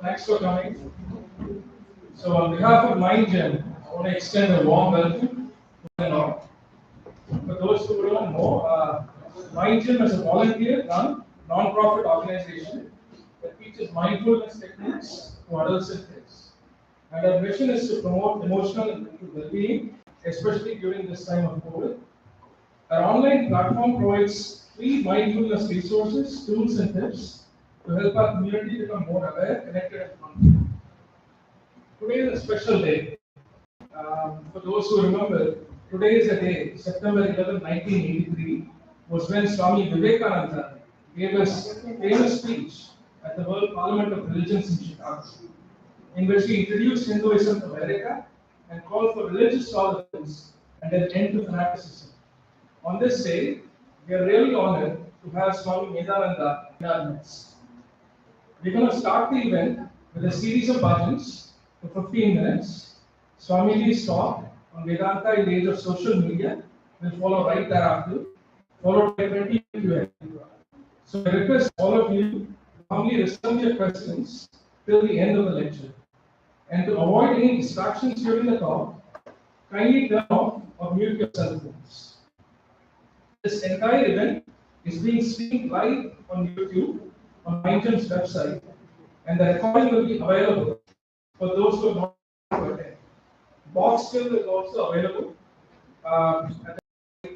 Thanks for coming. So, on behalf of MindGen, I want to extend a warm welcome to all. For those who don't know, MindGen is a volunteer-run non-profit organization that teaches mindfulness techniques to adults and kids. And our mission is to promote emotional and mental well-being, especially during this time of COVID. Our online platform provides free mindfulness resources, tools, and tips to help our community become more aware, connected, and confident. Today is a special day. For those who remember, today is a day, September 11, 1983, was when Swami Vivekananda gave his famous speech at the World Parliament of Religions in Chicago, in which he introduced Hinduism to America and called for religious tolerance and an end to fanaticism. On this day, we are really honored to have Swami Medhananda in our midst. We're going to start the event with a series of bhajans for 15 minutes. Swamiji's talk on Vedanta in the age of social media will follow right thereafter, followed by 20 Q&A. So I request all of you to calmly reserve your questions till the end of the lecture. And to avoid any distractions during the talk, kindly turn off or mute your cell phones. This entire event is being streamed live on YouTube on MindGen's website, and the recording will be available for those who are not able to attend. Box fill is also available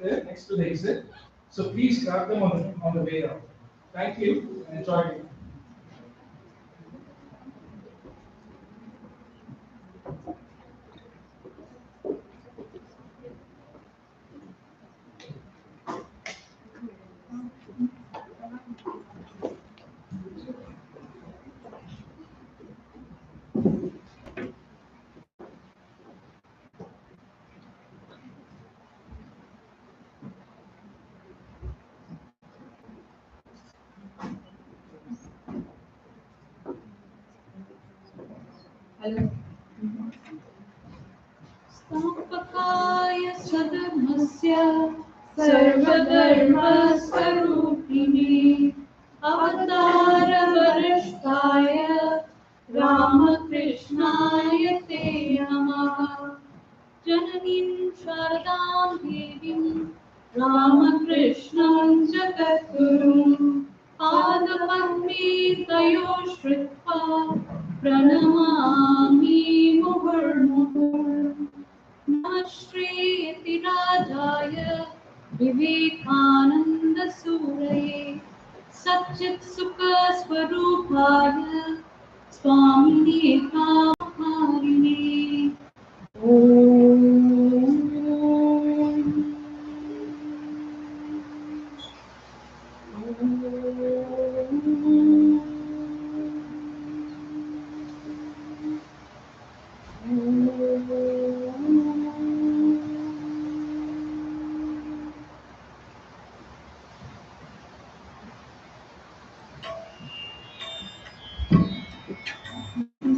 next to the exit, so please grab them on the way out. Thank you and enjoy it. Stampakaya sadharmasya sarvadharmasvarupini avatara varashtaya Ramakrishnaaya te namaha Jananim sharadam devim Ramakrishnan jagatgurum Padapatmi tayo shritva Pranamami muhurmuhur Namashri Rajaya Vivekananda Suraye Satchit Sukha Swarupaya Swami Medhananda Om.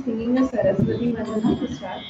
Singing the Saraswati Vandana to start.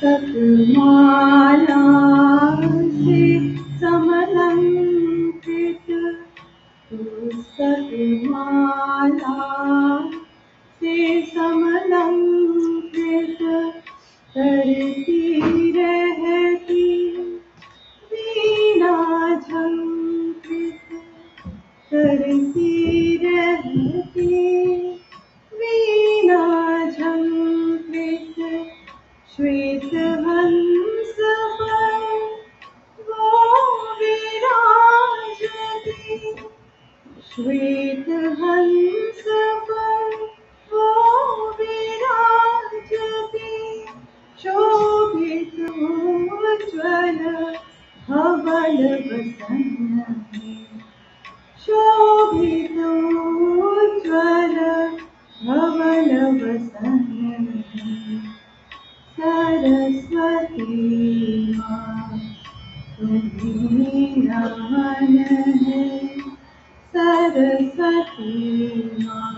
Puस्तकमाला से समलंकृत पुस्तक माला से समलंकृत करती रहती वीणा झंकृत करती रहती वीणा झंकृत श्वेत हंस पर वो विराजती श्वेत हंस पर वो विराजती शोभित उज्ज्वल धवल वसन शोभित उज्ज्वल धवल वसन सरस्वती माँ तुम्हीं नमन है सरस्वती माँ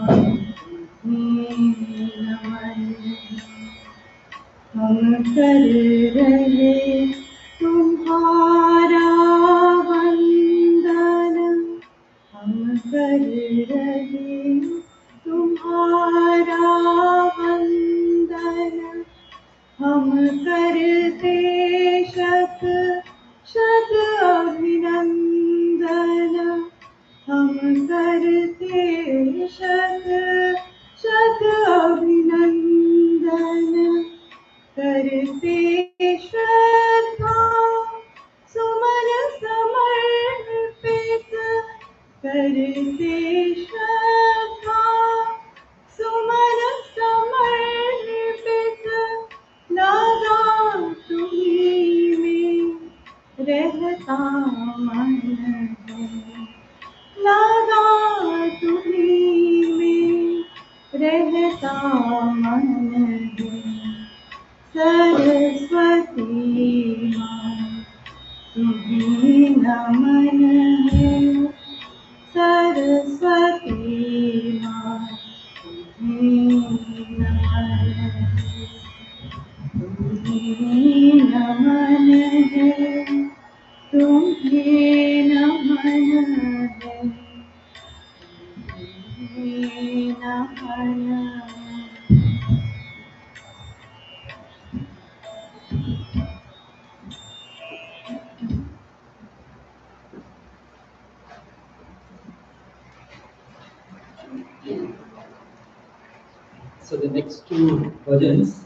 तुम्हीं नमन हम कर रहे तुम्हारा वंदन हम कर रहे तुम्हारा वंदन हम करते शत शत अभिनंदन हम करते शत शत अभिनंदन करते श्रद्धा सुमन समर्पित करते श्रद्धा सुमन समर्पित लगा तुम्हीं में रहता मन है लगा तुम्हीं में रहता मन है सरस्वती माँ तुम्हीं नमन है सरस्वती माँ तुम्हीं नमन है तुम्हीं नमन है तुम्हीं नमन है तुम्हीं नमन है So the next two bhajans,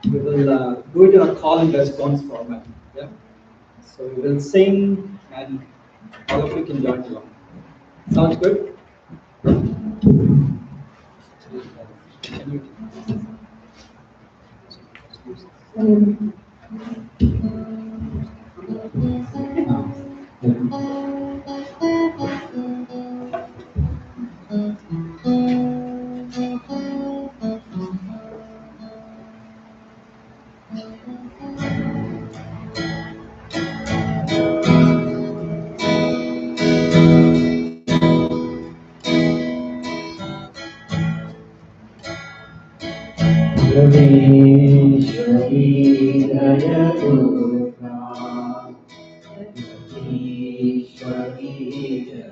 we will do it in a call and response format. Yeah. So we will sing and all of you can join along. Sounds good? Can you? ईश्वरी जय दुर्गा ईश्वरी जय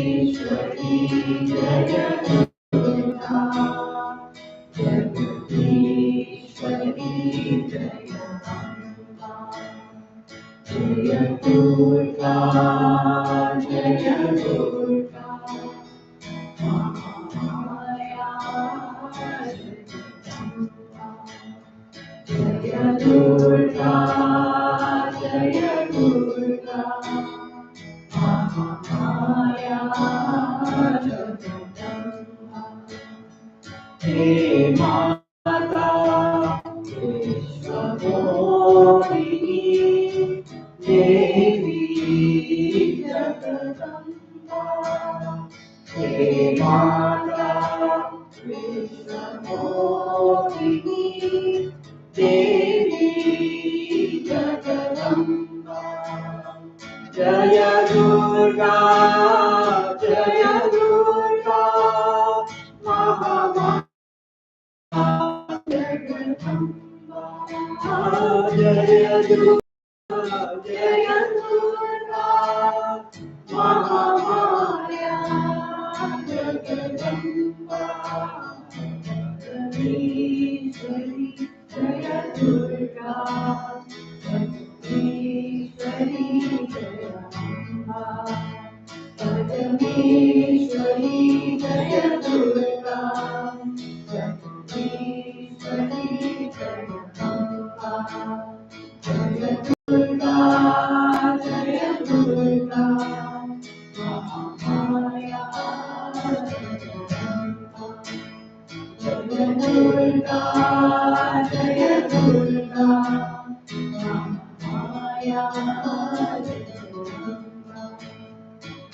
ईश्वरी जय दुर्गा जगदीश्वरी जय जय दुर्गा जय दुर्गा जय दुर्गा जय दुर्गा महामाया जगदम्बा हे माता विश्वमोहिनी देवी जगदम्बा हे माता विश्वमोहिनी देवी जगदम्बा जय दुर्गा महामाया जगदम्बा जय Durga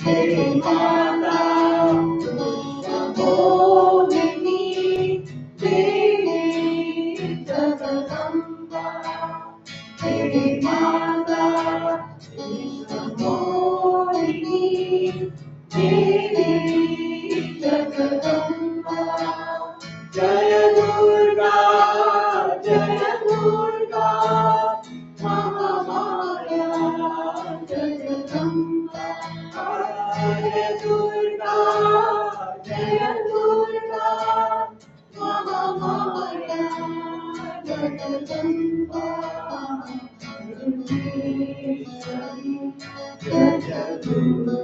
Hey Mata, Mohiनी, Devi Jagadamba. Hey Mata, Mohiनी, Devi Jagadamba. Jaya Durga, Jaya Durga, Mahamaya Jagadamba. Jaya Durga, Jaya Durga, Mahamaya Jagadamba. Jagdishwari, Jaya Durga,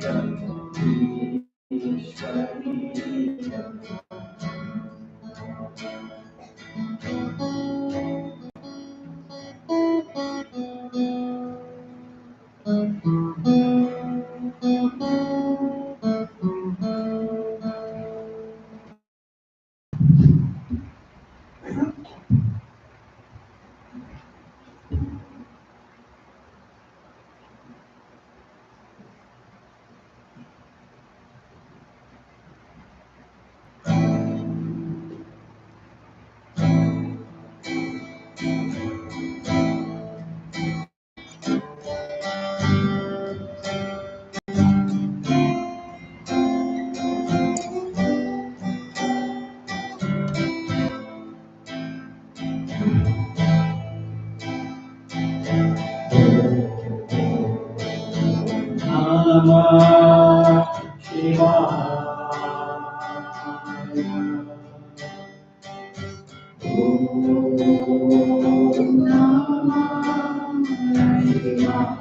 Jagdishwari. Namah Shivaya. Om Namah Shivaya.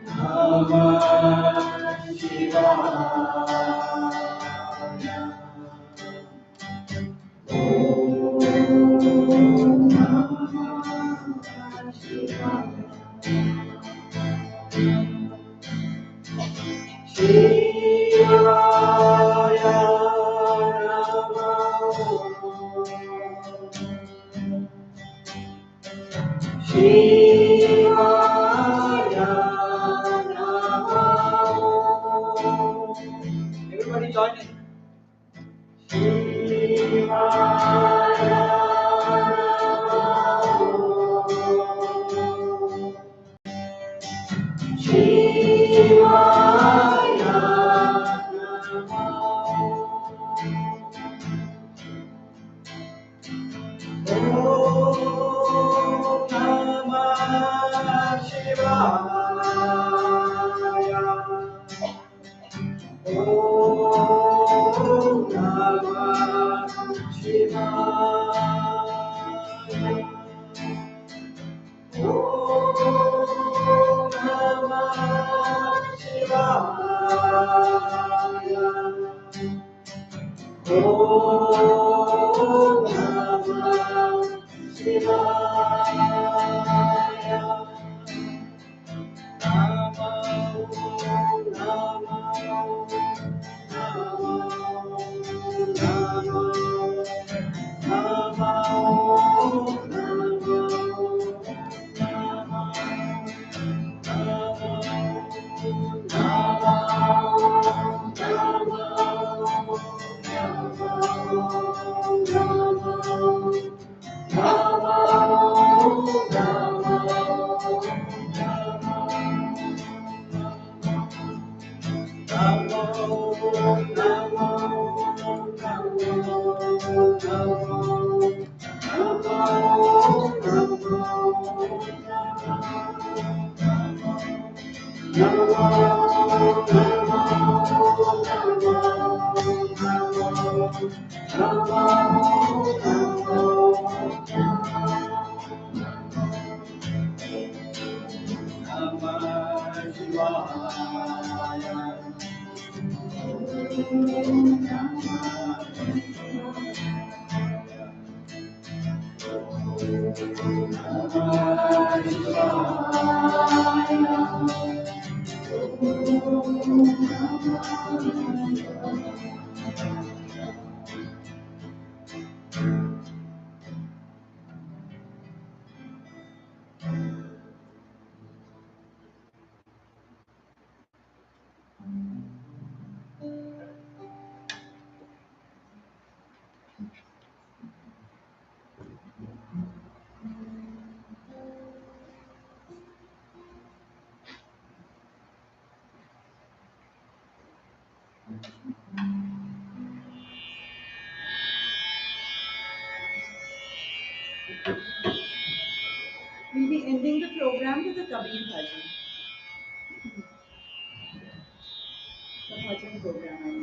Namah Shivaya. Om Namah Shivaya. Shivaya Namo. Shivaya Namo. Everybody join in. Shivaya Namo. Shivaya Namo. Om Namah Shivaya. Om Namah Shivaya. Om Namah Shivaya. Om Namah Shivaya. Kabir भजन तो भजन programme है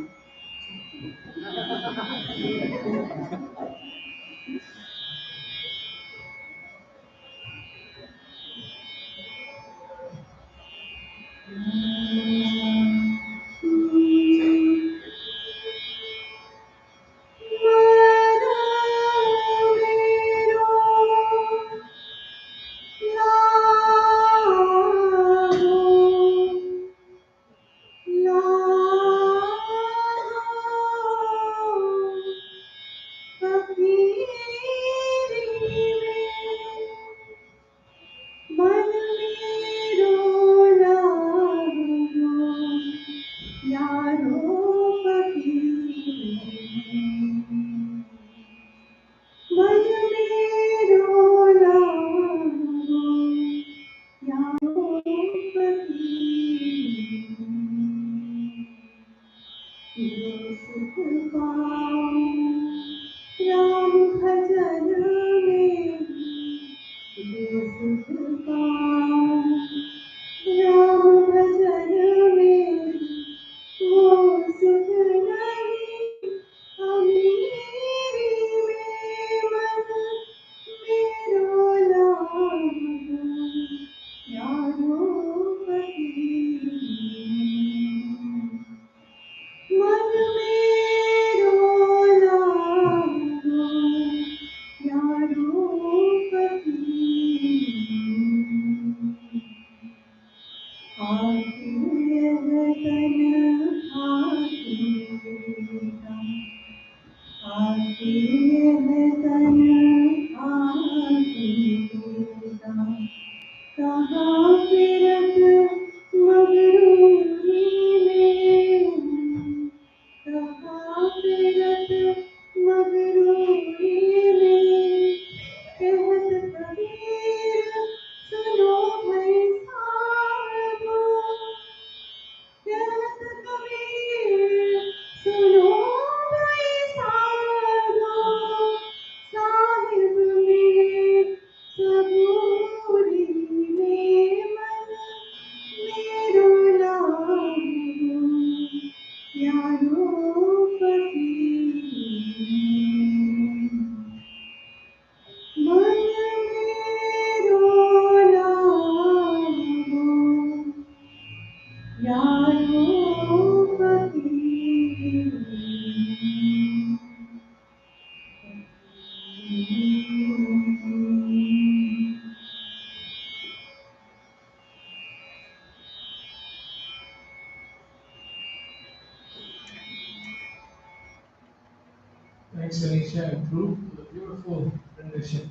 Thanks, Anisha and crew, for the beautiful rendition.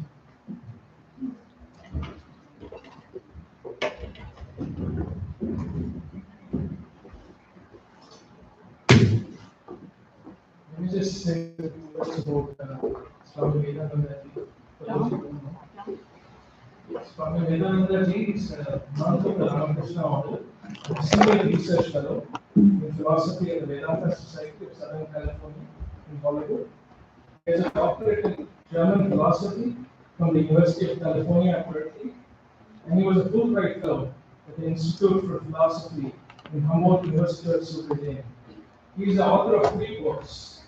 Let me just say a few words about Swami Medhananda ji. For those who don't know. Swami Medhananda ji is a monk of the Ramakrishna Order, a senior research fellow in philosophy at the Vedanta Society of Southern California in Hollywood. He has a doctorate in German philosophy from the University of California at Berkeley, and he was a Fulbright fellow at the Institute for Philosophy in Humboldt University of Sweden. He is the author of 3 books: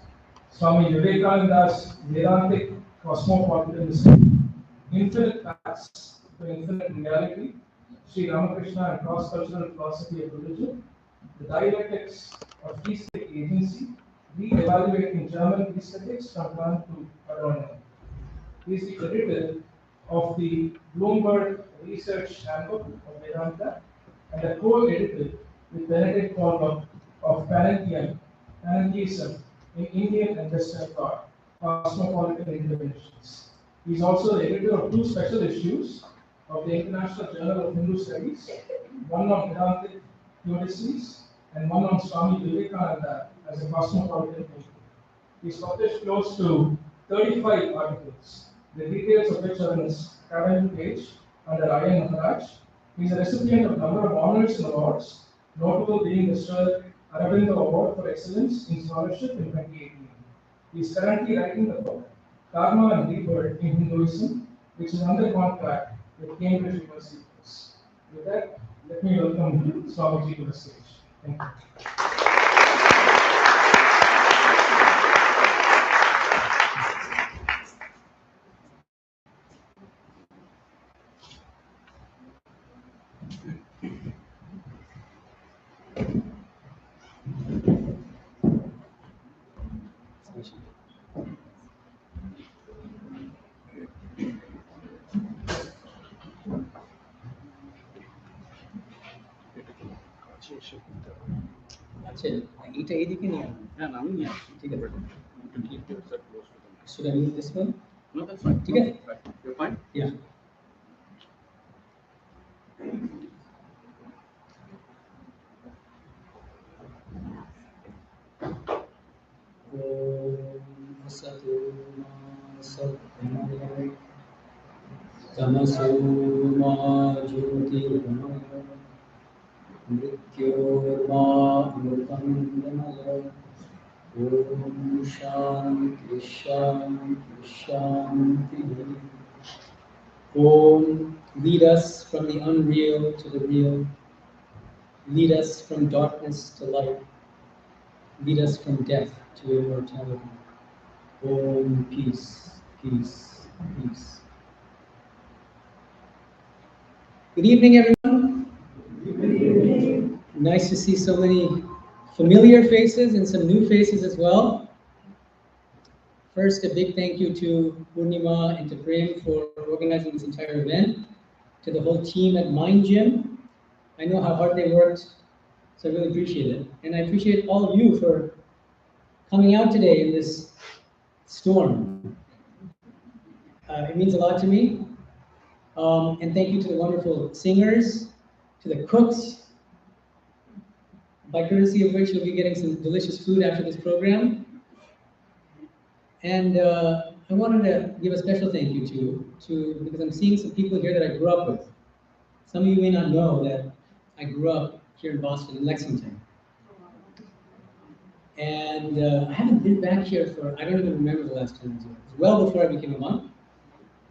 Swami Vivekananda's Vedāntic Cosmopolitanism, Infinite Paths to Infinite Reality, Sri Ramakrishna and Cross-Cultural Philosophy of Religion, The Dialectics of Aesthetic Agency, Re-Evaluating German Aesthetics from Kant to Adorno. He is the editor of the Bloomsbury Research Handbook of Vedanta and a co-editor with Benedict Paul of Panentheism in Indian and Western thought, Cosmopolitan Interventions. He is also the editor of 2 special issues of the International Journal of Hindu Studies, one on Vedāntic theodicies and one on Swami Vivekananda as a cosmopolitan thinker. He has published close to 35 articles, the details of which are on his academic page under Ian Maharaj. He is a recipient of a number of honors and awards, notable being the Sir Aurobindo Award for Excellence in Scholarship in 2018. He is currently writing the book Karma and Rebirth in Hinduism, which is under contract with Cambridge University Press. With that, let me welcome Swamiji to the stage. Thank you. अच्छा এটা এইদিকে নিয়ে Yeah, now yeah. ঠিক আছে You can keep yourself close to the mic. should I move this one No, that's fine. ठीक है Right. You're fine? yeah Om Satu Satnamaya Tamaso Ma Jyotirgamaya Mrityorma Amritamaya Om Shanti Shanti Shanti Om, lead us from the unreal to the real. Lead us from darkness to light. Lead us from death to immortality. Om, peace, peace, peace. Good evening, everyone. Good evening. Nice to see so many familiar faces and some new faces as well. First, a big thank you to Purnima and to Prem for organizing this entire event, to the whole team at Mind Gym. I know how hard they worked, so I really appreciate it. And I appreciate all of you for coming out today in this storm. It means a lot to me. And thank you to the wonderful singers, to the cooks, by courtesy of which you'll be getting some delicious food after this program. And I wanted to give a special thank you to because I'm seeing some people here that I grew up with. Some of you may not know that I grew up here in Boston, in Lexington. And I haven't been back here for, I don't even remember the last time I was here. It was well before I became a monk.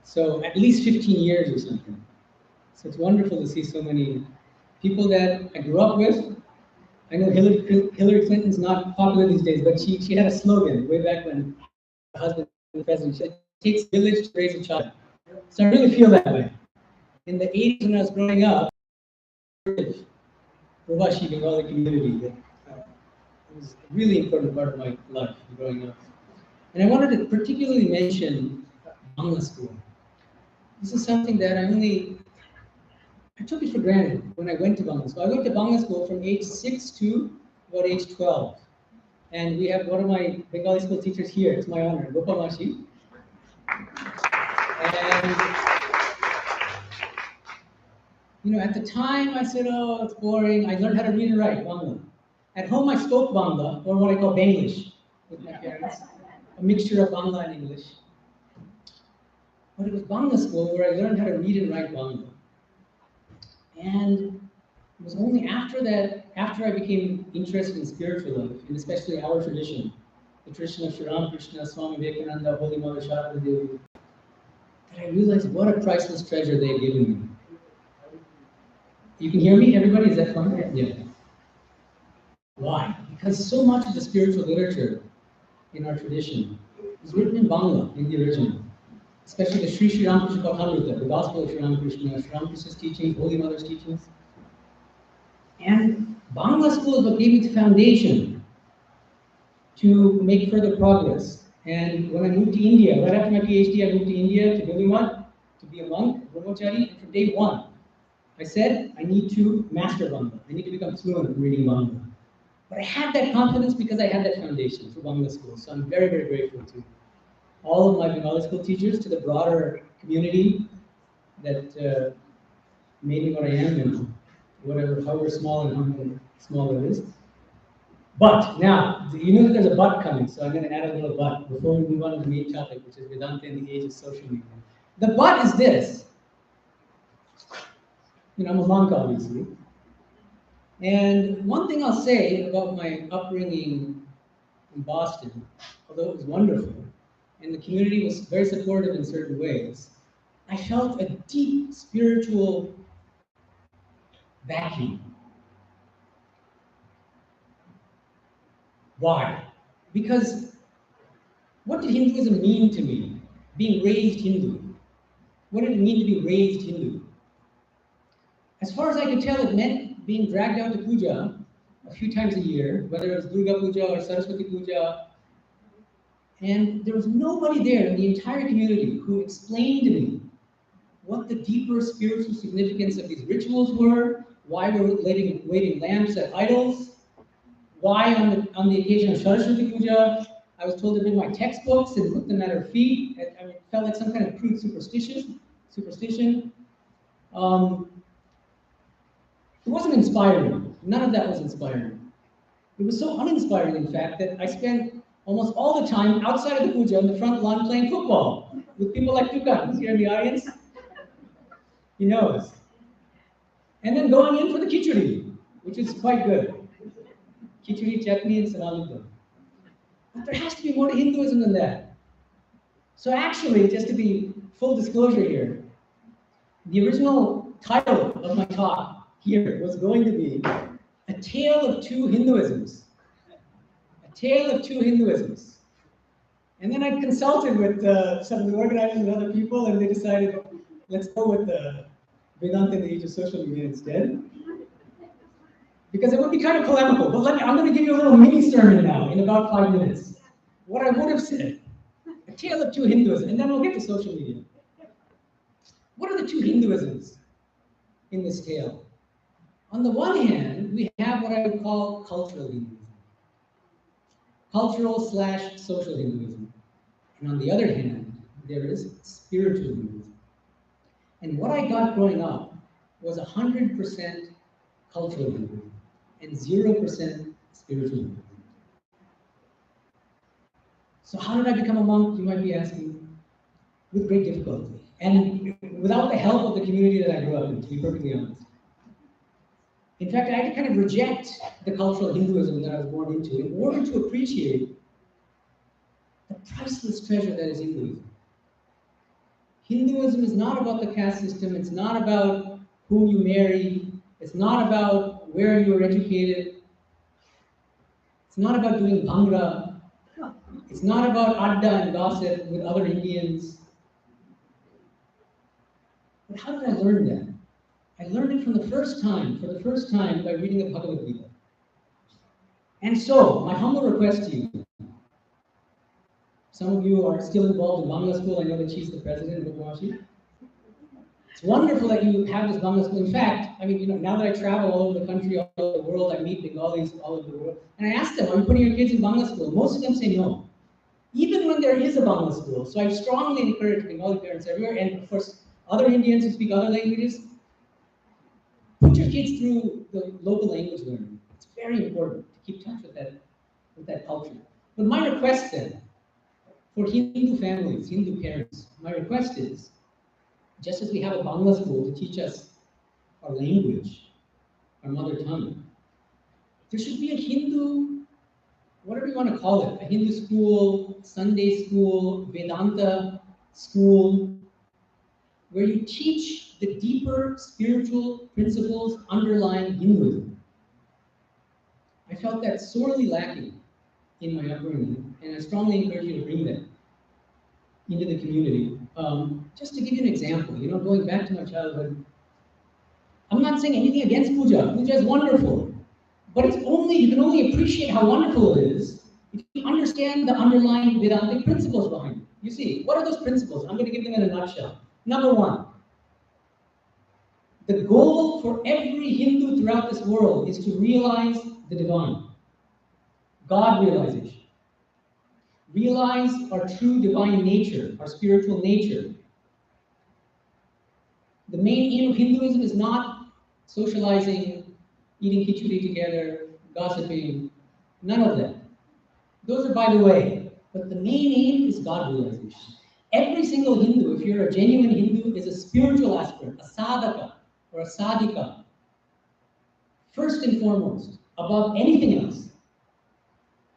So at least 15 years or something. So it's wonderful to see so many people that I grew up with. I know Hillary Clinton's not popular these days, but she had a slogan way back when her husband was the president. She said, "It takes a village to raise a child." So I really feel that way. In the 80s when I was growing up, Provashi Bengali community, that it was a really important part of my life growing up. And I wanted to particularly mention Bangla school. This is something that I took it for granted when I went to Bangla school. I went to Bangla school from age 6 to about age 12. And we have one of my Bengali school teachers here. It's my honor, Gopamashi. And at the time I said, oh, it's boring. I learned how to read and write Bangla. At home I spoke Bangla, or what I call Banglish, with my parents. A mixture of Bangla and English. But it was Bangla school where I learned how to read and write Bangla. And it was only after that, after I became interested in spiritual life, and especially our tradition, the tradition of Sri Ramakrishna, Swami Medhananda, Holy Mother Sharada Devi, that I realized what a priceless treasure they had given me. You can hear me, everybody? Is that fun? Yeah. Why? Because so much of the spiritual literature in our tradition is written in Bangla, in the original. Especially the Sri Ramakrishna Handbook, the Gospel of Sri Ramakrishna, Sri Ramakrishna's teachings, Holy Mother's teachings. And Bangla school is what gave me the foundation to make further progress. And when I moved to India, right after my PhD, I moved to India to Gullimat, to be a monk, Brahmachari, and from day one, I said, I need to master Bangla. I need to become fluent in reading Bangla. But I had that confidence because I had that foundation through Bangla school. So I'm very, very grateful to all of my Bengali school teachers, to the broader community that made me what I am, and however small and how small it is. But now, you know that there's a but coming, so I'm going to add a little but before we move on to the main topic, which is Vedanta in the age of social media. The but is this. I'm a monk, obviously. And one thing I'll say about my upbringing in Boston, although it was wonderful, and the community was very supportive in certain ways, I felt a deep spiritual vacuum. Why? Because what did Hinduism mean to me? Being raised Hindu. What did it mean to be raised Hindu? As far as I could tell, it meant being dragged out to puja a few times a year, whether it was Durga Puja or Saraswati Puja. And there was nobody there in the entire community who explained to me what the deeper spiritual significance of these rituals were, why we're waving lamps at idols, why on the occasion of Saraswati Puja, I was told to bring my textbooks and put them at her feet. I mean, it felt like some kind of crude superstition. It wasn't inspiring. None of that was inspiring. It was so uninspiring, in fact, that I spent almost all the time outside of the puja on the front lawn playing football with people like Tukan, who's here in the audience. He knows. And then going in for the khichdi, which is quite good. Khichdi, chutney, and sanalita. But there has to be more to Hinduism than that. So actually, just to be full disclosure here, the original title of my talk here was going to be A Tale of Two Hinduisms. A Tale of Two Hinduisms. And then I consulted with some of the organizers and other people, and they decided, let's go with the Vedanta in the age of social media instead. Because it would be kind of polemical. But I'm going to give you a little mini sermon now in about 5 minutes. What I would have said. A Tale of Two Hinduisms. And then we'll get to social media. What are the two Hinduisms in this tale? On the one hand, we have what I would call cultural Hinduism. Cultural/social Hinduism. And on the other hand, there is spiritual Hinduism. And what I got growing up was 100% cultural Hinduism and 0% spiritual Hinduism. So how did I become a monk, you might be asking? With great difficulty. And without the help of the community that I grew up in, to be perfectly honest. In fact, I had to kind of reject the cultural Hinduism that I was born into in order to appreciate the priceless treasure that is Hinduism. Hinduism is not about the caste system, it's not about whom you marry, it's not about where you were educated, it's not about doing bhangra, it's not about adda and gossip with other Indians. But how did I learn that? I learned it for the first time by reading the Bhagavad Gita. And so, my humble request to you, some of you are still involved in Bangla school. I know that she's the president of Bookwashi. It's wonderful that you have this Bangla school. In fact, I mean, now that I travel all over the country, all over the world, I meet Bengalis all over the world. And I ask them, are you putting your kids in Bangla school? Most of them say no. Even when there is a Bangla school. So I strongly encourage Bengali parents everywhere, and of course, other Indians who speak other languages, put your kids through the local language learning. It's very important to keep touch with that culture. But my request then, for Hindu families, Hindu parents, my request is, just as we have a Bangla school to teach us our language, our mother tongue, there should be a Hindu, whatever you want to call it, a Hindu school, Sunday school, Vedanta school, where you teach the deeper spiritual principles underlying Hinduism. I felt that sorely lacking in my upbringing, and I strongly encourage you to bring that into the community. Just to give you an example, going back to my childhood, I'm not saying anything against puja. Puja is wonderful, but you can only appreciate how wonderful it is if you understand the underlying Vedāntic principles behind it. You see, what are those principles? I'm going to give them in a nutshell. Number one, the goal for every Hindu throughout this world is to realize the divine, God realization. Realize our true divine nature, our spiritual nature. The main aim of Hinduism is not socializing, eating khichdi together, gossiping, none of that. Those are by the way, but the main aim is God realization. Every single Hindu, if you're a genuine Hindu, is a spiritual aspirant, a sadhaka or a sadhika. First and foremost, above anything else.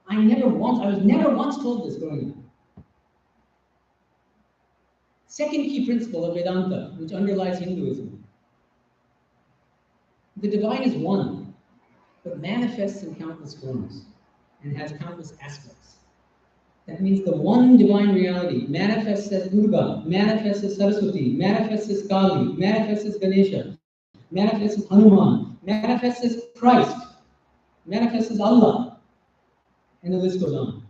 I was never once told this growing up. Second key principle of Vedanta, which underlies Hinduism. The divine is one, but manifests in countless forms and has countless aspects. That means the one divine reality manifests as Durga, manifests as Saraswati, manifests as Kali, manifests as Ganesha, manifests as Hanuman, manifests as Christ, manifests as Allah, and the list goes on.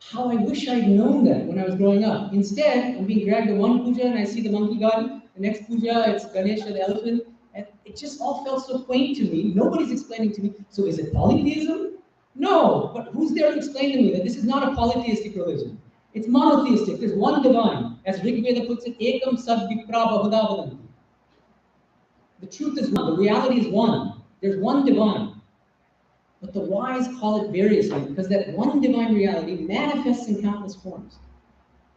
How I wish I'd known that when I was growing up. Instead, I'm being dragged to one puja and I see the monkey god, the next puja it's Ganesha the elephant, and it just all felt so quaint to me. Nobody's explaining to me. So is it polytheism? No, but who's there to explain to me that this is not a polytheistic religion? It's monotheistic. There's one divine. As Rig Veda puts it, ekam sad vipra bahuda vadanti. The truth is one. The reality is one. There's one divine. But the wise call it variously because that one divine reality manifests in countless forms.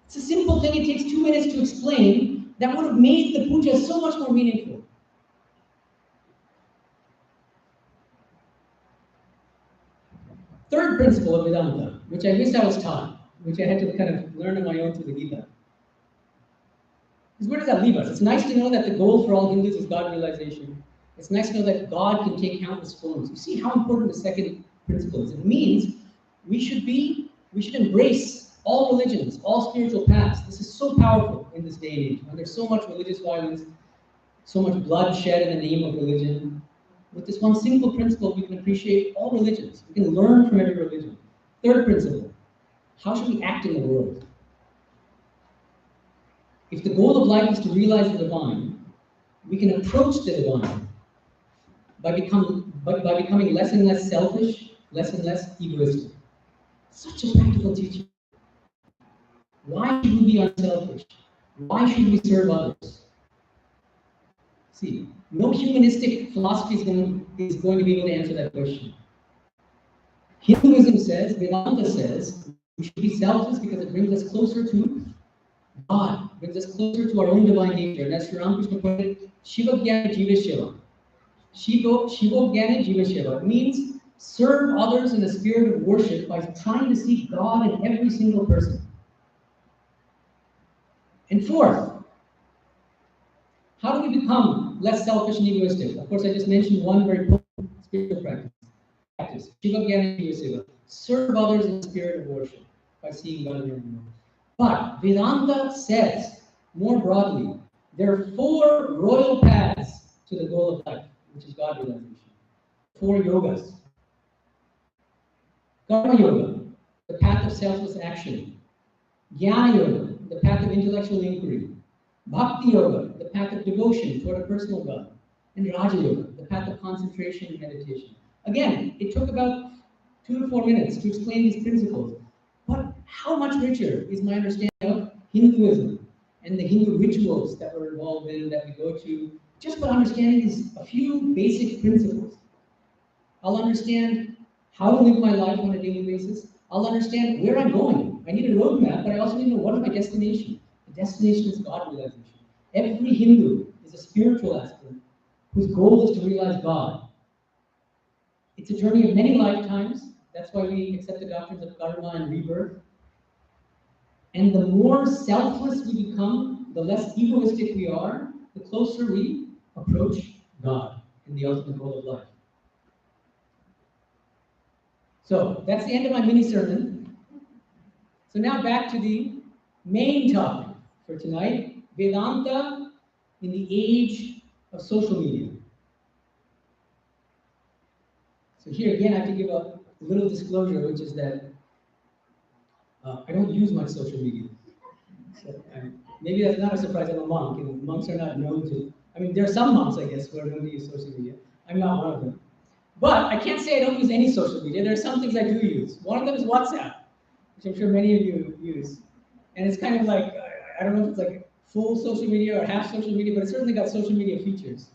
It's a simple thing. It takes 2 minutes to explain. That would have made the puja so much more meaningful. Third principle of Vedanta, which I wish I was taught, which I had to kind of learn on my own through the Gita, is where does that leave us? It's nice to know that the goal for all Hindus is God realization. It's nice to know that God can take countless forms. You see how important the second principle is. It means we should embrace all religions, all spiritual paths. This is so powerful in this day and age. When there's so much religious violence, so much blood shed in the name of religion. With this one simple principle, we can appreciate all religions. We can learn from every religion. Third principle, how should we act in the world? If the goal of life is to realize the divine, we can approach the divine by becoming less and less selfish, less and less egoistic. Such a practical teaching. Why should we be unselfish? Why should we serve others? See, no humanistic philosophy is going to be able to answer that question. Hinduism says, Vedanta says, we should be selfless because it brings us closer to God, brings us closer to our own divine nature. And as Sri Ramakrishna put it, Shiva Jnana Jiva Shiva. Shiva Jnana Jiva Shiva. It means serve others in a spirit of worship by trying to see God in every single person. And fourth, how do we become less selfish and egoistic? Of course, I just mentioned one very potent spiritual practice. Shiva Jnana Jiva Shiva. Serve others in the spirit of worship by seeing God in everyone. But Vedanta says, more broadly, there are 4 royal paths to the goal of life, which is God realization. 4 yogas. Karma Yoga, the path of selfless action. Jnana Yoga, the path of intellectual inquiry. Bhakti Yoga, the path of devotion toward a personal God. And Raja Yoga, the path of concentration and meditation. Again, it took about 2 to 4 minutes to explain these principles. But how much richer is my understanding of Hinduism and the Hindu rituals that we're involved in, that we go to, just by understanding these a few basic principles. I'll understand how to live my life on a daily basis. I'll understand where I'm going. I need a roadmap, but I also need to know what is my destination. The destination is God realization. Every Hindu is a spiritual aspirant whose goal is to realize God. It's a journey of many lifetimes. That's why we accept the doctrines of karma and rebirth. And the more selfless we become, the less egoistic we are, the closer we approach God in the ultimate goal of life. So that's the end of my mini sermon. So now back to the main topic for tonight, Vedanta in the age of social media. So here again, I have to give a little disclosure, which is that I don't use much social media. So, maybe that's not a surprise. I'm a monk, and monks are not known to. I mean, there are some monks, I guess, who are known to use social media. I'm not one of them. But I can't say I don't use any social media. There are some things I do use. One of them is WhatsApp, which I'm sure many of you use. And it's kind of like, I don't know if it's like full social media or half social media, but it's certainly got social media features.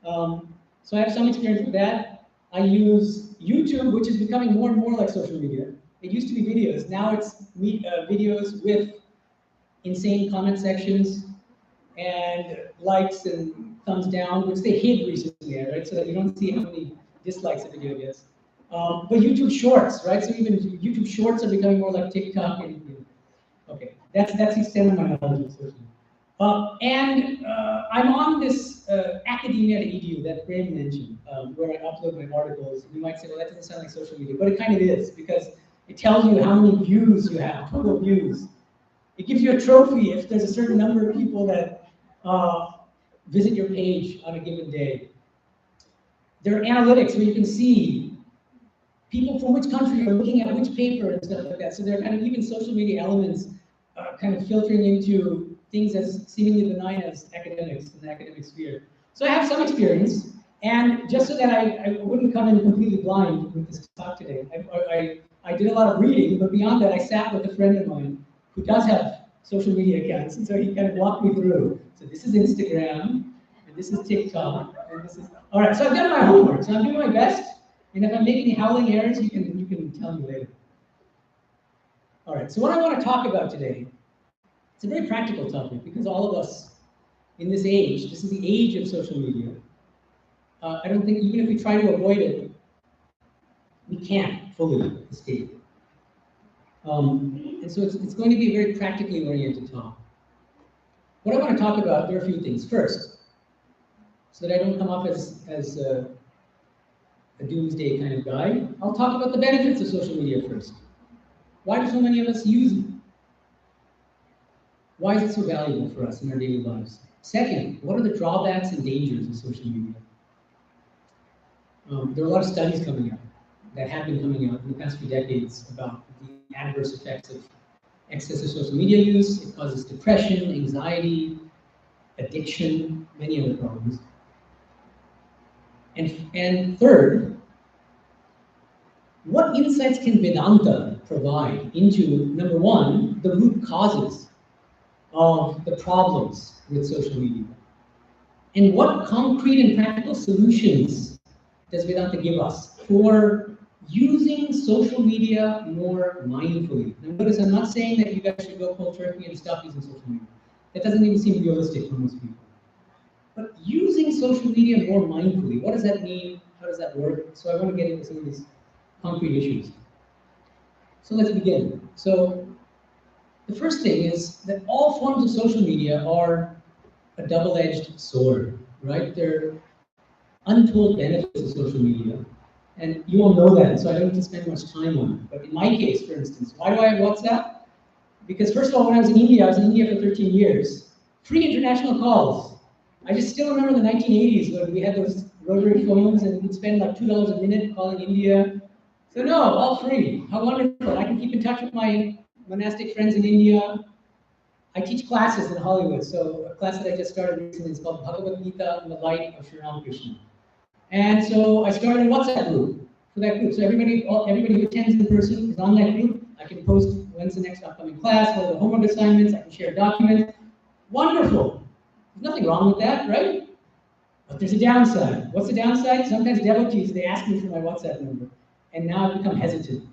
So I have some experience with that. I use YouTube, which is becoming more and more like social media. It used to be videos. Now it's videos with insane comment sections and likes and thumbs down, which they hid recently, right? So that you don't see how many dislikes a video gets. But YouTube Shorts, right? So even YouTube Shorts are becoming more like TikTok. And okay, that's the extent of my knowledge of social media. I'm on this academia.edu that Graham mentioned, where I upload my articles. You might say, well, that doesn't sound like social media, but it kind of is, because it tells you how many views you have, total views. It gives you a trophy if there's a certain number of people that visit your page on a given day. There are analytics where you can see people from which country are looking at which paper and stuff like that. So there are kind of even social media elements kind of filtering into things as seemingly benign as academics in the academic sphere. So I have some experience, and just so that I wouldn't come in completely blind with this talk today, I did a lot of reading, but beyond that, I sat with a friend of mine who does have social media accounts, and so he kind of walked me through. So this is Instagram, and this is TikTok, and this is, all right, so I've done my homework, so I'm doing my best, and if I make any howling errors, you can tell me later. All right, so what I want to talk about today, it's a very practical topic, because all of us in this age, this is the age of social media. I don't think, even if we try to avoid it, we can't fully escape. And so it's going to be a very practically oriented talk. What I want to talk about, there are a few things. First, so that I don't come off as a doomsday kind of guy, I'll talk about the benefits of social media first. Why do so many of us use it? Why is it so valuable for us in our daily lives? Second, what are the drawbacks and dangers of social media? There are a lot of studies coming out that have been coming out in the past few decades about the adverse effects of excessive social media use. It causes depression, anxiety, addiction, many other problems. And third, what insights can Vedanta provide into, number one, the root causes of the problems with social media? And what concrete and practical solutions does Vedanta give us for using social media more mindfully? Now notice I'm not saying that you guys should go cold turkey and stop using social media. That doesn't even seem realistic for most people. But using social media more mindfully, what does that mean? How does that work? So I want to get into some of these concrete issues. So let's begin. So the first thing is that all forms of social media are a double-edged sword, right? There are untold benefits of social media, and you all know that, so I don't need to spend much time on it. But in my case, for instance, why do I have WhatsApp? Because first of all, when I was in India for 13 years. Free international calls. I just still remember the 1980s when we had those rotary phones and we'd spend like $2 a minute calling India. So no, all free. How wonderful. I can keep in touch with my monastic friends in India. I teach classes in Hollywood. So a class that I just started recently is called Gita in the Light of Sri Ramakrishna. And so I started a WhatsApp group for that group. So everybody who attends in person is on that group. I can post when's the next upcoming class, what are the homework assignments, I can share documents. Wonderful. There's nothing wrong with that, right? But there's a downside. What's the downside? Sometimes devotees, they ask me for my WhatsApp number. And now I've become hesitant.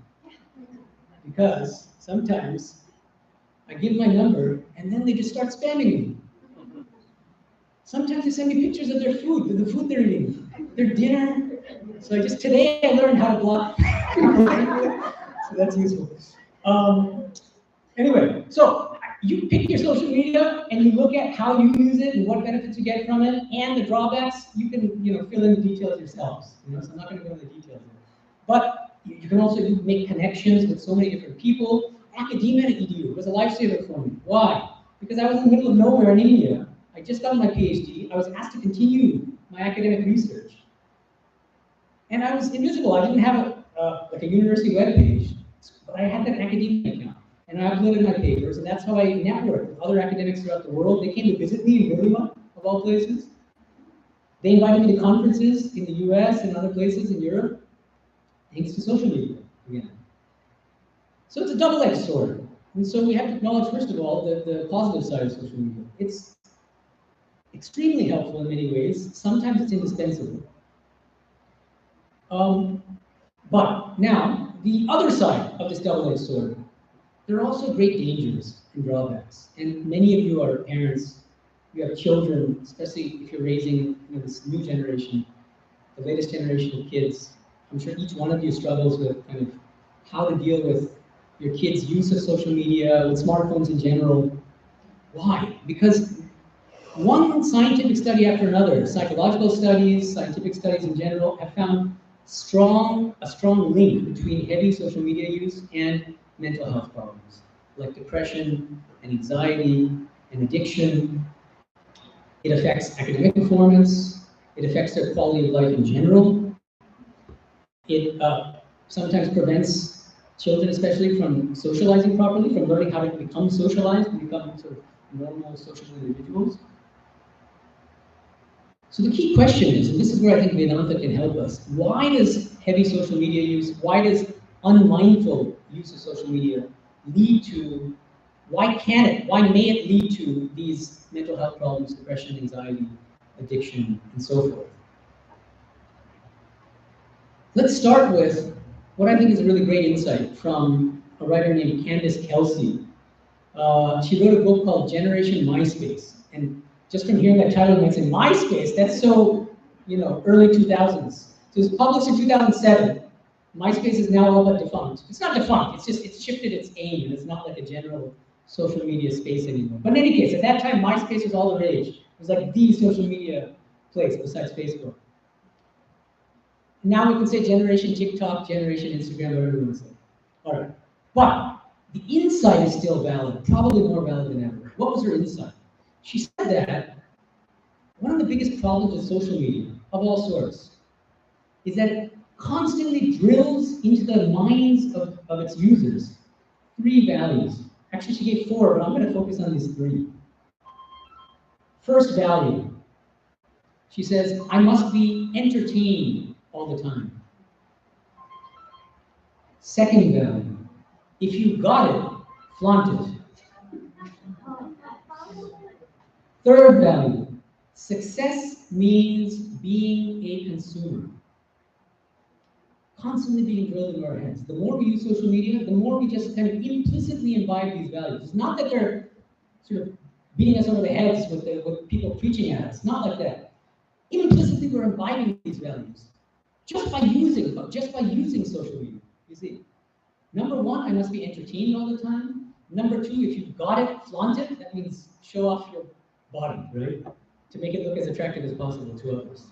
Because sometimes I give my number and then they just start spamming me. Sometimes they send me pictures of their food, the food they're eating, their dinner. So today I learned how to block. So that's useful. Anyway, so you pick your social media and you look at how you use it and what benefits you get from it and the drawbacks. You can fill in the details yourselves. So I'm not going to go into the details here. But you can also make connections with so many different people. Academia.edu was a lifesaver for me. Why? Because I was in the middle of nowhere in India. I just got my PhD. I was asked to continue my academic research. And I was invisible. I didn't have a university webpage, but I had that academia account. And I uploaded my papers, and that's how I networked with other academics throughout the world. They came to visit me in Burma, of all places. They invited me to conferences in the US and other places in Europe, thanks to social media, again. So it's a double-edged sword. And so we have to acknowledge, first of all, the positive side of social media. It's extremely helpful in many ways. Sometimes it's indispensable. But now, the other side of this double-edged sword, there are also great dangers and drawbacks. And many of you are parents, you have children, especially if you're raising this new generation, the latest generation of kids. I'm sure each one of you struggles with kind of how to deal with your kids' use of social media, with smartphones in general. Why? Because One scientific study after another, psychological studies, scientific studies in general, have found a strong link between heavy social media use and mental health problems, like depression and anxiety and addiction. It affects academic performance. It affects their quality of life in general. It sometimes prevents children, especially, from socializing properly, from learning how to become socialized and become sort of normal social individuals. So the key question is, and this is where I think Vedanta can help us, why does heavy social media use, why does unmindful use of social media lead to, why may it lead to these mental health problems, depression, anxiety, addiction, and so forth? Let's start with what I think is a really great insight from a writer named Candace Kelsey. She wrote a book called Generation MySpace. And just from hearing that title, it's in MySpace, that's so, early 2000s. So it was published in 2007. MySpace is now all but defunct. It's not defunct, it's shifted its aim, and it's not like a general social media space anymore. But in any case, at that time, MySpace was all the rage. It was like the social media place besides Facebook. Now we can say Generation TikTok, Generation Instagram, whatever we want to say. All right, but the insight is still valid, probably more valid than ever. What was her insight? She said that one of the biggest problems with social media, of all sorts, is that it constantly drills into the minds of its users 3 values. Actually, she gave 4, but I'm going to focus on these 3. First value, she says, I must be entertained all the time. Second value, if you got it, flaunt it. Third value, success means being a consumer. Constantly being drilled into our heads. The more we use social media, the more we just kind of implicitly imbibe these values. It's not that they're sort of beating us over the heads with people preaching at us. Not like that. Implicitly, we're imbibing these values just by using social media. You see, number 1, I must be entertained all the time. Number 2, if you've got it, flaunt it. That means show off your body, right? To make it look as attractive as possible to others.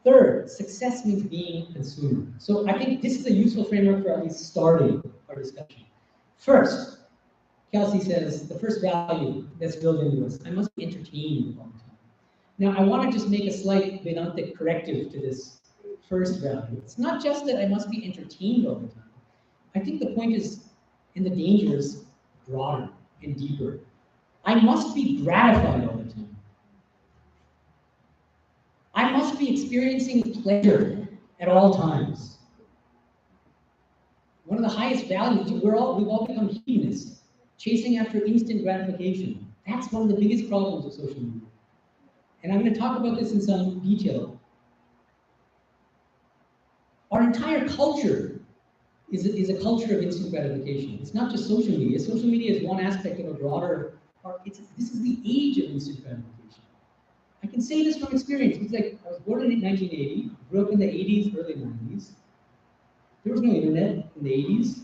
Third, success means being a consumer. So I think this is a useful framework for at least starting our discussion. First, Kelsey says the first value that's built into us, I must be entertained all the time. Now I want to just make a slight Vedāntic corrective to this first value. It's not just that I must be entertained all the time. I think the point is, and the danger is broader and deeper. I must be gratified all the time. I must be experiencing pleasure at all times. One of the highest values, we've all become hedonists, chasing after instant gratification. That's one of the biggest problems of social media. And I'm going to talk about this in some detail. Our entire culture is a culture of instant gratification. It's not just social media. Social media is one aspect of a broader, this is the age of instant gratification. I can say this from experience. It's like, I was born in 1980, grew up in the 80s, early 90s. There was no internet in the 80s.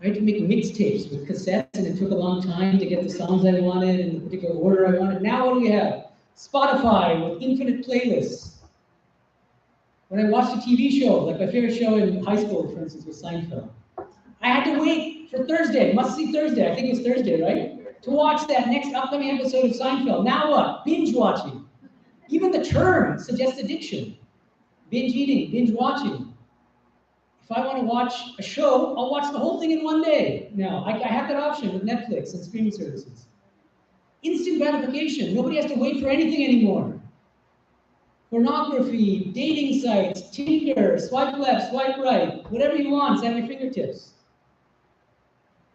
I had to make mixtapes with cassettes, and it took a long time to get the songs I wanted in the particular order I wanted. Now what do we have? Spotify with infinite playlists. When I watched a TV show, like my favorite show in high school, for instance, was Seinfeld, I had to wait for Thursday, must-see Thursday, I think it's Thursday, right? To watch that next upcoming episode of Seinfeld. Now what? Binge watching. Even the term suggests addiction. Binge eating, binge watching. If I want to watch a show, I'll watch the whole thing in one day. Now, I have that option with Netflix and streaming services. Instant gratification. Nobody has to wait for anything anymore. Pornography, dating sites, Tinder, swipe left, swipe right, whatever you want, it's at your fingertips.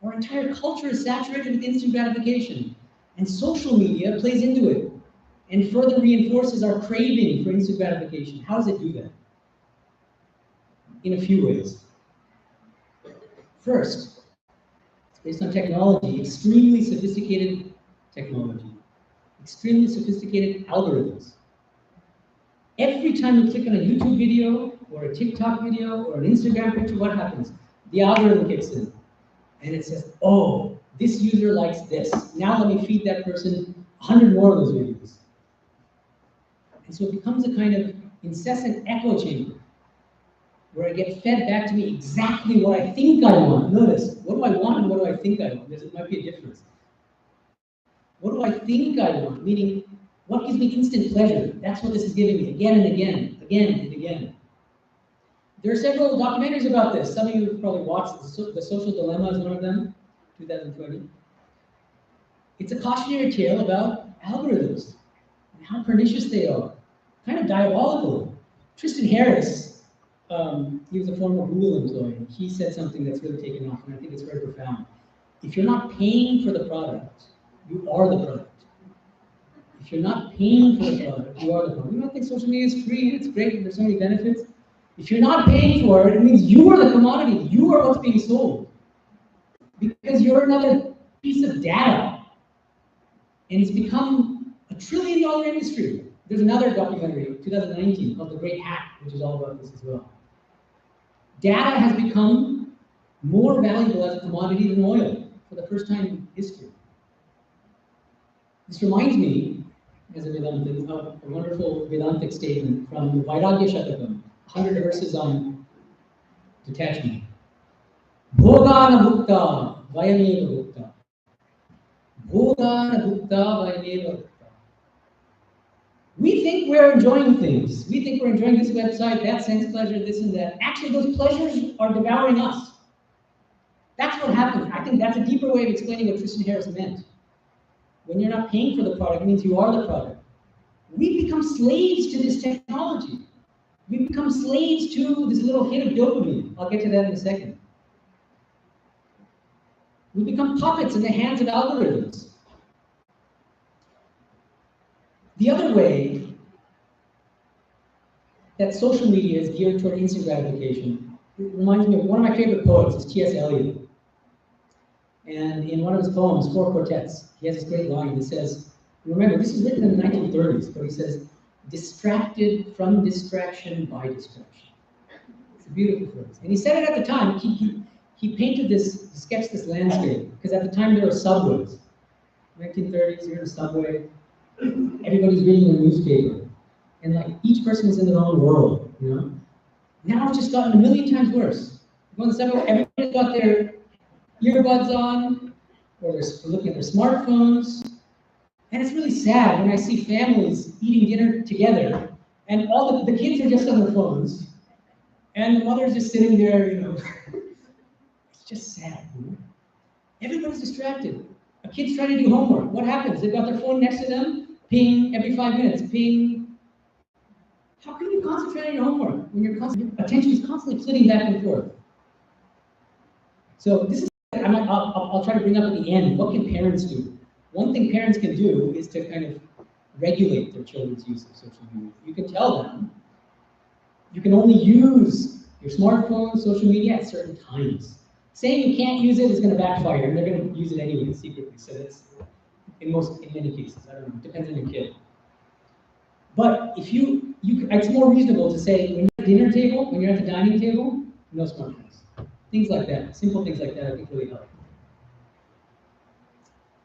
Our entire culture is saturated with instant gratification, and social media plays into it and further reinforces our craving for instant gratification. How does it do that? In a few ways. First, it's based on technology, extremely sophisticated technology, extremely sophisticated algorithms. Every time you click on a YouTube video or a TikTok video or an Instagram picture, what happens? The algorithm kicks in and it says, oh, this user likes this. Now let me feed that person 100 more of those videos. And so it becomes a kind of incessant echo chamber where I get fed back to me exactly what I think I want. Notice, what do I want and what do I think I want? There might be a difference. What do I think I want? Meaning, what gives me instant pleasure? That's what this is giving me again and again, again and again. There are several documentaries about this. Some of you have probably watched The Social Dilemma is one of them, 2020. It's a cautionary tale about algorithms and how pernicious they are, kind of diabolical. Tristan Harris, he was a former Google employee. He said something that's really taken off, and I think it's very profound. If you're not paying for the product, you are the product. If you're not paying for the product, you are the product. You might think social media is free, it's great, there's so many benefits. If you're not paying for it, it means you are the commodity. You are what's being sold. Because you're another piece of data. And it's become a $1 trillion industry. There's another documentary, 2019, called The Great Hack, which is all about this as well. Data has become more valuable as a commodity than oil for the first time in history. This reminds me, as a Vedanta, of a wonderful Vedāntic statement from the Vairagya Shatakam, 100 verses on detachment. Bhogana bhukta, vayameva bhukta. Bhogana bhukta, vayameva bhukta. We think we're enjoying things. We think we're enjoying this website, that sense pleasure, this and that. Actually, those pleasures are devouring us. That's what happens. I think that's a deeper way of explaining what Tristan Harris meant. When you're not paying for the product, it means you are the product. We become slaves to this technology. We become slaves to this little hit of dopamine. I'll get to that in a second. We become puppets in the hands of algorithms. The other way that social media is geared toward instant gratification, it reminds me of one of my favorite poets, is T.S. Eliot. And in one of his poems, Four Quartets, he has this great line that says, remember, this is written in the 1930s, but he says, distracted from distraction by distraction. It's a beautiful phrase. And he said it at the time, he painted this, he sketched this landscape, because at the time there were subways. 1930s, you're in a subway, everybody's reading a newspaper. And like each person is in their own world, you know? Now it's just gotten a million times worse. You go on the subway, everybody's got their earbuds on, or they're looking at their smartphones. And it's really sad when I see families eating dinner together, and all the kids are just on their phones, and the mother's just sitting there, you know. It's just sad, you know? Everybody's distracted. A kid's trying to do homework. What happens? They've got their phone next to them, ping, every 5 minutes, ping. How can you concentrate on your homework when your attention is constantly flitting back and forth? So this is, I'll try to bring up at the end, what can parents do? One thing parents can do is to kind of regulate their children's use of social media. You can tell them, you can only use your smartphone, social media at certain times. Saying you can't use it is going to backfire, and they're going to use it anyway, secretly. So that's, in many cases, I don't know, depends on your kid. But if it's more reasonable to say, when you're at the dinner table, when you're at the dining table, no smartphones. Things like that, simple things like that, I think really help.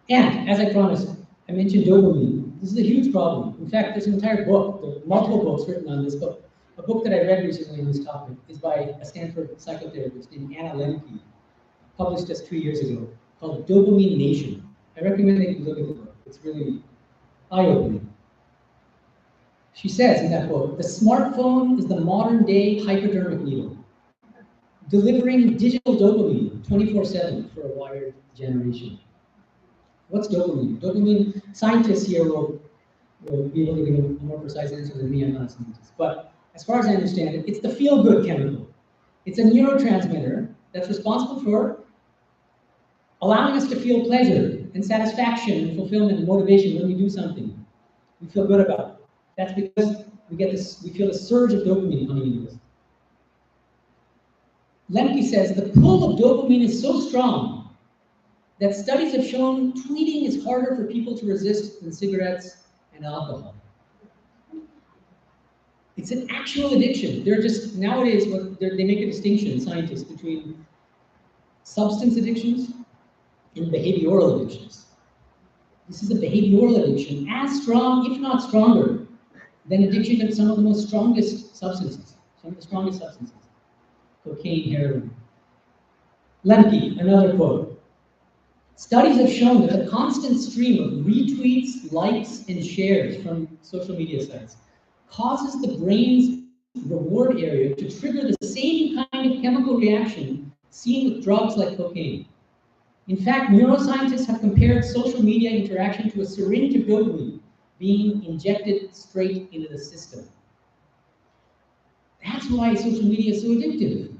And, as I promised, I mentioned dopamine. This is a huge problem. In fact, there's an entire book, there are multiple books written on this, but a book that I read recently on this topic is by a Stanford psychotherapist named Anna Lemke, published just 2 years ago, called Dopamine Nation. I recommend that you look at the book. It's really eye-opening. She says in that book, the smartphone is the modern-day hypodermic needle, delivering digital dopamine 24/7 for a wired generation. What's dopamine? Dopamine, scientists here will be able to give a more precise answer than me, I'm not a scientist. But as far as I understand it, it's the feel-good chemical. It's a neurotransmitter that's responsible for allowing us to feel pleasure and satisfaction and fulfillment and motivation when we do something. We feel good about it. That's because we feel a surge of dopamine coming into us. Lemke says the pull of dopamine is so strong that studies have shown tweeting is harder for people to resist than cigarettes and alcohol. It's an actual addiction. They're just, nowadays, they make a distinction, scientists, between substance addictions and behavioral addictions. This is a behavioral addiction, as strong, if not stronger, than addiction to some of the most strongest substances, cocaine, heroin. Lemke, another quote. Studies have shown that the constant stream of retweets, likes, and shares from social media sites causes the brain's reward area to trigger the same kind of chemical reaction seen with drugs like cocaine. In fact, neuroscientists have compared social media interaction to a syringe of dopamine being injected straight into the system. That's why social media is so addictive.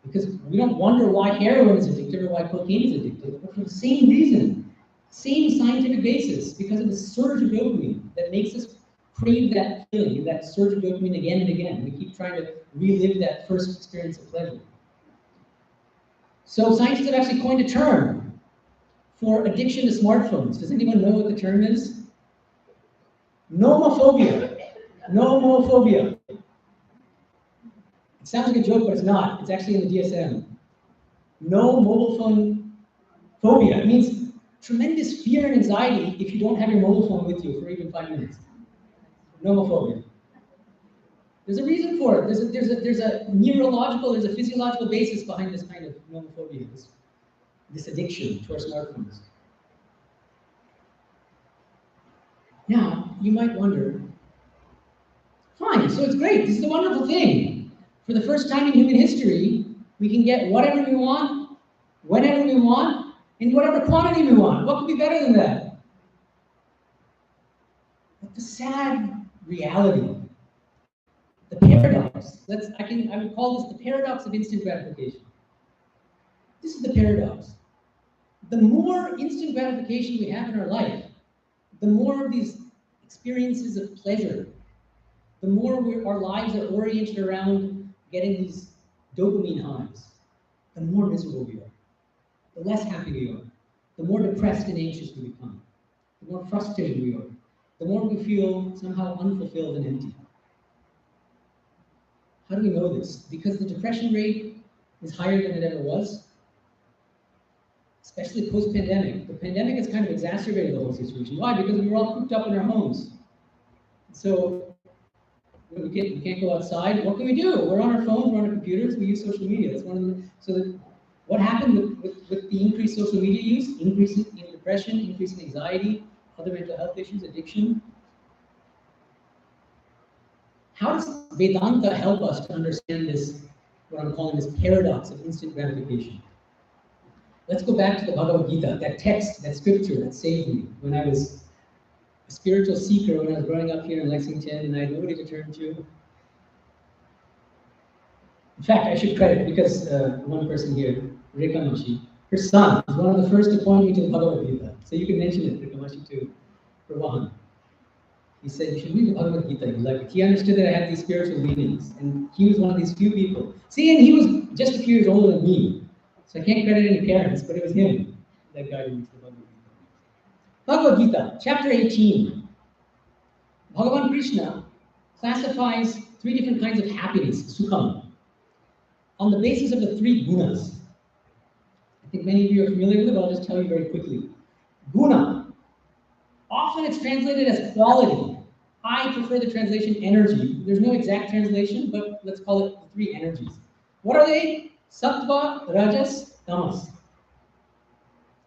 Because we don't wonder why heroin is addictive or why cocaine is addictive, but for the same reason, same scientific basis, because of the surge of dopamine that makes us crave that feeling, that surge of dopamine again and again. We keep trying to relive that first experience of pleasure. So scientists have actually coined a term for addiction to smartphones. Does anyone know what the term is? Nomophobia. Nomophobia. It sounds like a joke, but it's not. It's actually in the DSM. No mobile phone phobia. It means tremendous fear and anxiety if you don't have your mobile phone with you for even 5 minutes. Nomophobia. There's a reason for it. There's a neurological, there's a physiological basis behind this kind of nomophobia, this addiction to our smartphones. Now, you might wonder, fine, so it's great. This is a wonderful thing. For the first time in human history, we can get whatever we want, whenever we want, in whatever quantity we want. What could be better than that? But the sad reality, the paradox, I would call this the paradox of instant gratification. This is the paradox. The more instant gratification we have in our life, the more of these experiences of pleasure, the more our lives are oriented around getting these dopamine highs, the more miserable we are, the less happy we are, the more depressed and anxious we become, the more frustrated we are, the more we feel somehow unfulfilled and empty. How do we know this? Because the depression rate is higher than it ever was, especially post-pandemic. The pandemic has kind of exacerbated the whole situation. Why? Because we were all cooped up in our homes. So we can't go outside. What can we do? We're on our phones, we're on our computers, we use social media. That's one of the, so what happened with the increased social media use? Increase in depression, increase in anxiety, other mental health issues, addiction. How does Vedanta help us to understand this, what I'm calling this paradox of instant gratification? Let's go back to the Bhagavad Gita, that text, that scripture that saved me when I was a spiritual seeker, when I was growing up here in Lexington and I had nobody to turn to. In fact, I should credit, because one person here, Rekamashi, her son was one of the first to point me to the Bhagavad Gita. So you can mention it, Rekamashi, to Pravahan. He said, you should read the Bhagavad Gita. You like it. He understood that I had these spiritual meanings, and he was one of these few people. See, and he was just a few years older than me, so I can't credit any parents, but it was him that guided me to the Bhagavad Gita. Bhagavad Gita, chapter 18. Bhagavan Krishna classifies 3 different kinds of happiness, sukham, on the basis of the 3 gunas. I think many of you are familiar with it, but I'll just tell you very quickly. Guna, often it's translated as quality. I prefer the translation energy. There's no exact translation, but let's call it the 3 energies. What are they? Sattva, Rajas, Tamas.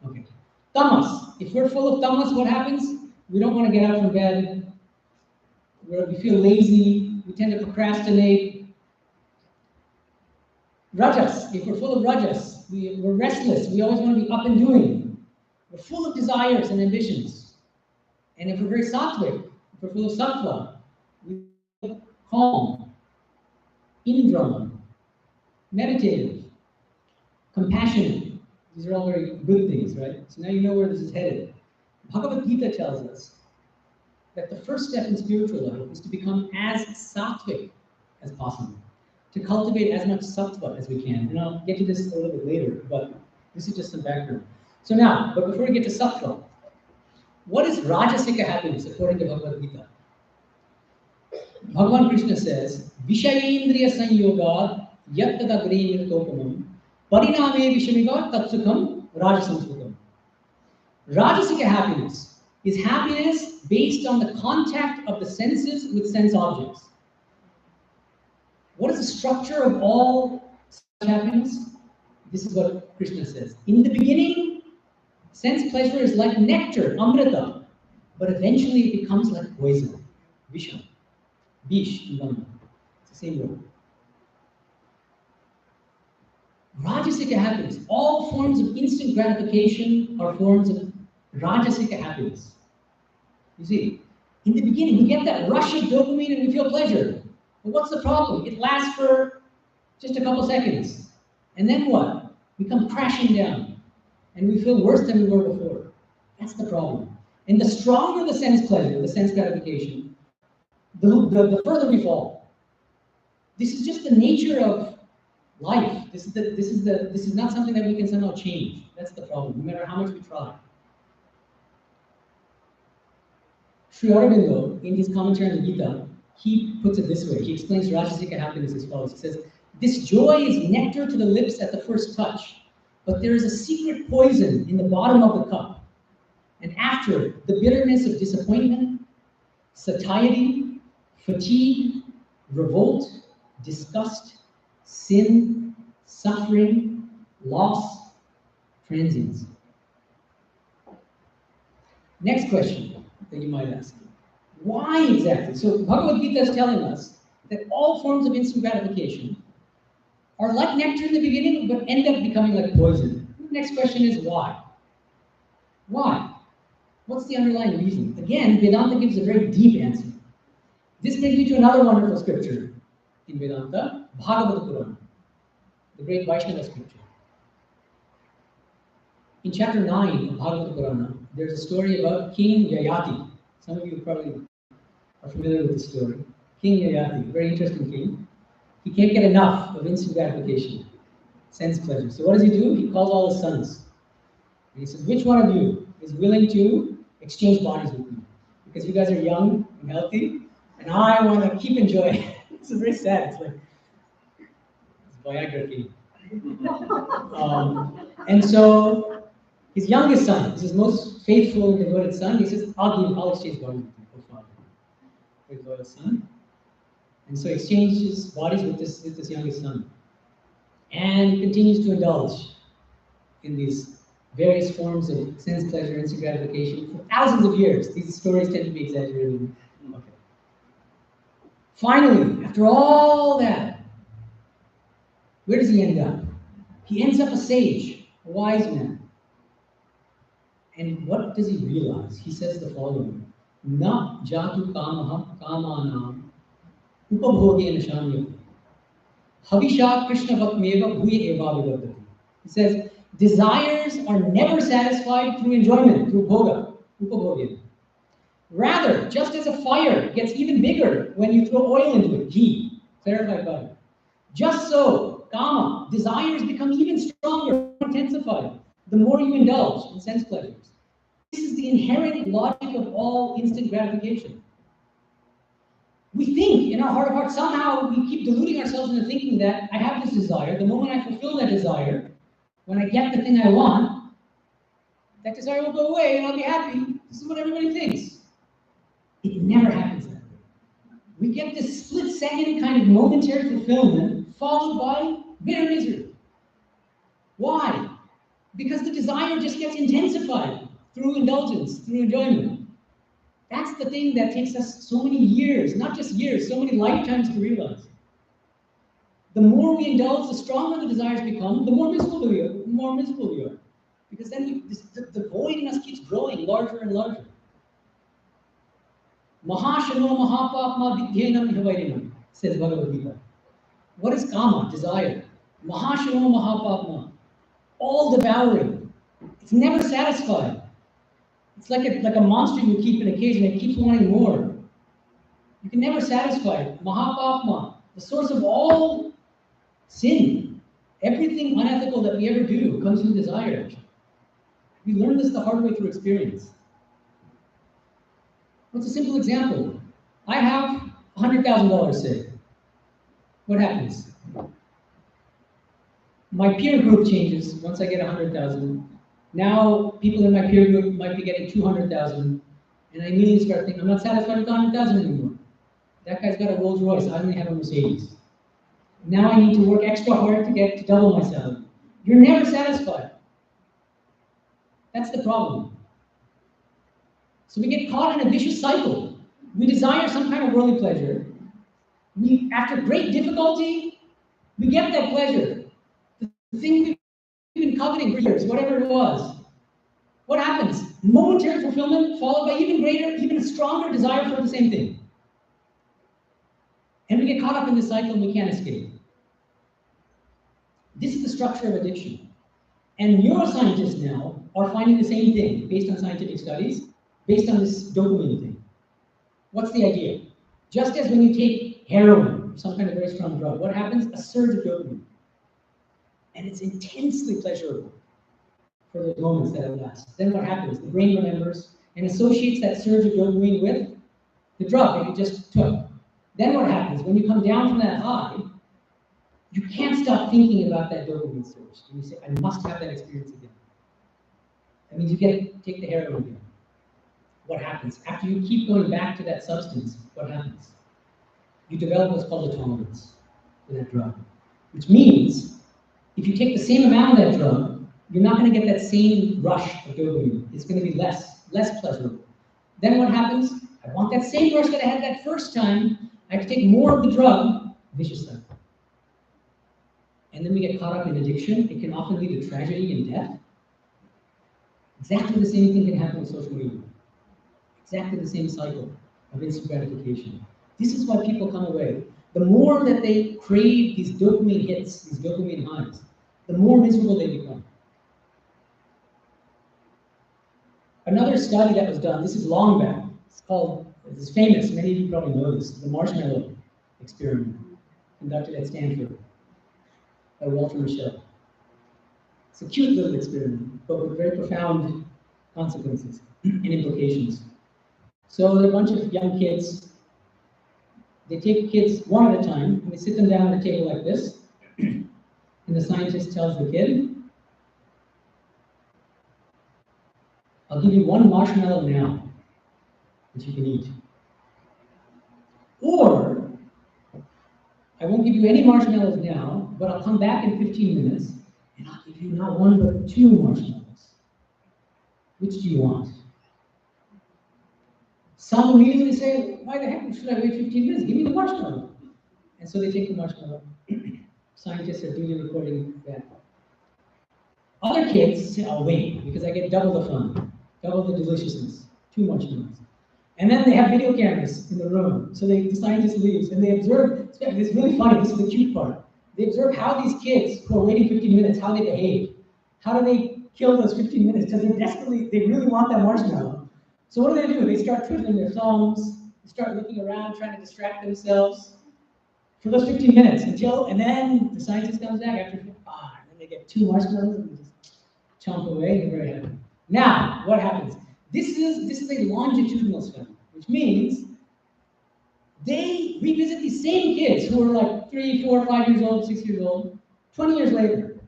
Okay. Tamas. If we're full of tamas, what happens? We don't want to get out from bed. We feel lazy. We tend to procrastinate. Rajas. If we're full of rajas, we're restless. We always want to be up and doing. We're full of desires and ambitions. And if we're very sattvic, if we're full of sattva, we're calm, indra, meditative, compassionate. These are all very good things, right? So now you know where this is headed. Bhagavad Gita tells us that the first step in spiritual life is to become as sattvic as possible, to cultivate as much sattva as we can. And I'll get to this a little bit later, but this is just some background. So now, but before we get to sattva, what is Rajasika happiness according to Bhagavad Gita? Bhagavan Krishna says, Vishayendriya Sanyogad Yattadagri Nirtopamam Pariname Vishamiga Tatsukham Rajasam Sukham. Rajasika happiness is happiness based on the contact of the senses with sense objects. What is the structure of all such happiness? This is what Krishna says. In the beginning, sense pleasure is like nectar, amrita, but eventually it becomes like poison, visham, bish in Kannada. It's the same word. Rajasika happiness. All forms of instant gratification are forms of Rajasika happiness. You see, in the beginning, we get that rush of dopamine and we feel pleasure. But what's the problem? It lasts for just a couple seconds. And then what? We come crashing down. And we feel worse than we were before. That's the problem. And the stronger the sense pleasure, the sense gratification, the further we fall. This is just the nature of life. This is not something that we can somehow change. That's the problem, no matter how much we try. Sri Aurobindo, in his commentary on the Gita, he puts it this way. He explains Rajasika happiness as follows. He says, this joy is nectar to the lips at the first touch, but there is a secret poison in the bottom of the cup. And after, the bitterness of disappointment, satiety, fatigue, revolt, disgust, sin, suffering, loss, transience. Next question that you might ask. Why exactly? So Bhagavad Gita is telling us that all forms of instant gratification are like nectar in the beginning, but end up becoming like poison. The next question is why? Why? What's the underlying reason? Again, Vedanta gives a very deep answer. This brings me to another wonderful scripture in Vedanta, Bhagavata Purana, the great Vaishnava scripture. In chapter 9 of Bhagavata Purana, there's a story about King Yayati. Some of you probably are familiar with the story. King Yayati, very interesting king. He can't get enough of instant gratification, sense pleasure. So what does he do? He calls all his sons. And he says, which one of you is willing to exchange bodies with me? Because you guys are young and healthy, and I want to keep enjoying. This is very sad. It's like, it's Viagra king. And so his youngest son, is his most faithful and devoted son, he says, I'll exchange bodies with you, oh father. Very loyal son. And so he exchanges bodies with this youngest son. And continues to indulge in these various forms of sense pleasure, instant gratification for thousands of years. These stories tend to be exaggerated. Okay. Finally, after all that, where does he end up? He ends up a sage, a wise man. And what does he realize? He says the following: Na jatu kamaha kamanam upabhogena shanyam havisha krishna vatmeva bhuya eva vivadati. He says, desires are never satisfied through enjoyment, through bhoga, upabhogena. Rather, just as a fire gets even bigger when you throw oil into it, ghee, clarified butter, just so, kama, desires become even stronger, intensified, the more you indulge in sense pleasures. This is the inherent logic of all instant gratification. We think in our heart of hearts, somehow we keep deluding ourselves into thinking that I have this desire, the moment I fulfill that desire, when I get the thing I want, that desire will go away and I'll be happy. This is what everybody thinks. It never happens that way. We get this split-second kind of momentary fulfillment followed by bitter misery. Why? Because the desire just gets intensified through indulgence, through enjoyment. That's the thing that takes us so many years, not just years, so many lifetimes to realize. The more we indulge, the stronger the desires become, the more miserable we are. Because then the void in us keeps growing larger and larger. Mahashano mahapapma vidyenam hivairinam, says Bhagavad Gita. What is kama, desire? Mahashano mahapapma, all devouring. It's never satisfied. It's like a monster you keep in a cage and it keeps wanting more. You can never satisfy it. Mahapapma, the source of all sin. Everything unethical that we ever do comes from desire. We learn this the hard way through experience. What's a simple example? I have $100,000 saved. What happens? My peer group changes once I get 100,000. Now people in my peer group might be getting 200,000. And I immediately start thinking, I'm not satisfied with 100,000 anymore. That guy's got a Rolls Royce, I only have a Mercedes. Now I need to work extra hard to get to double my salary. You're never satisfied. That's the problem. So we get caught in a vicious cycle. We desire some kind of worldly pleasure. After great difficulty, we get that pleasure. The thing we've been coveting for years, whatever it was. What happens? Momentary fulfillment followed by even greater, even stronger desire for the same thing. And we get caught up in this cycle and we can't escape. This is the structure of addiction. And neuroscientists now are finding the same thing based on scientific studies, based on this dopamine thing. What's the idea? Just as when you take heroin, some kind of very strong drug, what happens? A surge of dopamine. And it's intensely pleasurable for those moments that it lasts. Then what happens? The brain remembers and associates that surge of dopamine with the drug that you just took. Then what happens? When you come down from that high, you can't stop thinking about that dopamine surge. And you say, I must have that experience again. That means you take the heroin again. What happens? After you keep going back to that substance, what happens? You develop what's called a tolerance for that drug. Which means, if you take the same amount of that drug, you're not going to get that same rush of dopamine. It's going to be less pleasurable. Then what happens? I want that same rush that I had that first time. I have to take more of the drug. Vicious cycle. And then we get caught up in addiction. It can often lead to tragedy and death. Exactly the same thing can happen with social media. Exactly the same cycle of instant gratification. This is why people come away. The more that they crave these dopamine hits, these dopamine highs, the more miserable they become. Another study that was done, this is long back, it's famous, many of you probably know this, the marshmallow experiment conducted at Stanford by Walter Mischel. It's a cute little experiment, but with very profound consequences and implications. So there are a bunch of young kids. They take kids one at a time, and they sit them down at a table like this, and the scientist tells the kid, I'll give you one marshmallow now that you can eat. Or, I won't give you any marshmallows now, but I'll come back in 15 minutes, and I'll give you not one, but 2 marshmallows. Which do you want? Some immediately say, why the heck should I wait 15 minutes? Give me the marshmallow. And so they take the marshmallow. Scientists are duly recording that. Other kids say, I'll wait, because I get double the fun, double the deliciousness, 2 marshmallows. And then they have video cameras in the room. So the scientist leaves, and they observe, it's really funny, this is the cute part. They observe how these kids who are waiting 15 minutes, how they behave. How do they kill those 15 minutes? Because they really want that marshmallow. So what do? They start twiddling their thumbs, they start looking around, trying to distract themselves for those 15 minutes and then the scientist comes back after 5, and then they get 2 marshmallows and they just chomp away, and they're very happy. Now, what happens? This is a longitudinal study, which means they revisit these same kids who are like 3, 4, 5 years old, 6 years old, 20 years later,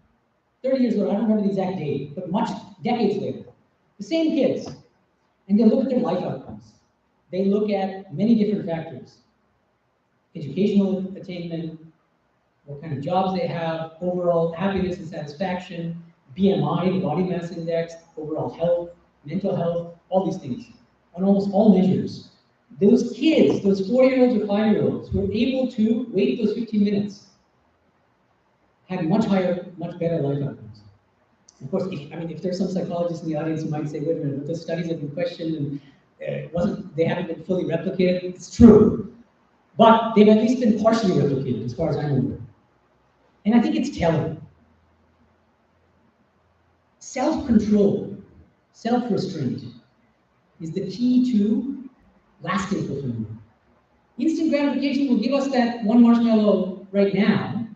30 years later, I don't remember the exact date, but decades later. The same kids. And they look at their life outcomes. They look at many different factors. Educational attainment, what kind of jobs they have, overall happiness and satisfaction, BMI, the body mass index, overall health, mental health, all these things, on almost all measures. Those kids, those 4-year-olds or 5-year-olds who were able to wait those 15 minutes had much higher, much better life outcomes. Of course, if there's some psychologists in the audience who might say, wait a minute, but those studies have been questioned and they haven't been fully replicated. It's true, but they've at least been partially replicated as far as I'm aware. And I think it's telling. Self-control, self-restraint is the key to lasting fulfillment. Instant gratification will give us that 1 marshmallow right now,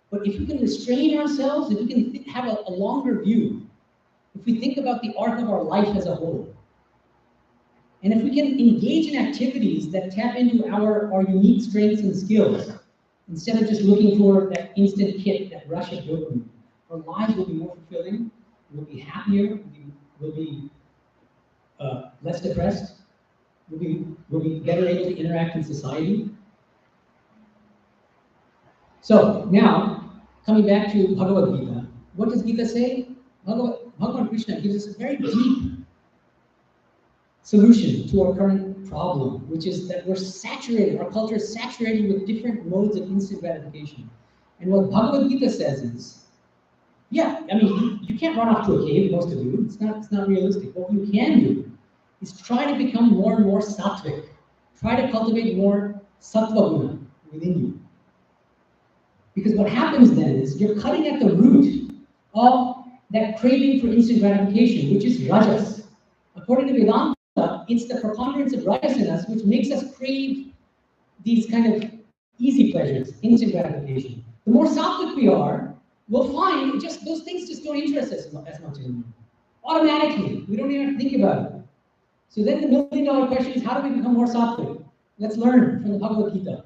but if we can restrain ourselves, if we can have a longer view, if we think about the arc of our life as a whole, and if we can engage in activities that tap into our unique strengths and skills, instead of just looking for that instant hit, that rush of dopamine, our lives will be more fulfilling, we'll be happier, we'll be less depressed? Will be better able to interact in society? So now, coming back to Bhagavad Gita, what does Gita say? Bhagavan Krishna gives us a very deep solution to our current problem, which is that we're saturated, our culture is saturated with different modes of instant gratification. And what Bhagavad Gita says is, yeah, I mean, you can't run off to a cave, most of you. It's not realistic. What you can do is try to become more and more sattvic. Try to cultivate more sattva guna within you. Because what happens then is you're cutting at the root of that craving for instant gratification, which is rajas. According to Vedanta, it's the preponderance of rajas in us which makes us crave these kind of easy pleasures, instant gratification. The more sattvic we are, we'll find just those things just don't interest us as much anymore. Automatically, we don't even have to think about it. So then the million-dollar question is, how do we become more sattvic? Let's learn from the Bhagavad Gita.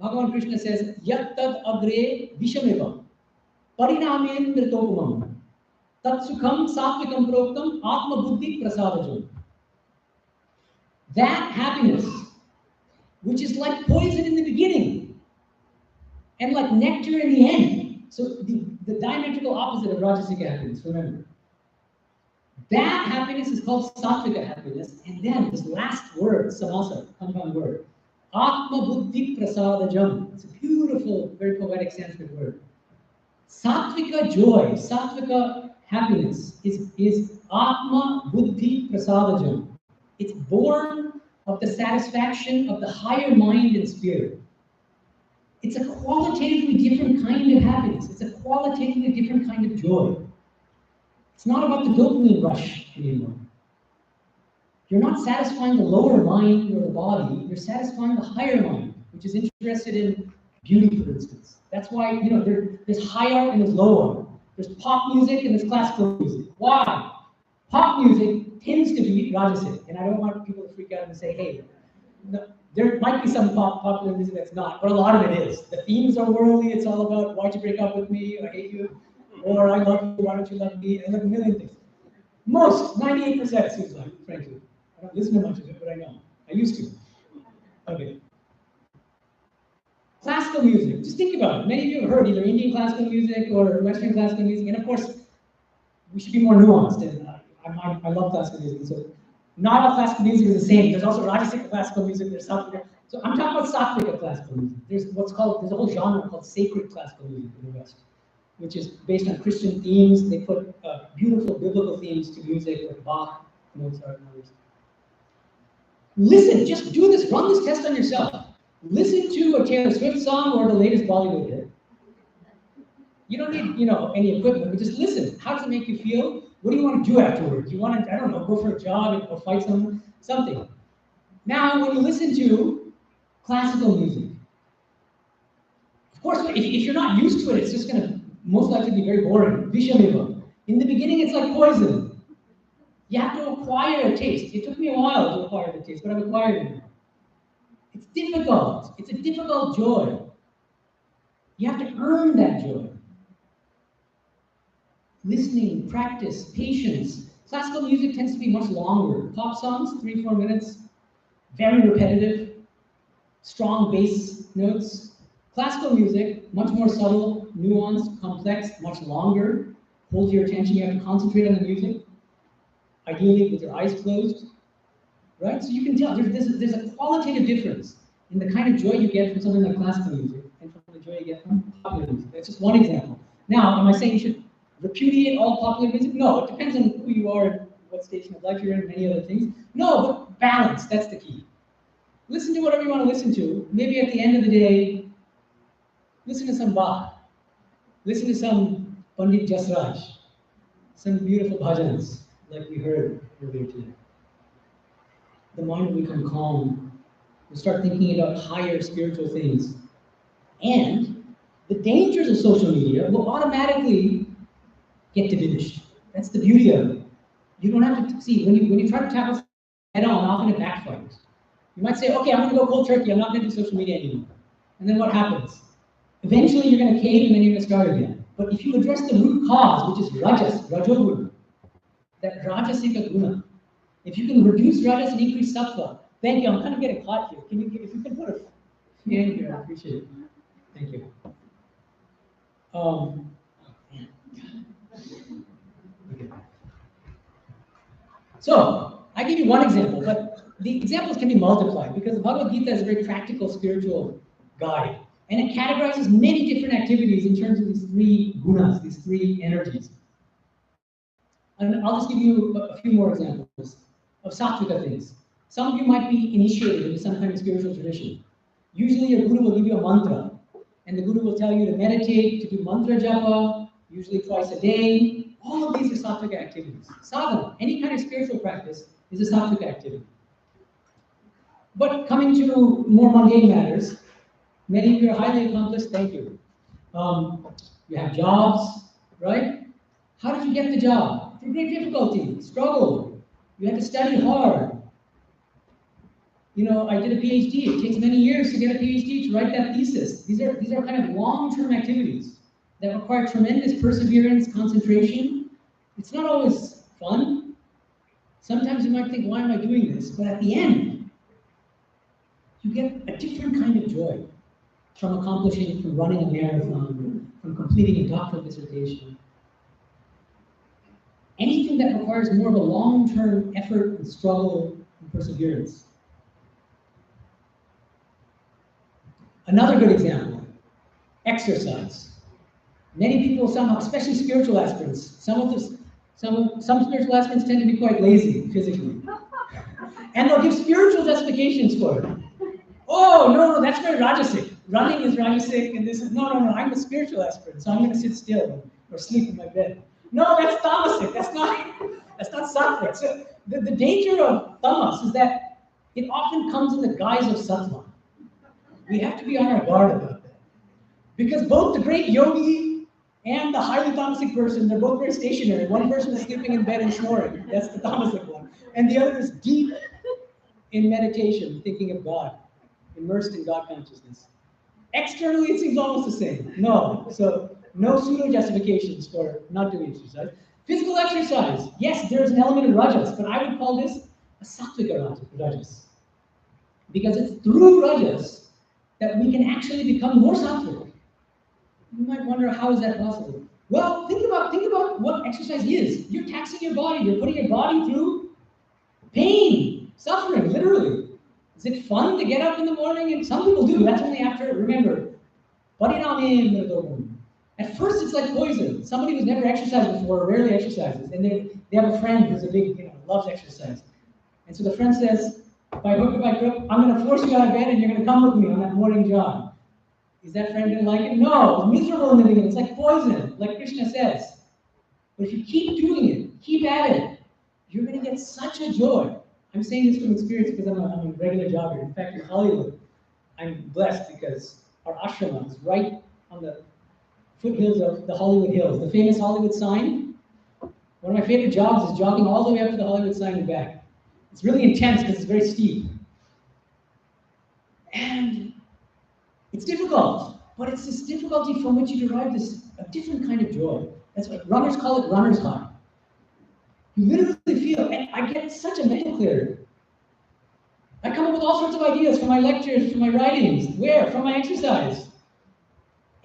Bhagavan Krishna says, Yat tad agre vishameva parinamen mritopamam tat sukham sattvikam proktam atma buddhi prasadajam. That happiness, which is like poison in the beginning and like nectar in the end. So the diametrical opposite of rajasic happiness, remember. That happiness is called sattvika happiness. And then this last word, samasa, compound word, atma buddhi prasadajam. It's a beautiful, very poetic Sanskrit word. Sattvika joy, sattvika happiness is atma buddhi prasadajam. It's born of the satisfaction of the higher mind and spirit. It's a qualitatively different kind of happiness. It's a qualitatively different kind of joy. It's not about the dopamine rush anymore. You're not satisfying the lower mind or the body, you're satisfying the higher mind, which is interested in beauty, for instance. That's why, there's high art and there's low art. There's pop music and there's classical music. Why? Pop music tends to be rajasic, and I don't want people to freak out and say, hey, no, there might be some popular music that's not, but a lot of it is. The themes are worldly, it's all about why'd you break up with me, I hate you, or I love you, why don't you love me, and like a million things. Most, 98% seems like, frankly. I don't listen to much of it, but I know. I used to. Okay. Classical music, just think about it. Many of you have heard either Indian classical music or Western classical music, and of course, we should be more nuanced, and I love classical music, so not all classical music is the same. There's also Rajasic classical music, there's Sattvika. So I'm talking about Sattvika classical music. There's a whole genre called sacred classical music in the West, which is based on Christian themes. They put beautiful biblical themes to music, like Bach, Mozart, and others. Listen, just do this, run this test on yourself. Listen to a Taylor Swift song or the latest Bollywood hit. You don't need, any equipment, but just listen. How does it make you feel? What do you want to do afterwards? You want to, I don't know, go for a jog or fight someone? Something. Now, when you listen to classical music, of course, if you're not used to it, it's just going to most likely be very boring. Vishameva. In the beginning, it's like poison. You have to acquire a taste. It took me a while to acquire the taste, but I've acquired it now. It's difficult. It's a difficult joy. You have to earn that joy. Listening, practice, patience. Classical music tends to be much longer. Pop songs, 3-4 minutes, very repetitive, strong bass notes. Classical music, much more subtle, nuanced, complex, much longer. Hold your attention, you have to concentrate on the music. Ideally with your eyes closed, right? So you can tell there's a qualitative difference in the kind of joy you get from something like classical music and from the joy you get from popular music. That's just one example. Now, am I saying you should repudiate all popular music? No, it depends on who you are and what station of life you're in, and many other things. No, but balance, that's the key. Listen to whatever you want to listen to. Maybe at the end of the day, listen to some Bach. Listen to some Pandit Jasraj. Some beautiful bhajans, like we heard earlier today. The mind will become calm. We'll start thinking about higher spiritual things. And the dangers of social media will automatically get diminished. That's the beauty of it. You don't have to see, when you try to tackle head on, often it backfires. You might say, okay, I'm going to go cold turkey, I'm not going to do social media anymore. And then what happens? Eventually you're going to cave and then you're going to start again. But if you address the root cause, which is rajoguna, that rajasika guna, If you can reduce rajas and increase sattva, thank you. I'm kind of getting hot here. Can you, if you can put a fan here, I appreciate it. Thank you. Okay. So I give you one example, but the examples can be multiplied because the Bhagavad Gita is a very practical spiritual guide, and it categorizes many different activities in terms of these three gunas, these three energies. And I'll just give you a few more examples of sattvika things. Some of you might be initiated into some kind of spiritual tradition. Usually your guru will give you a mantra, and the guru will tell you to meditate, to do mantra japa, usually twice a day. All of these are sattvika activities. Sadhana, any kind of spiritual practice, is a sattvika activity. But coming to more mundane matters, many of you are highly accomplished, thank you. You have jobs, right? How did you get the job? Through great difficulty, struggle. You had to study hard. You know, I did a PhD. It takes many years to get a PhD, to write that thesis. These are kind of long-term activities that require tremendous perseverance, concentration. It's not always fun. Sometimes you might think, why am I doing this? But at the end, you get a different kind of joy from accomplishing, from running a marathon, from completing a doctoral dissertation. Anything that requires more of a long-term effort and struggle and perseverance. Another good example, exercise. Many people somehow, especially spiritual aspirants, some spiritual aspirants tend to be quite lazy physically. And they'll give spiritual justifications for it. Oh, no, that's very rajasic. Running is rajasic, and this is, no, I'm a spiritual aspirant, so I'm going to sit still or sleep in my bed. No, that's tamasic. That's not sattvic. So the danger of tamas is that it often comes in the guise of sattva. We have to be on our guard about that. Because both the great yogi and the highly tamasic person, they're both very stationary. One person is sleeping in bed and snoring. That's the tamasic one. And the other is deep in meditation, thinking of God, immersed in God consciousness. Externally, it seems almost the same. No. So no pseudo justifications for not doing exercise. Physical exercise. Yes, there's an element of rajas, but I would call this a sattvika rajas. Because it's through rajas that we can actually become more sattvic. You might wonder, how is that possible? Well, think about what exercise is. You're taxing your body. You're putting your body through pain, suffering, literally. Is it fun to get up in the morning? And some people do. That's only after, remember, at first it's like poison. Somebody who's never exercised before rarely exercises. And they have a friend who's a big, loves exercise. And so the friend says, by hook or by crook, I'm going to force you out of bed and you're going to come with me on that morning jog. Is that friend going to like it? No, it's miserable in the beginning. It's like poison, like Krishna says. But if you keep doing it, keep at it, you're going to get such a joy. I'm saying this from experience because I'm a regular jogger. In fact, in Hollywood, I'm blessed because our ashrama is right on the foothills of the Hollywood Hills. The famous Hollywood sign. One of my favorite jogs is jogging all the way up to the Hollywood sign and back. It's really intense because it's very steep. And it's difficult, but it's this difficulty from which you derive a different kind of joy. That's what runners call it, runner's high. You literally feel, and I get such a mental clarity. I come up with all sorts of ideas from my lectures, from my writings. Where? From my exercise.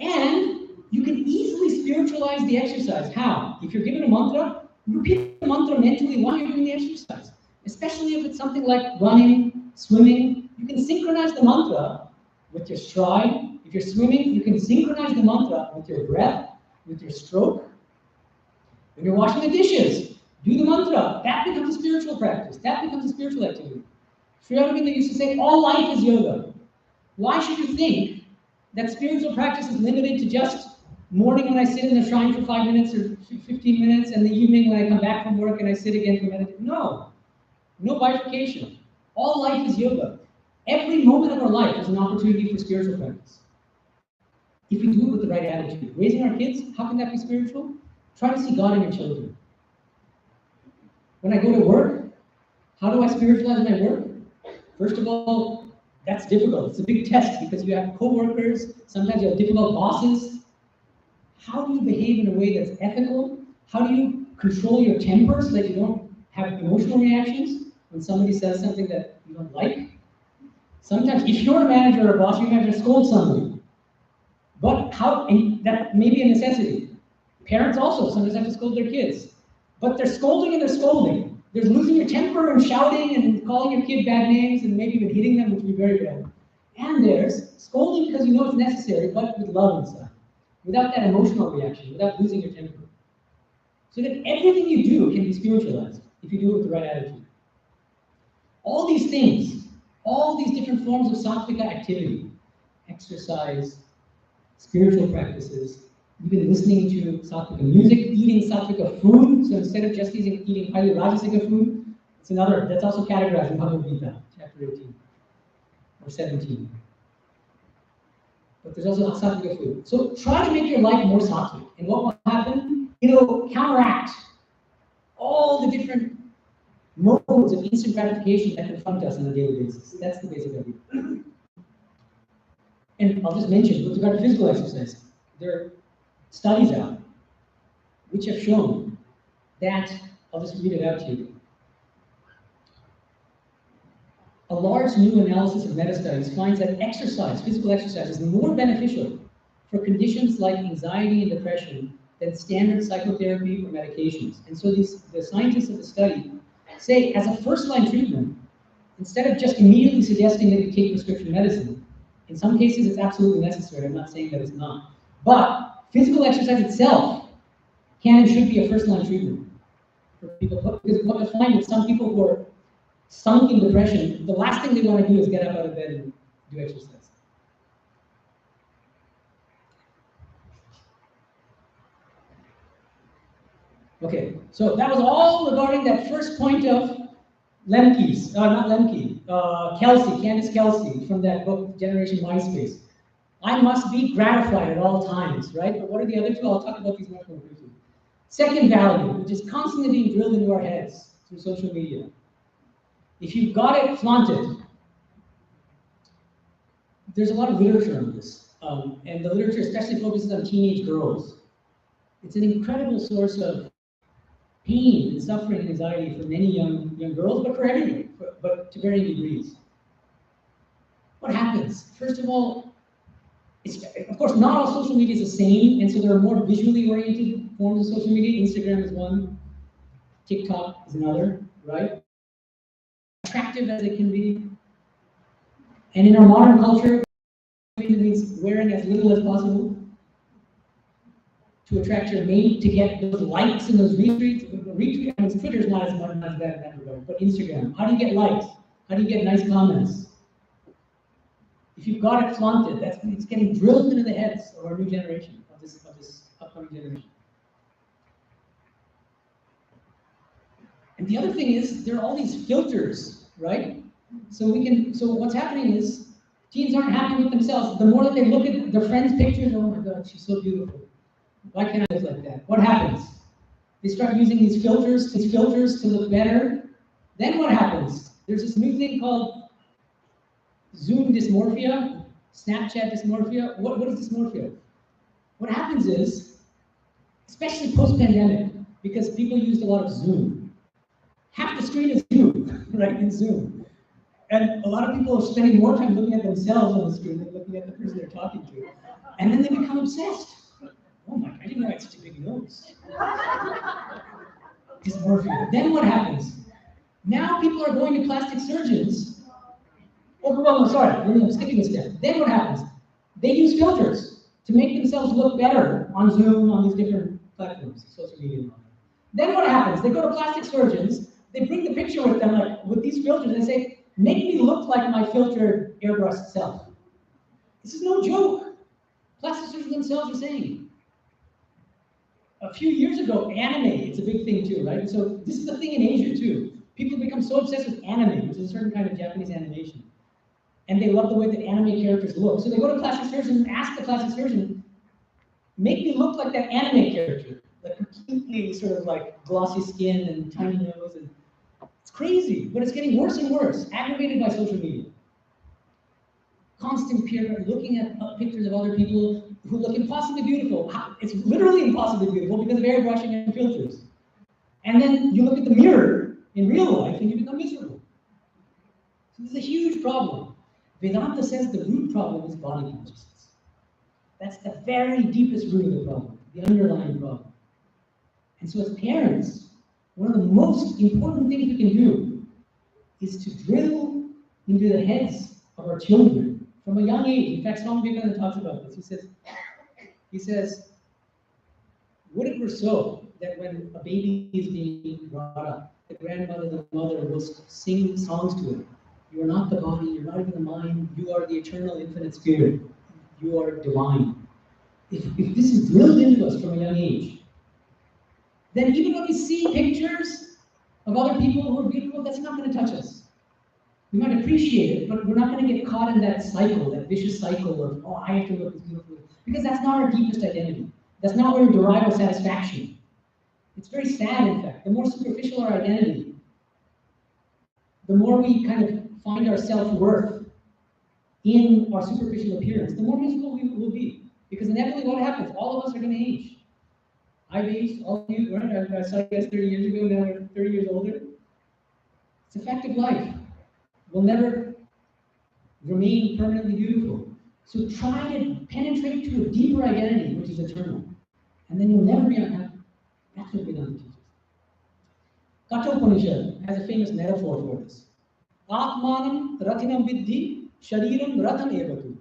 And you can easily spiritualize the exercise. How? If you're given a mantra, repeat the mantra mentally while you're doing the exercise. Especially if it's something like running, swimming, you can synchronize the mantra with your stride. If you're swimming, you can synchronize the mantra with your breath, with your stroke. When you're washing the dishes, do the mantra. That becomes a spiritual practice. That becomes a spiritual activity. Sri Aurobindo used to say, all life is yoga. Why should you think that spiritual practice is limited to just morning when I sit in the shrine for 5 minutes or 15 minutes, and the evening when I come back from work and I sit again for meditation? No bifurcation. All life is yoga. Every moment of our life is an opportunity for spiritual practice. If we do it with the right attitude. Raising our kids, how can that be spiritual? Try to see God in your children. When I go to work, how do I spiritualize my work? First of all, that's difficult. It's a big test because you have co-workers, sometimes you have difficult bosses. How do you behave in a way that's ethical? How do you control your temper so that you don't have emotional reactions? when somebody says something that you don't like. Sometimes, if you're a manager or a boss, you have to scold somebody. But how, and that may be a necessity. Parents also sometimes have to scold their kids. But they're scolding and they're scolding. There's losing your temper and shouting and calling your kid bad names and maybe even hitting them, which would be very bad. And there's scolding because you know it's necessary, but with love inside. Without that emotional reaction, without losing your temper. So that everything you do can be spiritualized if you do it with the right attitude. All these things, all these different forms of sattvika activity, exercise, spiritual practices, even listening to sattvika music, eating sattvika food, so instead of just eating highly rajasic food, it's another, that's also categorized in Bhagavad Gita, chapter 18 or 17. But there's also sattvika food. So try to make your life more sattvic. And what will happen? It'll counteract all the different modes of instant gratification that confront us on a daily basis. That's the basic idea. And I'll just mention, with regard to physical exercise, there are studies out which have shown that, I'll just read it out to you. A large new analysis of meta-studies finds that exercise, physical exercise, is more beneficial for conditions like anxiety and depression than standard psychotherapy or medications. And so the scientists of the study say, as a first-line treatment, instead of just immediately suggesting that you take prescription medicine, in some cases it's absolutely necessary, I'm not saying that it's not, but physical exercise itself can and should be a first-line treatment for people. Because what I find is some people who are sunk in depression, the last thing they want to do is get up out of bed and do exercise. Okay, so that was all regarding that first point of Lemke's, not Lemke, Candace Kelsey, from that book, Generation MySpace. I must be gratified at all times, right? But what are the other two? I'll talk about these much more briefly. Second value, which is constantly being drilled into our heads through social media. If you've got it, flaunt it. There's a lot of literature on this, and the literature especially focuses on teenage girls. It's an incredible source of pain and suffering and anxiety for many young girls, but for everybody, but to varying degrees. What happens? First of all, of course, not all social media is the same, and so there are more visually oriented forms of social media. Instagram is one, TikTok is another, right? Attractive as it can be. And in our modern culture, it means wearing as little as possible to attract your mate, to get those likes and those retweets. I mean, Twitter's not as much as that in that regard, but Instagram. How do you get likes? How do you get nice comments? If you've got it flaunted, it's getting drilled into the heads of our new generation, of this upcoming generation. And the other thing is, there are all these filters, right? So what's happening is, teens aren't happy with themselves. The more that they look at their friends' pictures, oh my God, she's so beautiful. Why can't I live like that? What happens? They start using these filters to look better. Then what happens? There's this new thing called Zoom dysmorphia, Snapchat dysmorphia. What is dysmorphia? What happens is, especially post-pandemic, because people used a lot of Zoom. Half the screen is Zoom, right, in Zoom. And a lot of people are spending more time looking at themselves on the screen than looking at the person they're talking to. And then they become obsessed. Oh my God, I didn't know I had such a big nose. Dysmorphia. Then what happens? Now people are going to plastic surgeons. I'm skipping a step. Then what happens? They use filters to make themselves look better on Zoom, on these different platforms, social media and all that. Then what happens? They go to plastic surgeons, they bring the picture with them, like with these filters, and they say, make me look like my filtered airbrushed self. This is no joke. Plastic surgeons themselves are saying. A few years ago, anime, it's a big thing too, right? So this is a thing in Asia too. People become so obsessed with anime, which is a certain kind of Japanese animation. And they love the way that anime characters look. So they go to a plastic surgeon and ask the plastic surgeon, make me look like that anime character. Like completely sort of like glossy skin and tiny nose. And it's crazy, but it's getting worse and worse, aggravated by social media. Constant peer looking at pictures of other people who look impossibly beautiful. It's literally impossibly beautiful because of airbrushing and filters. And then you look at the mirror in real life and you become miserable. huge problem. Vedanta says the root problem is body consciousness. That's the very deepest root of the problem, the underlying problem. And so as parents, one of the most important things we can do is to drill into the heads of our children from a young age. In fact, Swami Medhananda talks about this. He says, would it were so that when a baby is being brought up, the grandmother, the mother will sing songs to it. You are not the body, you're not even the mind, you are the eternal infinite spirit. You are divine. If this is drilled into us from a young age, then even when we see pictures of other people who are beautiful, that's not going to touch us. We might appreciate it, but we're not going to get caught in that cycle, that vicious cycle of, oh, I have to look as beautiful. Because that's not our deepest identity. That's not where we derive our satisfaction. It's very sad, in fact. The more superficial our identity, the more we kind of find our self-worth in our superficial appearance, the more miserable we will be. Because inevitably what happens? All of us are going to age. I've aged, all of you, right? I saw you guys 30 years ago, now we're 30 years older. It's a fact of life. We'll never remain permanently beautiful. So try to penetrate to a deeper identity, which is eternal. And then you'll never be unhappy. That's what Vedanta teaches. Katha Upanishad has a famous metaphor for this. Atmanam rathinam viddhi, shariram ratham evatu.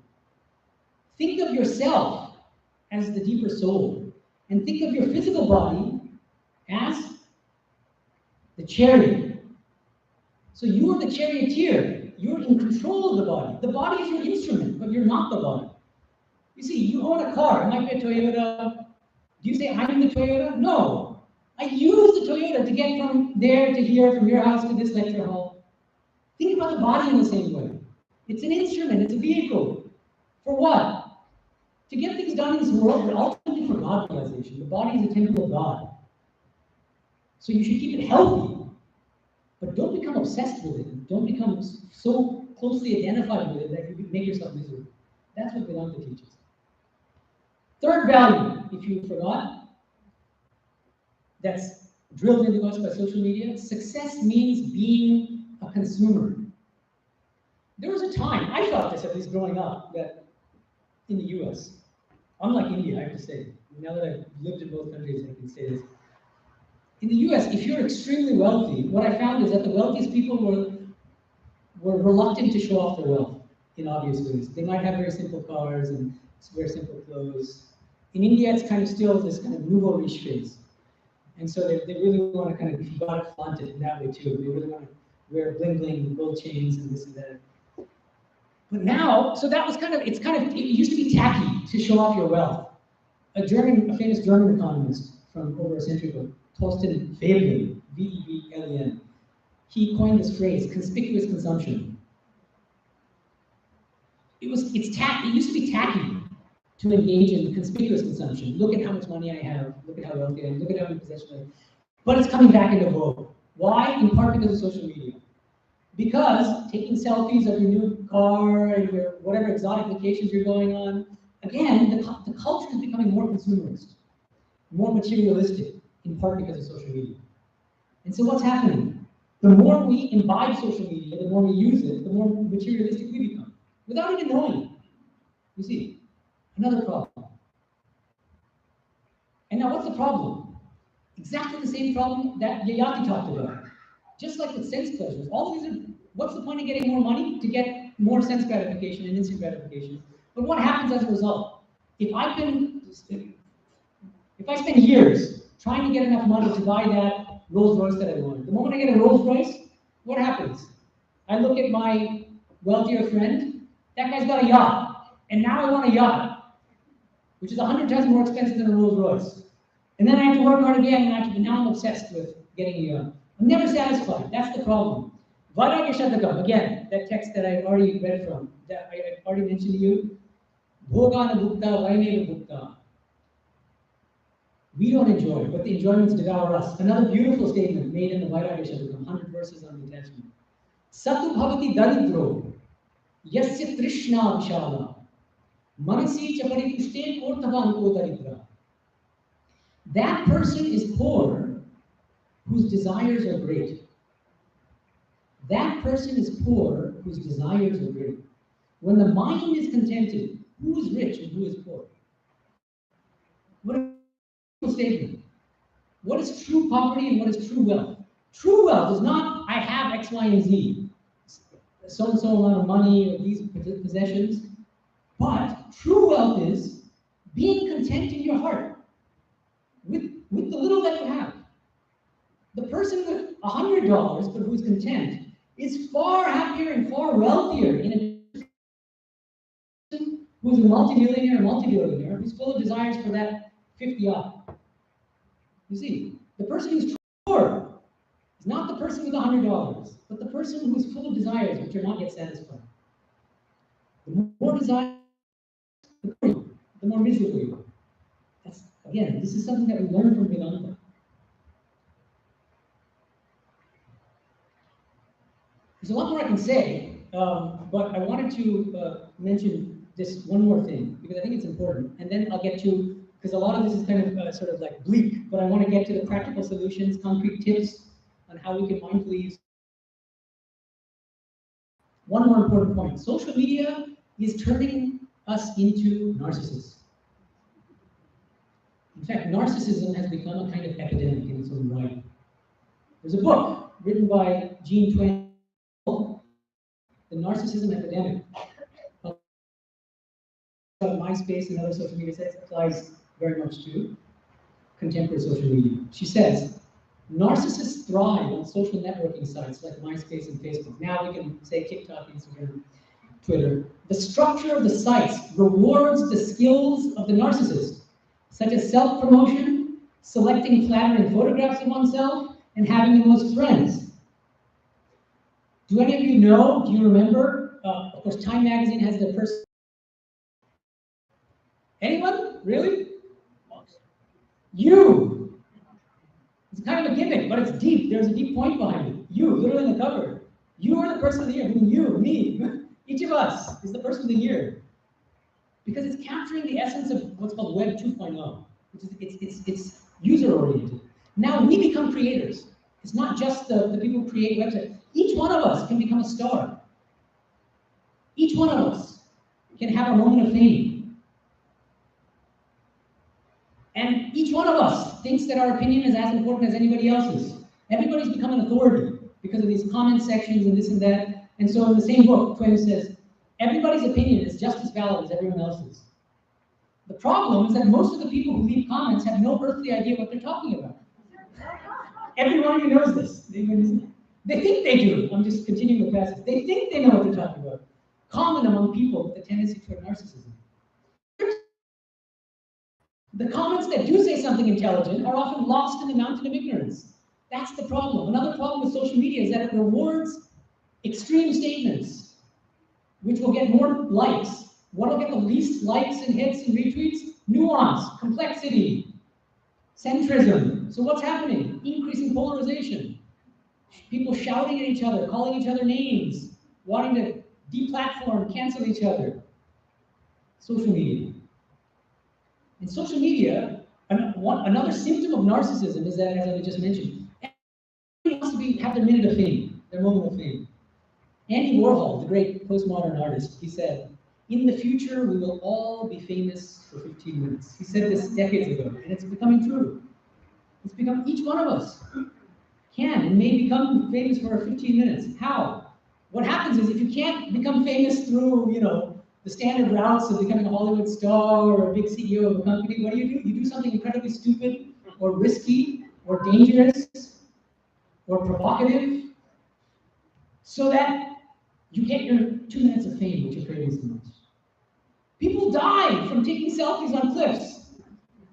Think of yourself as the deeper soul, and think of your physical body as the chariot. So you are the charioteer. You're in control of the body. The body is your instrument, but you're not the body. You see, you own a car. It might be a Toyota. Do you say, I'm the Toyota? No. I use the Toyota to get from there to here, from your house to this lecture hall. Think about the body in the same way. It's an instrument. It's a vehicle. For what? To get things done in this world, but ultimately for God realization. The body is a temple of God. So you should keep it healthy. But don't become obsessed with it. Don't become so closely identified with it that you make yourself miserable. That's what Vedanta teaches. Third value, if you forgot, that's drilled into us by social media. Success means being a consumer. There was a time, I felt this at least growing up, that in the US, unlike India, I have to say, now that I've lived in both countries, I can say this. In the US, if you're extremely wealthy, what I found is that the wealthiest people were reluctant to show off their wealth in obvious ways. They might have very simple cars and wear simple clothes. In India, it's kind of still this kind of nouveau riche phase. And so they really want to kind of, if you got to flaunt it in that way too. They really want to wear bling bling, gold chains and this and that. But now, so that was it used to be tacky to show off your wealth. A famous German economist from over a century ago, Thorsten Veblen, V-E-B-L-E-N, he coined this phrase, conspicuous consumption. It used to be tacky to engage in conspicuous consumption. Look at how much money I have, look at how wealthy I am, look at how many possessions I have. But it's coming back into vogue. Why? In part because of social media. Because taking selfies of your new car and your whatever exotic vacations you're going on, again, the culture is becoming more consumerist, more materialistic, in part because of social media. And so what's happening? The more we imbibe social media, the more we use it, the more materialistic we become, without even knowing it. You see, another problem. And now what's the problem? Exactly the same problem that Yayati talked about. Just like with sense pleasures, all of these are, what's the point of getting more money? To get more sense gratification and instant gratification. But what happens as a result? If I spend years trying to get enough money to buy that Rolls Royce that I wanted, the moment I get a Rolls Royce, what happens? I look at my wealthier friend, that guy's got a yacht, and now I want a yacht, which is 100 times more expensive than a Rolls Royce. And then I have to work hard again, and now I'm obsessed with getting a yacht. I'm never satisfied. That's the problem. Vairagya Shatakam, again, that text that I've already read from, that I've already mentioned to you. Bhogana Bhukta, Vaineva Bhukta. We don't enjoy, but the enjoyments devour us. Another beautiful statement made in the Vairagya Shatakam, 100 verses on detachment. Satu bhavati daridro, yasya trishna vishala, manasi chapari pushte kortavan ko daridra. That person is poor whose desires are great. That person is poor whose desires are great. When the mind is contented, who is rich and who is poor? What a beautiful statement. What is true poverty and what is true wealth? True wealth is not, I have X, Y, and Z, so and so amount of money or these possessions. But true wealth is being content in your heart with the little that you have. The person with $100 but who's content is far happier and far wealthier in a person who's a multimillionaire or multi-billionaire who's full of desires for that 50 odd. You see, the person who's poor is not the person with $100, but the person who is full of desires which are not yet satisfied. The more desires, the more miserable you are. That's, again, this is something that we learn from Vedanta. There's a lot more I can say, but I wanted to mention just one more thing, because I think it's important, and then I'll get to, because a lot of this is kind of sort of like bleak, but I want to get to the practical solutions, concrete tips on how we can mindfully use. One more important point. Social media is turning us into narcissists. In fact, narcissism has become a kind of epidemic in its own right. There's a book written by Gene Twain, The Narcissism Epidemic. MySpace and other social media sites applies very much to contemporary social media. She says, narcissists thrive on social networking sites like MySpace and Facebook. Now we can say TikTok, Instagram, Twitter. The structure of the sites rewards the skills of the narcissist, such as self-promotion, selecting flattering photographs of oneself, and having the most friends. Do any of you know, do you remember, of course, Time Magazine has the person. Anyone? Really? You. It's kind of a gimmick, but it's deep. There's a deep point behind it. You, literally in the cover. You are the person of the year. I mean, you, me, each of us is the person of the year. Because it's capturing the essence of what's called Web 2.0, which is it's user-oriented. Now we become creators. It's not just the people who create websites. Each one of us can become a star. Each one of us can have a moment of fame. And each one of us thinks that our opinion is as important as anybody else's. Everybody's become an authority because of these comment sections and this and that. And so in the same book, Twain says, everybody's opinion is just as valid as everyone else's. The problem is that most of the people who leave comments have no earthly idea what they're talking about. Everyone who knows this. They think they do. I'm just continuing the passage. They think they know what they're talking about. Common among people with a tendency toward narcissism. The comments that do say something intelligent are often lost in the mountain of ignorance. That's the problem. Another problem with social media is that it rewards extreme statements, which will get more likes. What will get the least likes and hits and retweets? Nuance, complexity, centrism. So what's happening? Increasing polarization. People shouting at each other, calling each other names, wanting to deplatform, cancel each other. Social media. In social media, another symptom of narcissism is that, as I just mentioned, everybody wants to have their minute of fame, their moment of fame. Andy Warhol, the great postmodern artist, he said, in the future, we will all be famous for 15 minutes. He said this decades ago, and it's becoming true. It's become, each one of us can and may become famous for 15 minutes. How? What happens is if you can't become famous through, the standard routes of becoming a Hollywood star or a big CEO of a company, what do? You do something incredibly stupid or risky or dangerous or provocative so that you get your 2 minutes of fame, which you're craving so much. People die from taking selfies on cliffs.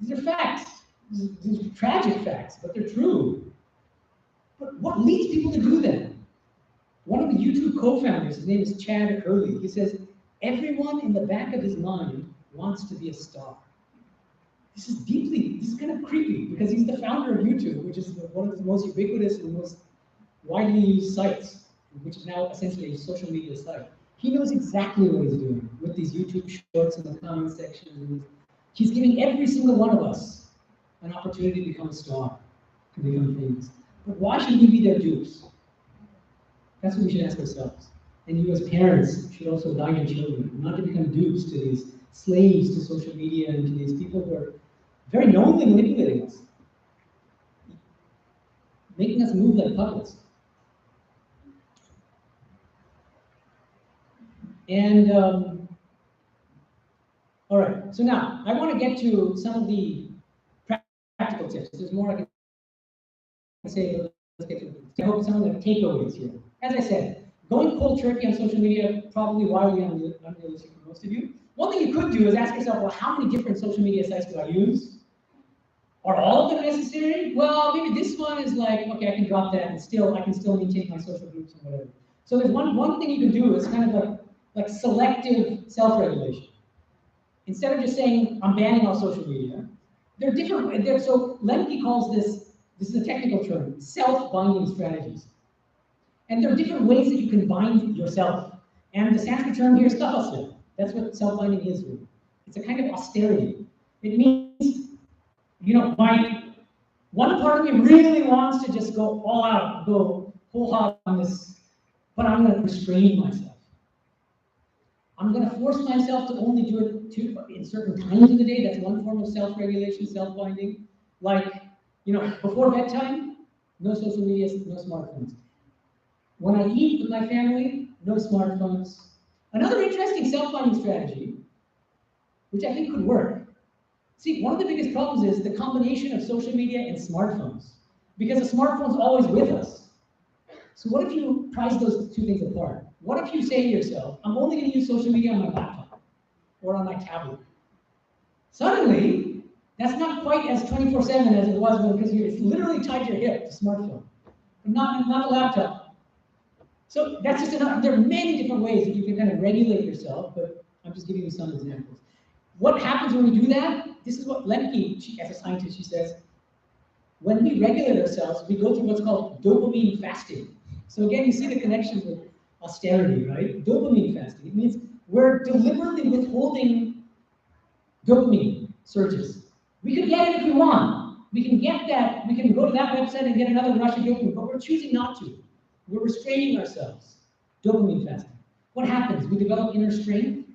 These are facts. These are tragic facts, but they're true. But what leads people to do that? One of the YouTube co-founders, his name is Chad Hurley, he says, everyone in the back of his mind wants to be a star. This is kind of creepy because he's the founder of YouTube, which is one of the most ubiquitous and most widely used sites, which is now essentially a social media site. He knows exactly what he's doing with these YouTube shorts and the comment section. He's giving every single one of us an opportunity to become a star, to become famous. But why should we be their dupes? That's what we should ask ourselves. And you as parents should also guide your children, not to become dupes to these slaves to social media and to these people who are very knowingly manipulating us, making us move like puppets. And all right, so now I want to get to some of the practical tips. There's more I can say, but let's get to it. I hope some of the takeaways here. As I said, going cold turkey on social media, probably wildly unrealistic for most of you. One thing you could do is ask yourself, well, how many different social media sites do I use? Are all of them necessary? Well, maybe this one is like, okay, I can drop that and I can still maintain my social groups and whatever. So there's one thing you can do is kind of like selective self-regulation. Instead of just saying, I'm banning all social media, there are different, so Lemke calls this is a technical term, self-binding strategies. And there are different ways that you can bind yourself. And the Sanskrit term here is tapasya. That's what self-binding is really. It's a kind of austerity. It means, one part of me really wants to just go all out, go whole hog on this, but I'm going to restrain myself. I'm going to force myself to only do it in certain times of the day. That's one form of self-regulation, self-binding. Like, before bedtime, no social media, no smartphones. When I eat with my family, no smartphones. Another interesting self-binding strategy, which I think could work. See, one of the biggest problems is the combination of social media and smartphones, because a smartphone's always with us. So what if you price those two things apart? What if you say to yourself, I'm only going to use social media on my laptop or on my tablet? Suddenly, that's not quite as 24/7 as it was when, because it's literally tied to your hip, the smartphone, but not the laptop. So that's just enough. There are many different ways that you can kind of regulate yourself, but I'm just giving you some examples. What happens when we do that? This is what Lemke, as a scientist, she says, when we regulate ourselves, we go through what's called dopamine fasting. So again, you see the connections with austerity, right? Dopamine fasting. It means we're deliberately withholding dopamine surges. We could get it if we want. We can get that, we can go to that website and get another rush of dopamine, but we're choosing not to. We're restraining ourselves. Dopamine fasting. What happens? We develop inner strength.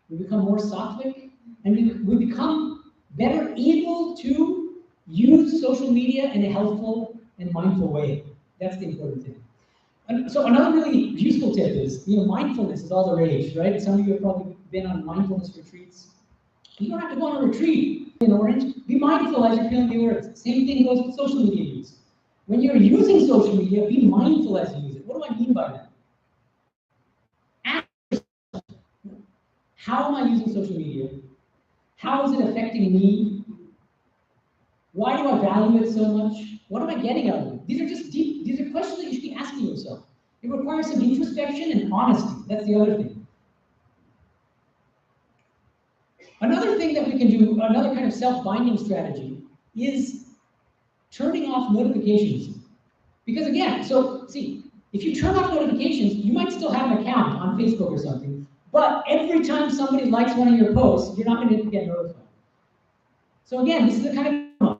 We become more sattvic, and we become better able to use social media in a helpful and mindful way. That's the important thing. And so another really useful tip is, mindfulness is all the rage, right? Some of you have probably been on mindfulness retreats. You don't have to go on a retreat in Orange. Be mindful as you're feeling the words. Same thing goes with social media use. When you're using social media, be mindful as you use it. What do I mean by that? Ask yourself, how am I using social media? How is it affecting me? Why do I value it so much? What am I getting out of it? These are questions that you should be asking yourself. It requires some introspection and honesty. That's the other thing. Another thing that we can do, another kind of self-binding strategy, is turning off notifications. Because again, if you turn off notifications, you might still have an account on Facebook or something, but every time somebody likes one of your posts, you're not going to get notified. So again, this is the kind of,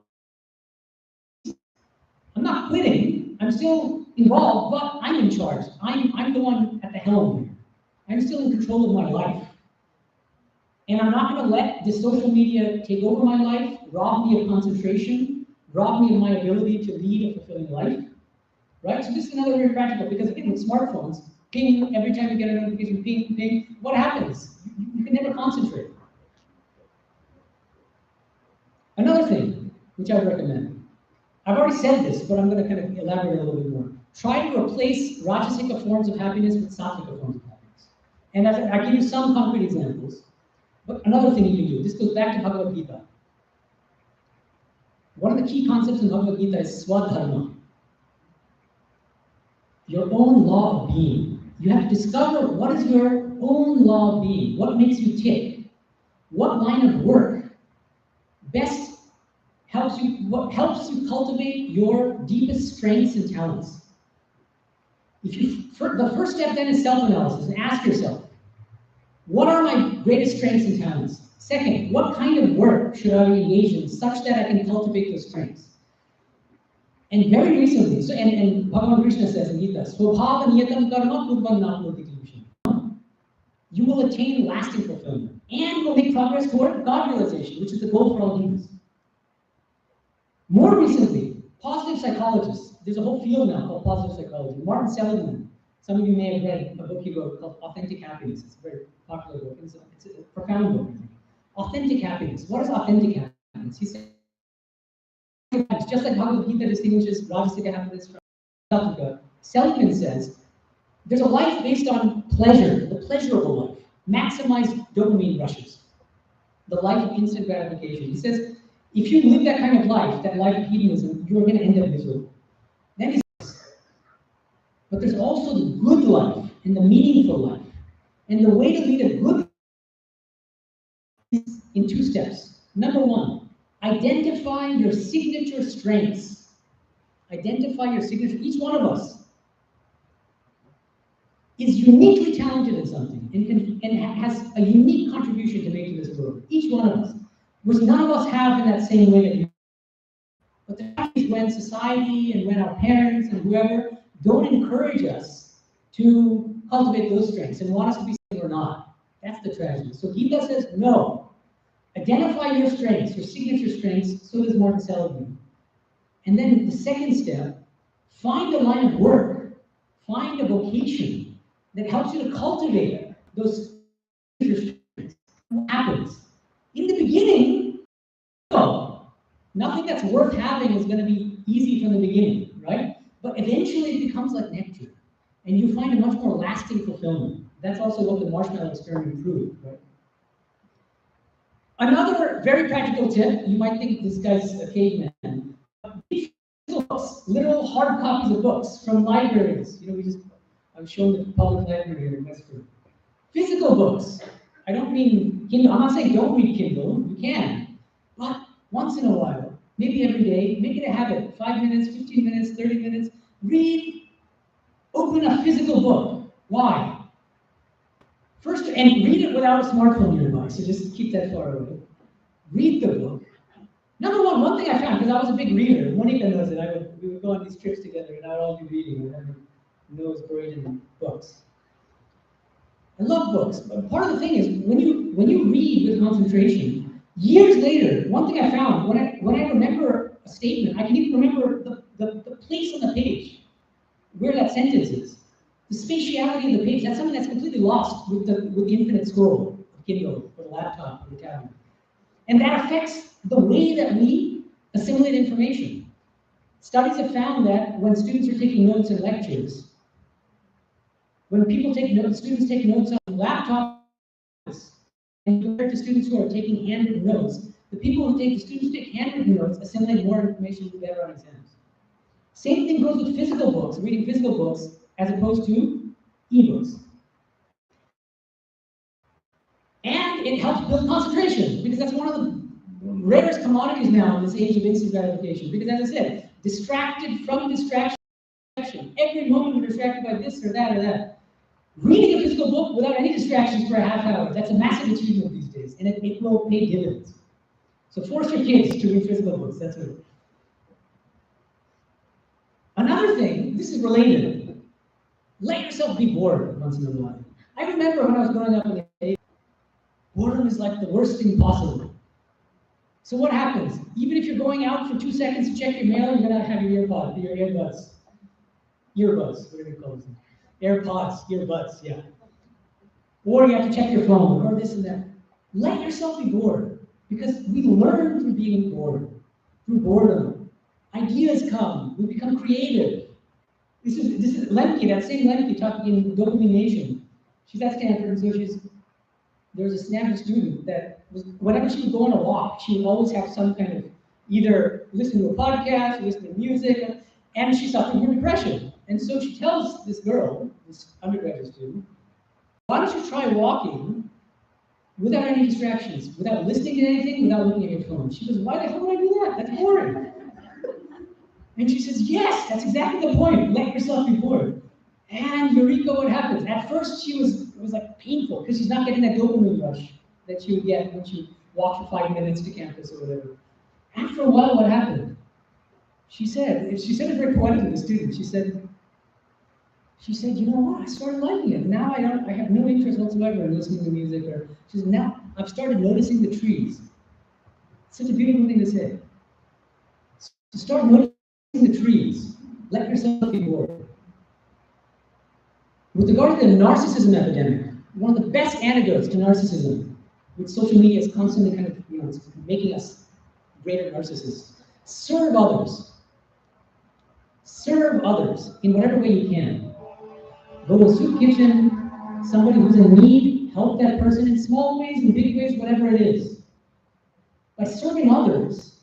I'm not quitting, I'm still involved, but I'm in charge. I'm the one at the helm here. I'm still in control of my life. And I'm not going to let the social media take over my life, rob me of concentration, rob me of my ability to lead a fulfilling life. Right? So this is another very practical, because again, with smartphones, ping, every time you get a notification, ping, ping, what happens? You can never concentrate. Another thing, which I would recommend, I've already said this, but I'm going to kind of elaborate a little bit more. Try to replace rajasika forms of happiness with sattvika forms of happiness. And I give you some concrete examples. But another thing you can do, this goes back to Bhagavad Gita. One of the key concepts in Bhagavad Gita is swadharma. Your own law of being. You have to discover what is your own law of being, what makes you tick, what line of work best helps you cultivate your deepest strengths and talents. The first step then is self-analysis, and ask yourself, what are my greatest strengths and talents? Second, what kind of work should I engage in such that I can cultivate those strengths? And very recently, so and Bhagavan Krishna says in Gita, Swabhava niyatam karma kurvan napnoti kilvishan. You will attain lasting fulfillment and will make progress toward God realization, which is the goal for all humans. More recently, positive psychologists, there's a whole field now called positive psychology. Martin Seligman, some of you may have read a book he wrote called Authentic Happiness. It's a very popular book. It's a profound book, I think. Authentic happiness. What is authentic happiness? He said, just like Bhagavad Gita distinguishes Rajasica happiness from Sattvica, Seligman says, there's a life based on pleasure, the pleasurable life, maximize dopamine rushes, the life of instant gratification. He says, if you live that kind of life, that life of hedonism, you're going to end up miserable. Then he says, but there's also the good life and the meaningful life. And the way to lead a good life is in 2 steps. Number 1, identify your signature strengths. Identify your signature. Each one of us is uniquely talented in something and has a unique contribution to make to this world. Each one of us, which none of us have in that same way that you. But the fact is when society and when our parents and whoever don't encourage us to cultivate those strengths and want us to be something we're not, that's the tragedy. So Gita says, no. Identify your strengths, your signature strengths, so does Martin Seligman. And then the second step, find a line of work, find a vocation that helps you to cultivate those signature strengths. What happens? In the beginning, nothing that's worth having is going to be easy from the beginning, right? But eventually it becomes like nectar, and you find a much more lasting fulfillment. That's also what the marshmallow experiment proved, right? Another very practical tip, you might think this guy's a caveman. Read physical books, literal hard copies of books from libraries. You know, I was showing the public library here in Westford. Physical books. I don't mean Kindle. I'm not saying don't read Kindle. You can, but once in a while, maybe every day, make it a habit. 5 minutes, 15 minutes, 30 minutes. Read. Open a physical book. Why? First, and read it without a smartphone nearby, so just keep that far away. Read the book. Number one thing I found, because I was a big reader, Monica knows it, we would go on these trips together and I would all be reading and have my nose buried in books. I love books, but part of the thing is, when you read with concentration, years later, one thing I found, when I remember a statement, I can even remember the place on the page, where that sentence is. The spatiality of the page, that's something that's completely lost with the infinite scroll of Kindle, or the laptop, or the tablet. And that affects the way that we assimilate information. Studies have found that when students are taking notes in lectures, when people take notes, students take notes on laptops, and compared to students who are taking handwritten notes, the students who take handwritten notes assimilate more information better on exams. Same thing goes with physical books, reading physical books, as opposed to ebooks. And it helps build concentration, because that's one of the rarest commodities now in this age of instant gratification. Because as I said, distracted from distraction, every moment we're distracted by this or that or that. Reading a physical book without any distractions for a half hour, that's a massive achievement these days, and it will pay dividends. So force your kids to read physical books, that's it. Another thing, this is related, let yourself be bored once in a while. I remember when I was growing up in the day, boredom is like the worst thing possible. So what happens? Even if you're going out for 2 seconds to check your mail, you're gonna have your earbuds, whatever you call them. Earbuds, yeah. Or you have to check your phone, or this and that. Let yourself be bored, because we learn through being bored, through boredom. Ideas come, we become creative. This is Lemke, that same Lemke talking in Dopamine Nation. She's at Stanford, so there was a Stanford student that whenever she would go on a walk, she would always have some kind of either listen to a podcast, listen to music, and she suffered from depression. And so she tells this girl, this undergraduate student, why don't you try walking without any distractions, without listening to anything, without looking at your phone? She goes, why the hell would I do that? That's boring. And she says, yes, that's exactly the point. Let yourself be bored. And eureka, what happens? At first, it was like painful, because she's not getting that dopamine rush that she would get when she walked for 5 minutes to campus or whatever. After a while, what happened? she said it very poetically, the student. She said, you know what? I started liking it. Now I have no interest whatsoever in listening to music. Or she said, now I've started noticing the trees. It's such a beautiful thing to say. So start noticing the trees. Let yourself be bored. With regard to the narcissism epidemic, one of the best antidotes to narcissism, which social media is constantly kind of, it's making us greater narcissists. Serve others. Serve others in whatever way you can. Go to a soup kitchen, somebody who's in need, help that person in small ways, in big ways, whatever it is. By serving others,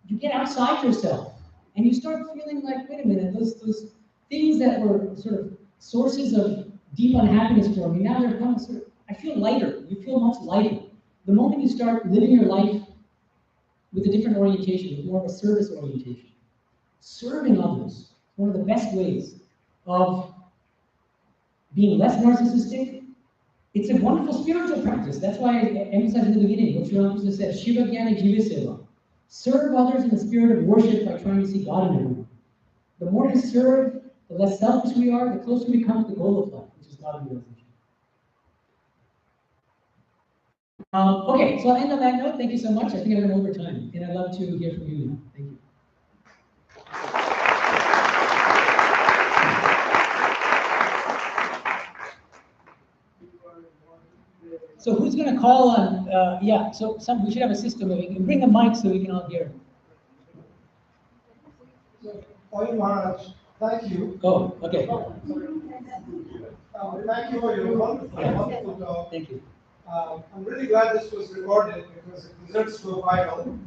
you get outside yourself and you start feeling like, wait a minute, those things that were sort of sources of deep unhappiness for me, now they're coming sort of, I feel lighter. You feel much lighter. The moment you start living your life with a different orientation, with more of a service orientation. Serving others is one of the best ways of being less narcissistic. It's a wonderful spiritual practice. That's why I emphasized in the beginning what Ramakrishna said, Shiva Jnana Jiva Seva. Serve others in the spirit of worship by trying to see God in everyone. The more we serve, the less selfish we are, the closer we come to the goal of life, which is God in realization. Okay, so I'll end on that note. Thank you so much. I think I went over time, and I'd love to hear from you now. Thank you. So who's going to call on? Yeah. So we should have a system where we can bring a mic so we can all hear. Oil Maharaj, thank you. Oh, okay. Thank you for your wonderful talk. Thank you. I'm really glad this was recorded because it deserves to go viral.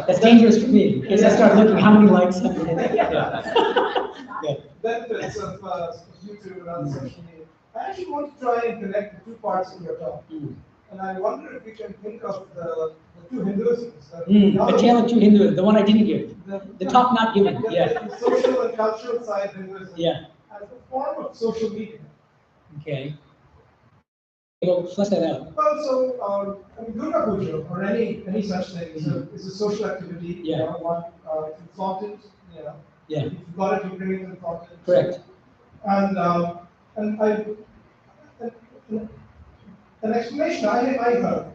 That's dangerous for me because I start looking how many likes have been hit. Yeah. Benefits of YouTube and other social media. I actually want to try and connect the two parts of your talk. And I wonder if we can think of the two Hinduisms. The tale of two Hindus, the one I didn't give. The talk not given. Yeah. The social and cultural side of Hinduism. Yeah. As a form of social media. Okay. Well, flesh that out. Well, so Durga Puja or any such thing is a social activity. Yeah. You know, one important. You know. Yeah. If you've got it, you bring it to the content. Correct. And an explanation I heard,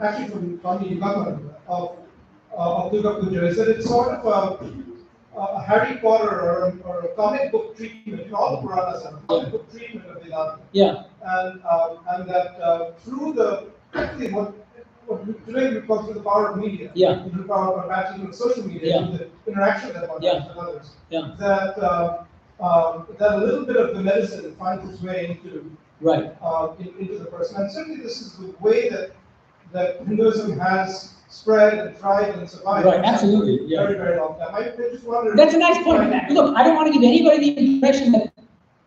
actually from Swami Medhananda of Durga Puja, is that it's sort of a Harry Potter or a comic book treatment. All the Puranas are a comic book treatment of Vedanta. Yeah. And that through the actually what today we call through the power of media, Yeah. through the power of actually with social media, Yeah. with the interaction that one has with others, Yeah. that a little bit of the medicine finds its way into into the person. And certainly this is the way that Hinduism has spread and thrived and survived. Right, absolutely. Yeah. Very, very long time. I just wonder. That's a nice point. Look, I don't want to give anybody the impression that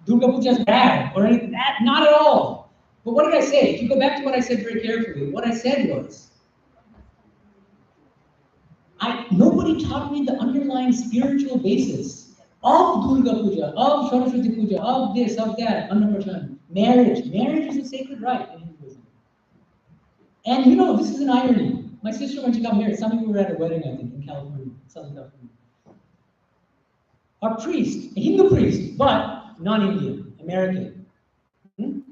Durga Puja is bad or anything. Not at all. But what did I say? If you go back to what I said very carefully, what I said was, nobody taught me the underlying spiritual basis of Durga Puja, of Saraswati Puja, of this, of that, Annapurna. Marriage. Marriage is a sacred right in Hinduism. And you know, this is an irony. My sister, when she got married, some of you were at a wedding, I think, in California, Southern California. Our priest, a Hindu priest, but non-Indian, American. And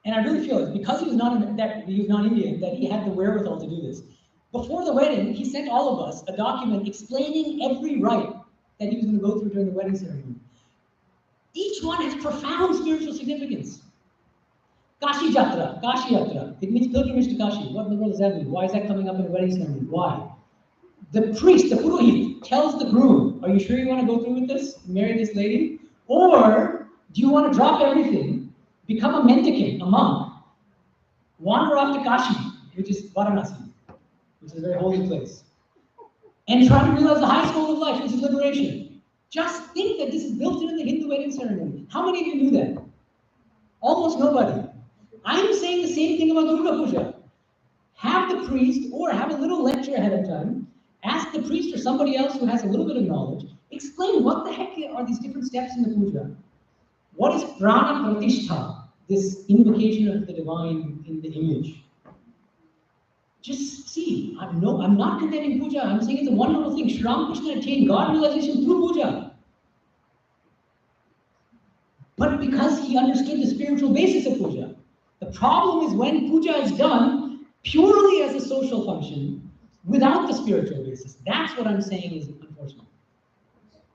I really feel it's because he was non-Indian that he had the wherewithal to do this. Before the wedding, he sent all of us a document explaining every rite that he was going to go through during the wedding ceremony. Each one has profound spiritual significance. Kashi Yatra, it means pilgrimage to Kashi. What in the world does that mean? Why is that coming up in a wedding ceremony? Why? The priest, the Purohit, tells the groom, are you sure you want to go through with this, marry this lady? Or do you want to drop everything, become a mendicant, a monk, wander off to Kashi, which is Varanasi, which is a very holy place, and try to realize the highest goal of life, which is liberation? Just think that this is built into the Hindu wedding ceremony. How many of you knew that? Almost nobody. I'm saying the same thing about Durga Puja. Have the priest, or have a little lecture ahead of time, ask the priest or somebody else who has a little bit of knowledge, explain what the heck are these different steps in the puja. What is prana pratishtha, this invocation of the divine in the image? Just see, I'm not condemning puja. I'm saying it's a wonderful thing. Sri Ramakrishna attained God realization through puja. But because he understood the spiritual basis of puja. The problem is when puja is done purely as a social function without the spiritual basis. That's what I'm saying is unfortunate.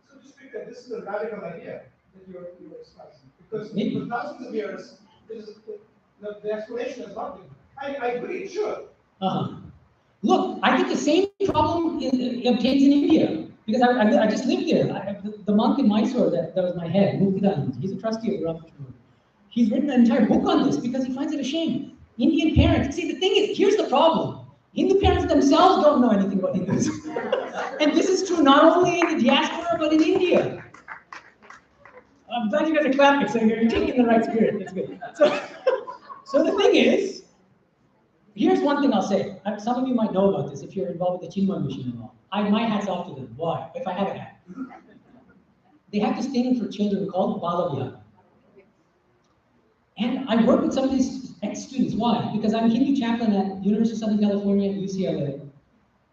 So to speak that this is a radical idea that you're expressing. Because Maybe. for thousands of years, the explanation has not been. I agree, sure. Uh-huh. Look, I think the same problem obtains in India. Because I just lived there. The monk in Mysore that was my head, Vivekananda, he's a trustee of the Ramakrishna Order. He's written an entire book on this because he finds it a shame. Indian parents, see the thing is, here's the problem. Hindu parents themselves don't know anything about Hinduism. And this is true not only in the diaspora, but in India. I'm glad you guys are clapping, so you're taking the right spirit, that's good. So the thing is, here's one thing I'll say. Some of you might know about this if you're involved with the Chinmay mission and all. My hat's off to them. Why? If I have a hat. They have this thing for children called Bala Vihaar. And I work with some of these ex-students. Why? Because I'm a Hindu chaplain at University of Southern California, UCLA.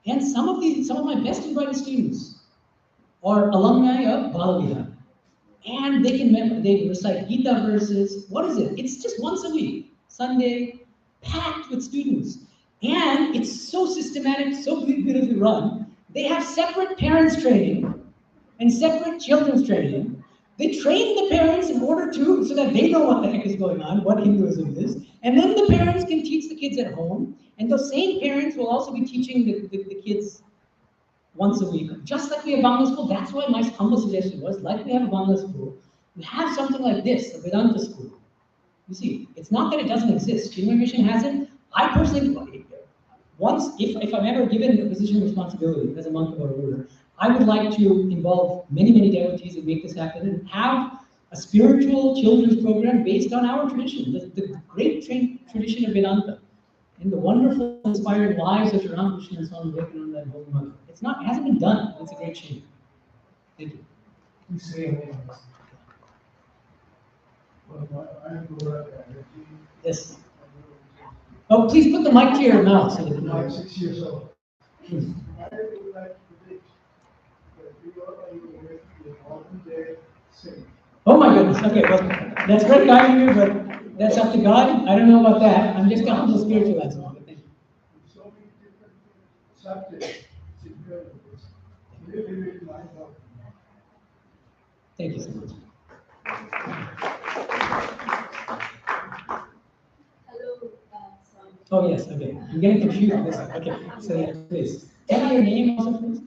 And some of my best and brightest students are alumni of Bala Vihaar. And they recite Gita verses. What is it? It's just once a week, Sunday, packed with students. And it's so systematic, so beautifully run. They have separate parents training and separate children's training. They train the parents in order to, so that they know what the heck is going on, what Hinduism is. And then the parents can teach the kids at home. And those same parents will also be teaching the kids once a week. Just like we have Bangla school, that's why my humble suggestion was, like we have a Bangla school, we have something like this, a Vedanta school. You see, it's not that it doesn't exist. Chinmay Mission has it. I personally, once, if I'm ever given a position of responsibility as a monk of our order, I would like to involve many, many devotees and make this happen and have a spiritual children's program based on our tradition, the great tradition of Vedanta, and the wonderful, inspiring lives of Sri Ramakrishna and Swami Medhananda and Holy Mother. It hasn't been done. It's a great shame. Thank you. You say Yes. Oh, please put the mic to your mouth so that you I'm know. 6 years old. Please. I would like to predict that we are going to be a modern day saint. Oh my goodness. Okay, well, that's very kind of you, but that's up to God. I don't know about that. I'm just a humble spiritual as well. Thank you. So many different subjects. It's incredible. It's really, really mind-boggling. Thank you so much. Hello, Swami. Oh yes, okay. I'm getting confused with this. Okay, so yeah, please. Tell me your name also, please.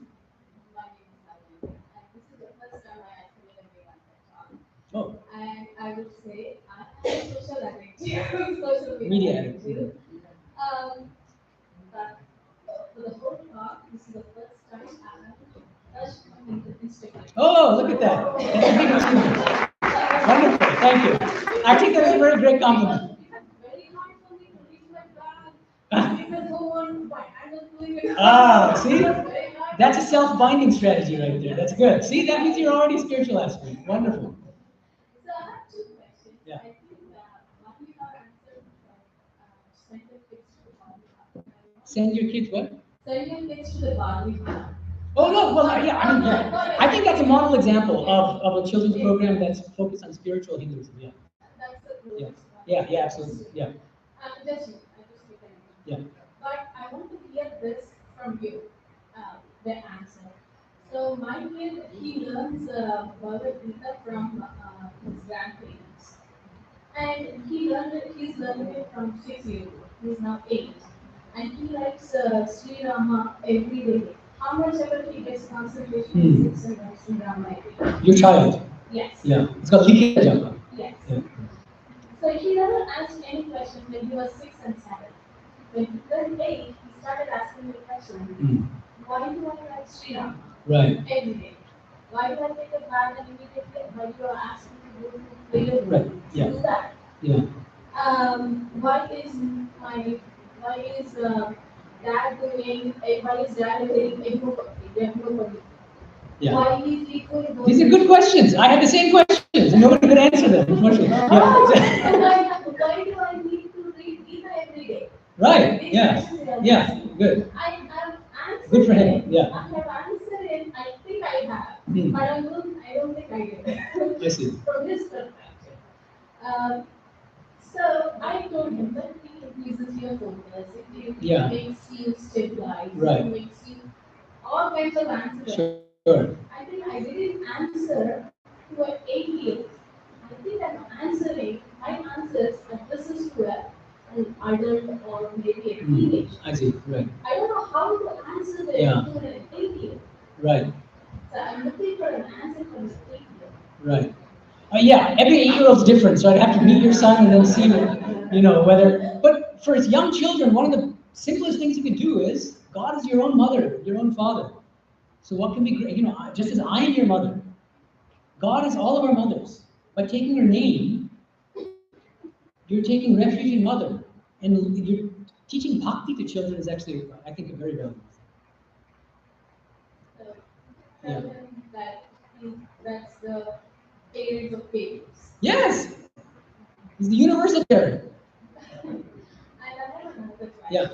My name is Naveen, and this is the first time I attended a Vedanta talk. Oh, And I would say I am a social addict, social media addict. addict. But for the whole talk, this is the first time I have touched on the Instagram. Oh, look at that. That's a big achievement. Wonderful, thank you. I think that's a very great compliment. It's very hard for me to reach my bag. Because no one, my hand is doing it. Ah, see? It's very hard. That's a self-binding strategy right there. That's good. See, that means you're already a spiritual aspirant. Wonderful. So I have two questions. Yeah. I think one you have answered, send your kids to the Bhagavad. Send your kids what? Send your kids to the Bhagavad. Oh no, well yeah, I mean yeah. I think that's a model example of a children's program that's focused on spiritual Hinduism. Yeah. That's the rule. Yeah, absolutely. Yeah. Just you. I just take it. Yeah. But I want to hear this from you, the answer. So my kid, he learns Bhagavad Gita from his grandparents. And he's learning it from 6 years old. He's now 8. And he likes Sri Rama every day. How much ever he gets concentration, he sits and writes Sri Rama every day. Your child. Yes. Yeah. It's called Likhita Japa. Yes. Yeah. So he never asked any question when he was 6 and 7. When he turned 8, he started asking me question. Why do I write Sri Rama Right. every day? Why do I take a bath and immediately why you are asking me to go to prayer room Right. Yeah. to do that? Yeah. Why is dad doing? Why is dad doing everybody? Yeah. Why is he doing? These are good questions. I had the same questions and nobody could answer them, unfortunately. Yeah. Why do I need to read Gita every day? Right. These Yeah. questions are Yeah. asking. Good. I have answered Good for him, it. yeah. I have answered it. I think I have, Hmm. but I don't think I did. I see. From his perspective. Um, so I told him that it increases your focus, it Yeah. makes you stabilize, Right. it makes you all kinds of answers. Sure. I think I didn't answer to an 8-year-old. I think I'm answering my answers that this is to an adult or maybe a teenager. I see. Right. I don't know how to answer them Yeah. to an 8-year-old. Right. So I'm looking for an answer from an 8-year-old. Right. Yeah, every 8-year-old's different, so I'd have to meet your son and then see, whether. But for young children, one of the simplest things you can do is God is your own mother, your own father. So what can be great? Just as I am your mother, God is all of our mothers. By taking her name, you're taking refuge in mother, and you're teaching bhakti to children is actually, I think, a very valuable thing. So Yeah. tell him that that's the parents of parents. Yes, he's the universal parent. And I have another question. Yeah.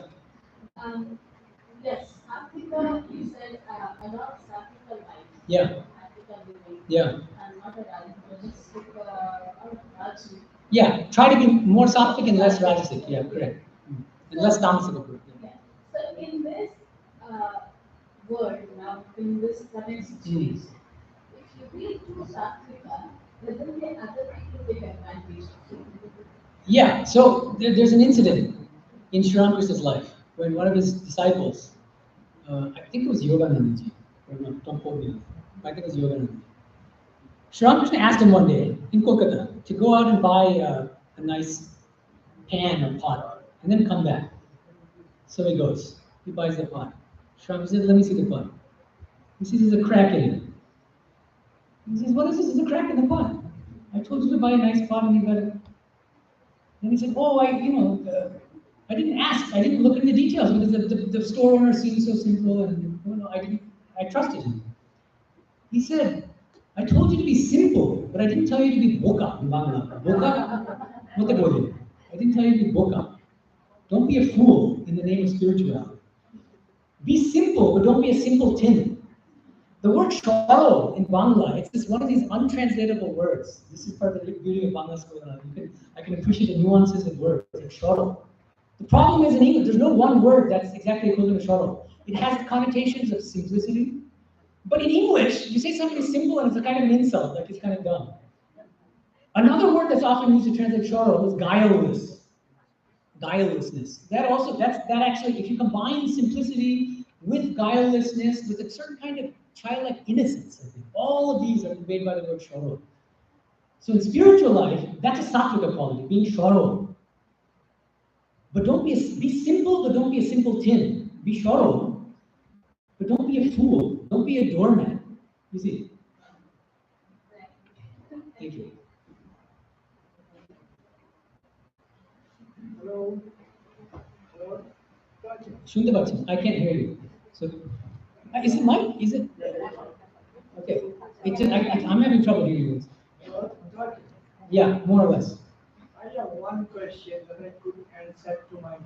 Yes, Africa, you said adopts Africa life. Yeah. Africa living. Yeah. And not a rajasic, Raju. Yeah, try to be more sattvic and less rajasic. Yeah, correct. And less tamasic. Yeah. So in this world now, in this current situation, if you be too Satvika, doesn't the other people take advantage of you? Yeah, so there's an incident in Sri Ramakrishna's life when one of his disciples, I think it was Yoganandaji, don't quote me, I think it was Yoganandaji. Sri Ramakrishna asked him one day in Kolkata to go out and buy a nice pan or pot and then come back. So he goes, he buys the pot. Sri Ramakrishna said, let me see the pot. He sees there's a crack in it. He says, what is this? There's a crack in the pot. I told you to buy a nice pot and you got it. Then he said, oh, I didn't ask. I didn't look into the details because the store owner seemed so simple and I trusted him. He said, I told you to be simple, but I didn't tell you to be boka in Bangla. Boka? What the I didn't tell you to be boka. Don't be a fool in the name of spirituality. Be simple, but don't be a simpleton. The word choro in Bangla, it's just one of these untranslatable words. This is part of the beauty of Bangla school. I can appreciate the nuances of words. It's choro. The problem is in English, there's no one word that's exactly equivalent to choro. It has connotations of simplicity. But in English, you say something simple and it's a kind of an insult, like it's kind of dumb. Another word that's often used to translate choro is guileless. Guilelessness. That actually, if you combine simplicity with guilelessness, with a certain kind of childlike innocence, I think, all of these are conveyed by the word shoro. So in spiritual life, that's a sattvika quality, being shoro. But be simple, but don't be a simpleton. Be shoro, but don't be a fool. Don't be a doormat. You see? Thank you. Hello. Shunta Bachchan, I can't hear you. So, is it mic? Is it? Okay. I'm having trouble hearing you. Yeah, more or less. I have one question that I could answer to my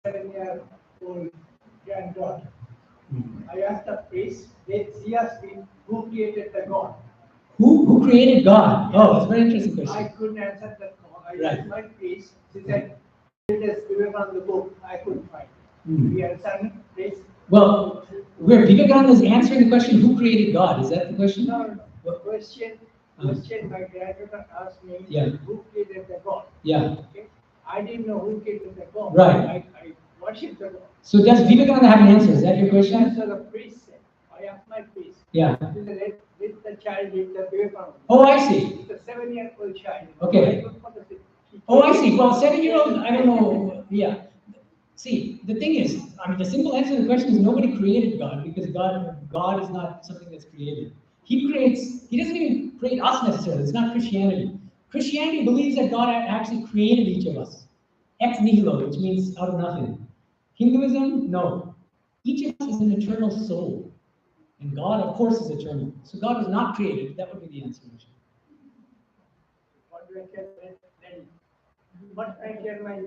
7-year-old granddaughter. I asked the priest, she asked me, who created the God? Who created God? Oh, that's a very interesting question. I couldn't answer that call. I Right. asked my priest, she said, it is Vivekananda book, I couldn't find. Hmm. We understand, please? Well, where Vivekananda is answering the question, who created God? Is that the question? No, What? question my granddaughter asked me, Yeah. who created the God? Yeah. Okay. I didn't know who created the God. Right. I worship the God. So does Vivekananda have an answer? Is that your question? Answer the priest said. I asked my priest. Yeah. He said, let the child read the Vivekananda. Oh, I see. It's a 7-year-old child. Okay. I don't want to say- Oh, I see. Well, 7-year-old, I don't know. Yeah. See, the thing is, the simple answer to the question is nobody created God because God is not something that's created. He doesn't even create us necessarily. It's not Christianity. Christianity believes that God actually created each of us. Ex nihilo, which means out of nothing. Hinduism, no. Each of us is an eternal soul. And God, of course, is eternal. So God was not created. That would be the answer. What do I tell my daddy? What I tell my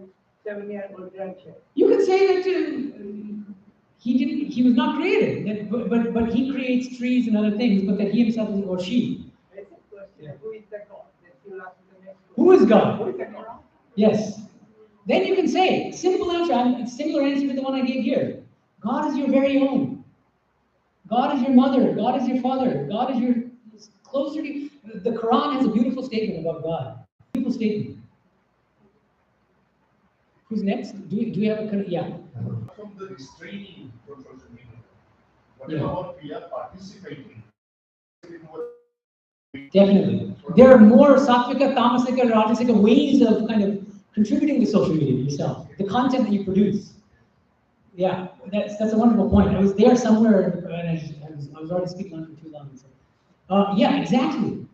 7-year-old grandchild? You could say that He didn't. He was not created. But he creates trees and other things. But that he himself is, or she. Basic question, who is the God? Then you ask the next Who is God? Who is the God? Yes. Then you can say, simple answer, similar answer to the one I gave here. God is your very own. God is your mother. God is your father. God is your closer to you. The Quran has a beautiful statement about God. Beautiful statement. Who's next? Do we have a, yeah. From the extreme from social media. Yeah. Whatever we are participating. Definitely. There are more sattvika, tamasika, rajasika ways of kind of contributing to social media yourself. The content that you produce. Yeah, that's a wonderful point. I was there somewhere, and I was already speaking on for too long. So. Yeah, exactly.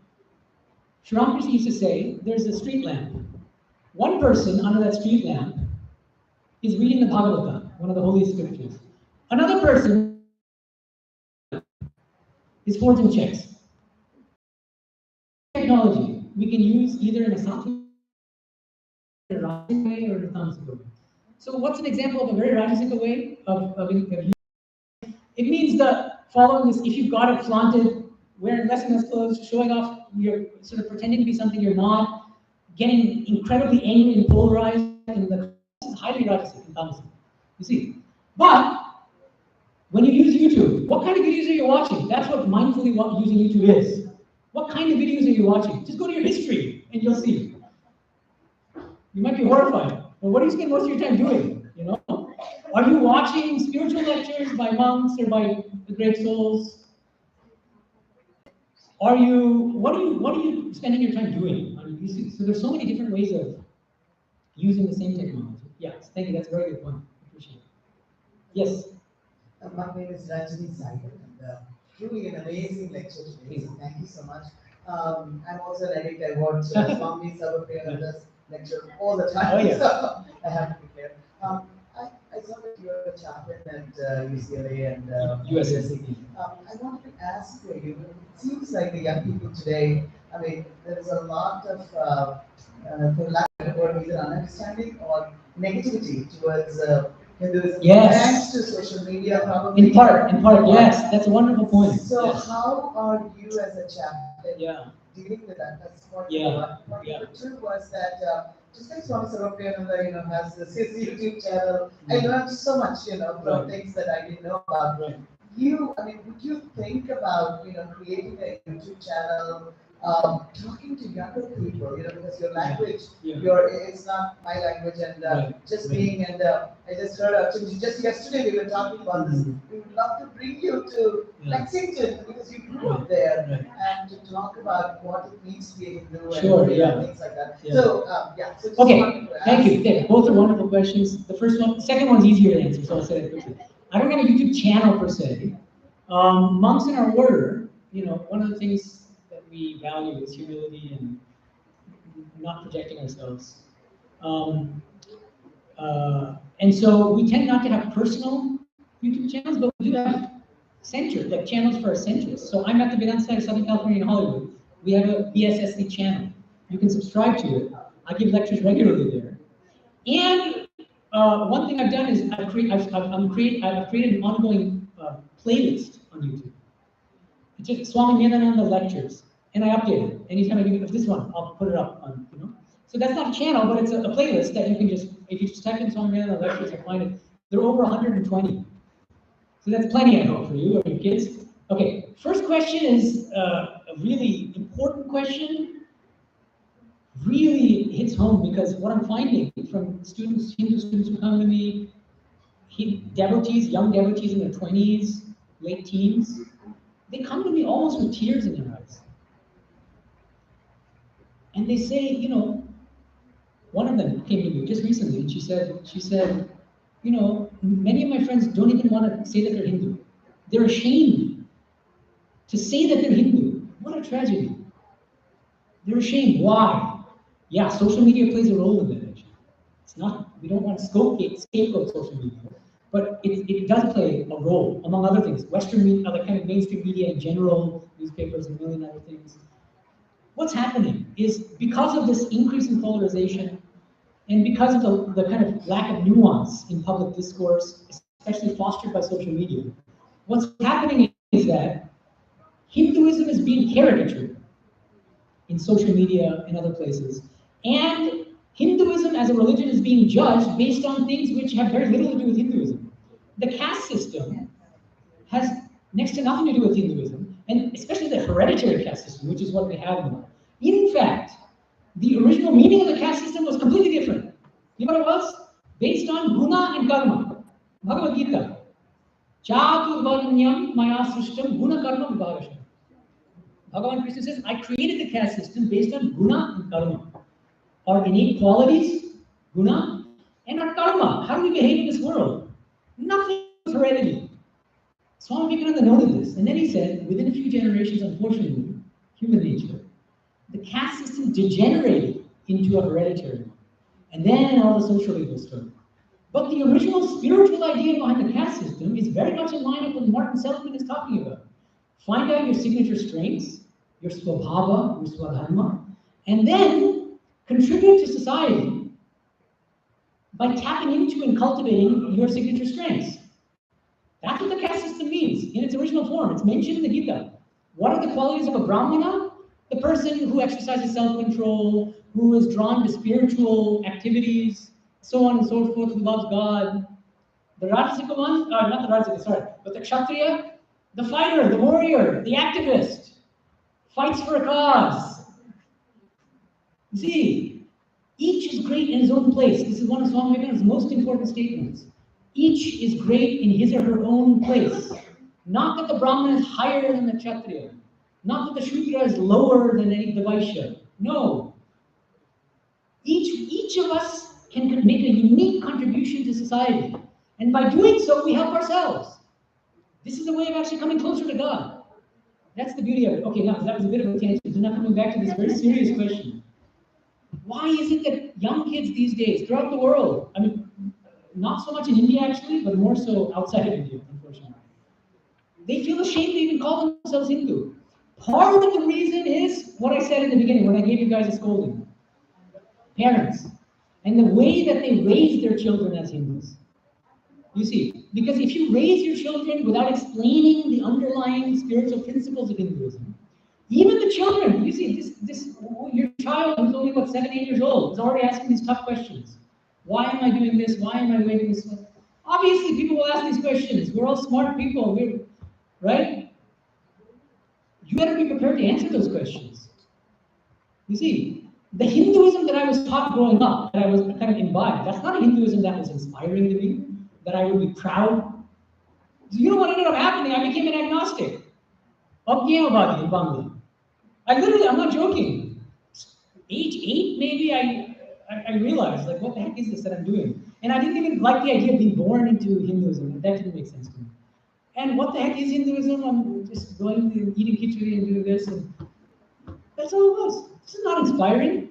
Sri Ramakrishna used to say, there's a street lamp. One person under that street lamp is reading the Bhagavatam, one of the holy scriptures. Another person is forging checks. Technology we can use either in a sattvic way or in a tamasic way. So what's an example of a very rajasic way of using? It means that following this, if you've got it flaunted, wearing less and less clothes, showing off, you're sort of pretending to be something you're not, getting incredibly angry and polarized, and this is highly rajasic and tamasic. You see. But when you use YouTube, what kind of videos are you watching? That's what mindfully using YouTube is. What kind of videos are you watching? Just go to your history and you'll see. You might be horrified. Well, what do you spend most of your time doing? You know? Are you watching spiritual lectures by monks or by the great souls? What are you spending your time doing? So there's so many different ways of using the same technology. Yes, thank you. That's a very good point. Appreciate it. Yes. My name is Rajni Sagar, and truly an amazing lecture today. So thank you so much. I'm also an addict. I watch Swami Medhananda's lecture all the time. Oh, yeah. So I have to be clear. I saw that you're a chaplain at UCLA and USC. I wanted to ask you. It seems like the young people today. I mean, there is a lot of, for lack of a word, either understanding or negativity towards Hinduism. Yes. Thanks to social media, probably. In part, yes, that's a wonderful point. So Yes. how are you as a chaplain dealing with that? That's point one. Point number two was that just like Swami Medhananda, has his YouTube channel. I learned so much, from things that I didn't know about. Right. Would you think about, creating a YouTube channel, talking to younger people, because your language, it's not my language, and just being, and I just heard actually just yesterday we were talking about this. We would love to bring you to Lexington because you grew up there, and to talk about what it means to be a Hindu and things like that. So so just Okay, thank you. Both are wonderful questions. The second one's easier to answer, so I'll say it quickly. I don't have a YouTube channel per se. Monks in our order, one of the things that we value is humility and not projecting ourselves. And so we tend not to have personal YouTube channels, but we do have centers, like channels for our centers. So I'm at the Vedanta Society of Southern California in Hollywood. We have a BSSC channel. You can subscribe to it. I give lectures regularly there. And one thing I've done is I've created an ongoing playlist on YouTube. It's just Swami Medhananda lectures, and I update it. Anytime I give it this one, I'll put it up on, So that's not a channel, but it's a playlist that you can just, if you just type in Swami Medhananda lectures, you'll find it. There are over 120. So that's plenty, I hope, for you or your kids. Okay, first question is a really important question. Really hits home because what I'm finding from students, Hindu students who come to me, young devotees in their 20s, late teens, they come to me almost with tears in their eyes. And they say, one of them came to me just recently and she said, many of my friends don't even want to say that they're Hindu. They're ashamed to say that they're Hindu. What a tragedy. They're ashamed. Why? Yeah, social media plays a role in that, actually. It's not, we don't want to scapegoat social media, but it does play a role, among other things. Western media, other kind of mainstream media in general, newspapers and a million other things. What's happening is because of this increase in polarization and because of the kind of lack of nuance in public discourse, especially fostered by social media. What's happening is that Hinduism is being caricatured in social media and other places. And Hinduism as a religion is being judged based on things which have very little to do with Hinduism. The caste system has next to nothing to do with Hinduism, and especially the hereditary caste system, which is what we have now. In fact, the original meaning of the caste system was completely different. You know what it was? Based on guna and karma. Bhagavad Gita. Chaturvarnyam maya srishtam guna karma vibhagasham. Bhagavan Krishna says, I created the caste system based on guna and karma. Our innate qualities, guna, and our karma. How do we behave in this world? Nothing is heredity. Swami Medhananda noted this, and then he said, within a few generations, unfortunately, human nature, the caste system degenerated into a hereditary one. And then all the social evils started. But the original spiritual idea behind the caste system is very much in line with what Martin Seligman is talking about. Find out your signature strengths, your swabhava, your swadharma, and then contribute to society by tapping into and cultivating your signature strengths. That's what the caste system means in its original form. It's mentioned in the Gita. What are the qualities of a brahmana? The person who exercises self-control, who is drawn to spiritual activities, so on and so forth, who loves God. The Rajasika one, not the Rajasika, sorry, but the Kshatriya, the fighter, the warrior, the activist, fights for a cause. See, each is great in his own place. This is one of Swami Vivekananda's most important statements. Each is great in his or her own place. Not that the Brahmana is higher than the Kshatriya. Not that the Shudra is lower than any the Vaishya. No. Each of us can make a unique contribution to society. And by doing so, we help ourselves. This is a way of actually coming closer to God. That's the beauty of it. Okay, now that was a bit of a tangent. So now coming back to this very serious question. Why is it that young kids these days, throughout the world, I mean, not so much in India actually, but more so outside of India, unfortunately, they feel ashamed to even call themselves Hindu. Part of the reason is what I said in the beginning when I gave you guys a scolding. Parents. And the way that they raise their children as Hindus. You see, because if you raise your children without explaining the underlying spiritual principles of Hinduism, even the children, you see, your child who's only about 7, 8 years old is already asking these tough questions. Why am I doing this? Why am I waiting this way? Obviously, people will ask these questions. We're all smart people, right? You better be prepared to answer those questions. You see, the Hinduism that I was taught growing up, that I was kind of imbibed, that's not a Hinduism that was inspiring to me, that I would be proud. You know what ended up happening? I became an agnostic. Abhyavadi in Bangla. I'm not joking. Age 8, maybe, I realized, like, what the heck is this that I'm doing? And I didn't even like the idea of being born into Hinduism. That didn't make sense to me. And what the heck is Hinduism? I'm just going to eating khichdi and doing this. And that's all it was. This is not inspiring.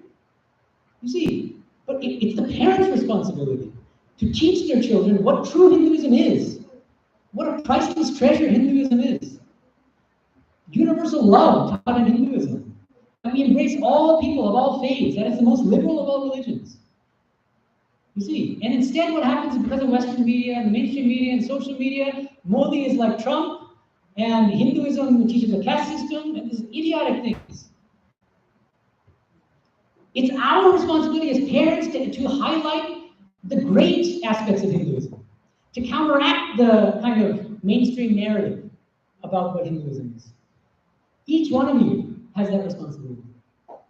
You see, but it's the parents' responsibility to teach their children what true Hinduism is, what a priceless treasure Hinduism is. Universal love taught in Hinduism. And we embrace all people of all faiths. That is the most liberal of all religions. You see, and instead what happens is because of Western media and mainstream media and social media, Modi is like Trump, and Hinduism teaches a caste system, and these idiotic things. It's our responsibility as parents to highlight the great aspects of Hinduism, to counteract the kind of mainstream narrative about what Hinduism is. Each one of you has that responsibility. Are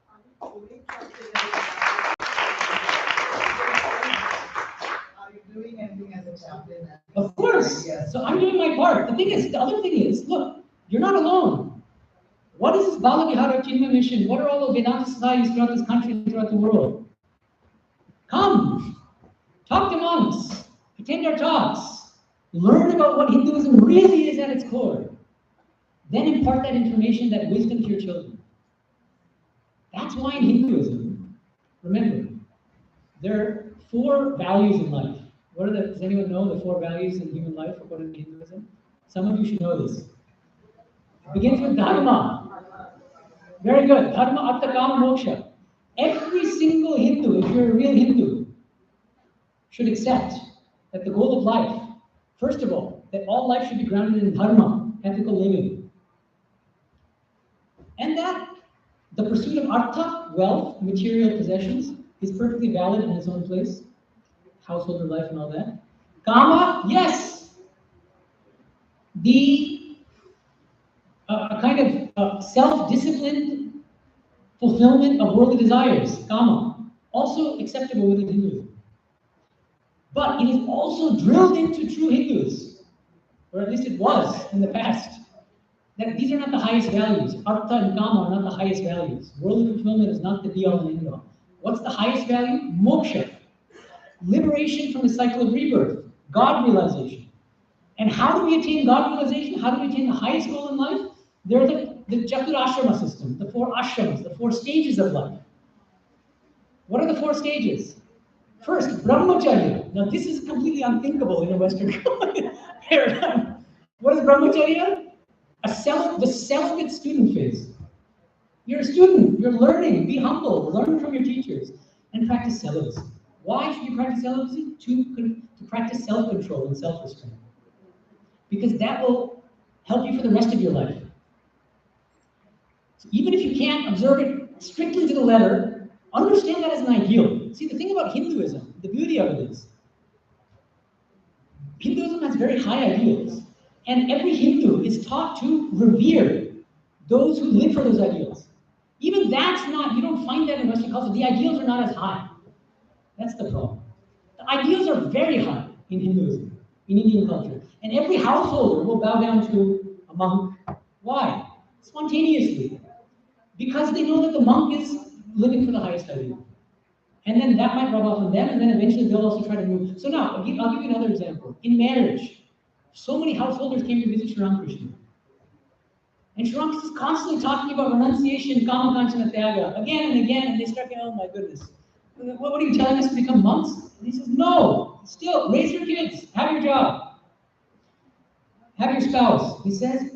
you doing anything as a chaplain? Of course. Yes. So I'm doing my part. The other thing is, look, you're not alone. What is this Bala Vihara Chinma mission? What are all the Vedanta societies throughout this country and throughout the world? Come, talk to monks, attend our talks, learn about what Hinduism really is at its core. Then impart that information, that wisdom to your children. That's why in Hinduism, remember, there are 4 values in life. Does anyone know the 4 values in human life according to Hinduism? Some of you should know this. It begins with Dharma. Very good. Dharma, Artha, Kama, Moksha. Every single Hindu, if you're a real Hindu, should accept that the goal of life, First of all, that all life should be grounded in dharma, ethical living. And that the pursuit of artha, wealth, material possessions, is perfectly valid in its own place. Householder life and all that. Kama, yes. The kind of self-disciplined fulfillment of worldly desires, kama, also acceptable within Hinduism. But it is also drilled into true Hindus, or at least it was in the past, that these are not the highest values. Artha and kama are not the highest values. Worldly fulfillment is not the be-all and end-all. What's the highest value? Moksha. Liberation from the cycle of rebirth. God realization. And how do we attain God realization? How do we attain the highest goal in life? There are the Chatur Ashrama system, the 4 ashramas, the 4 stages of life. What are the 4 stages? First, brahmacharya. Now this is completely unthinkable in a Western paradigm. What is brahmacharya? The celibate student phase. You're a student, you're learning, be humble, learn from your teachers, and practice celibacy. Why should you practice celibacy? To practice self-control and self-restraint. Because that will help you for the rest of your life. So even if you can't observe it strictly to the letter, understand that as an ideal. See, the thing about Hinduism, the beauty of it is, Hinduism has very high ideals. And every Hindu is taught to revere those who live for those ideals. Even that's not, you don't find that in Western culture. The ideals are not as high. That's the problem. The ideals are very high in Hinduism, in Indian culture. And every householder will bow down to a monk. Why? Spontaneously. Because they know that the monk is living for the highest ideal. And then that might rub off on them, and then eventually they'll also try to move. So now, I'll give you another example. In marriage, so many householders came to visit Sri Ramakrishna. And Sri Ramakrishna is constantly talking about renunciation, kama kanchana tyaga, again and again, and they start going, oh my goodness. What are you telling us to become monks? And he says, no, still, raise your kids, have your job, have your spouse. He says,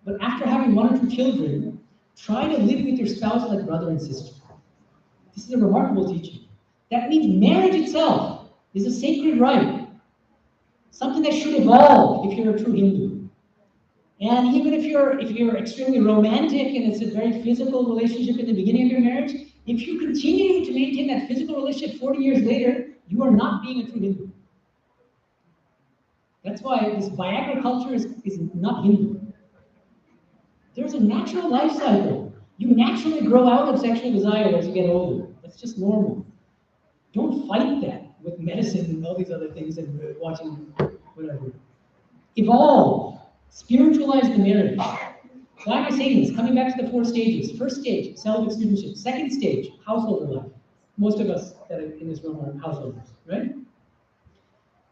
but after having 1 or 2 children, try to live with your spouse like brother and sister. This is a remarkable teaching. That means marriage itself is a sacred right. Something that should evolve if you're a true Hindu. And even if you're extremely romantic and it's a very physical relationship in the beginning of your marriage, if you continue to maintain that physical relationship 40 years later, you are not being a true Hindu. That's why this Viagra culture is not Hindu. There's a natural life cycle. You naturally grow out of sexual desire as you get older. That's just normal. Don't fight that with medicine and all these other things and watching whatever. Evolve. Spiritualize the marriage. Why am I saying this? Coming back to the 4 stages. First stage, celibate studentship. Second stage, householder life. Most of us that are in this room are householders, right?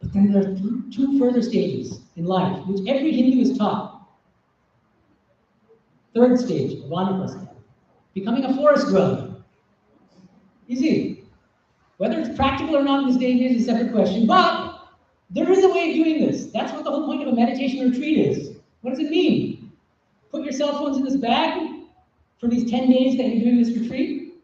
But then there are 2 further stages in life, which every Hindu is taught. Third stage, vanaprastha. Becoming a forest dweller. Easy. Whether it's practical or not in this day and age is a separate question, but there is a way of doing this. That's what the whole point of a meditation retreat is. What does it mean? Put your cell phones in this bag for these 10 days that you're doing this retreat,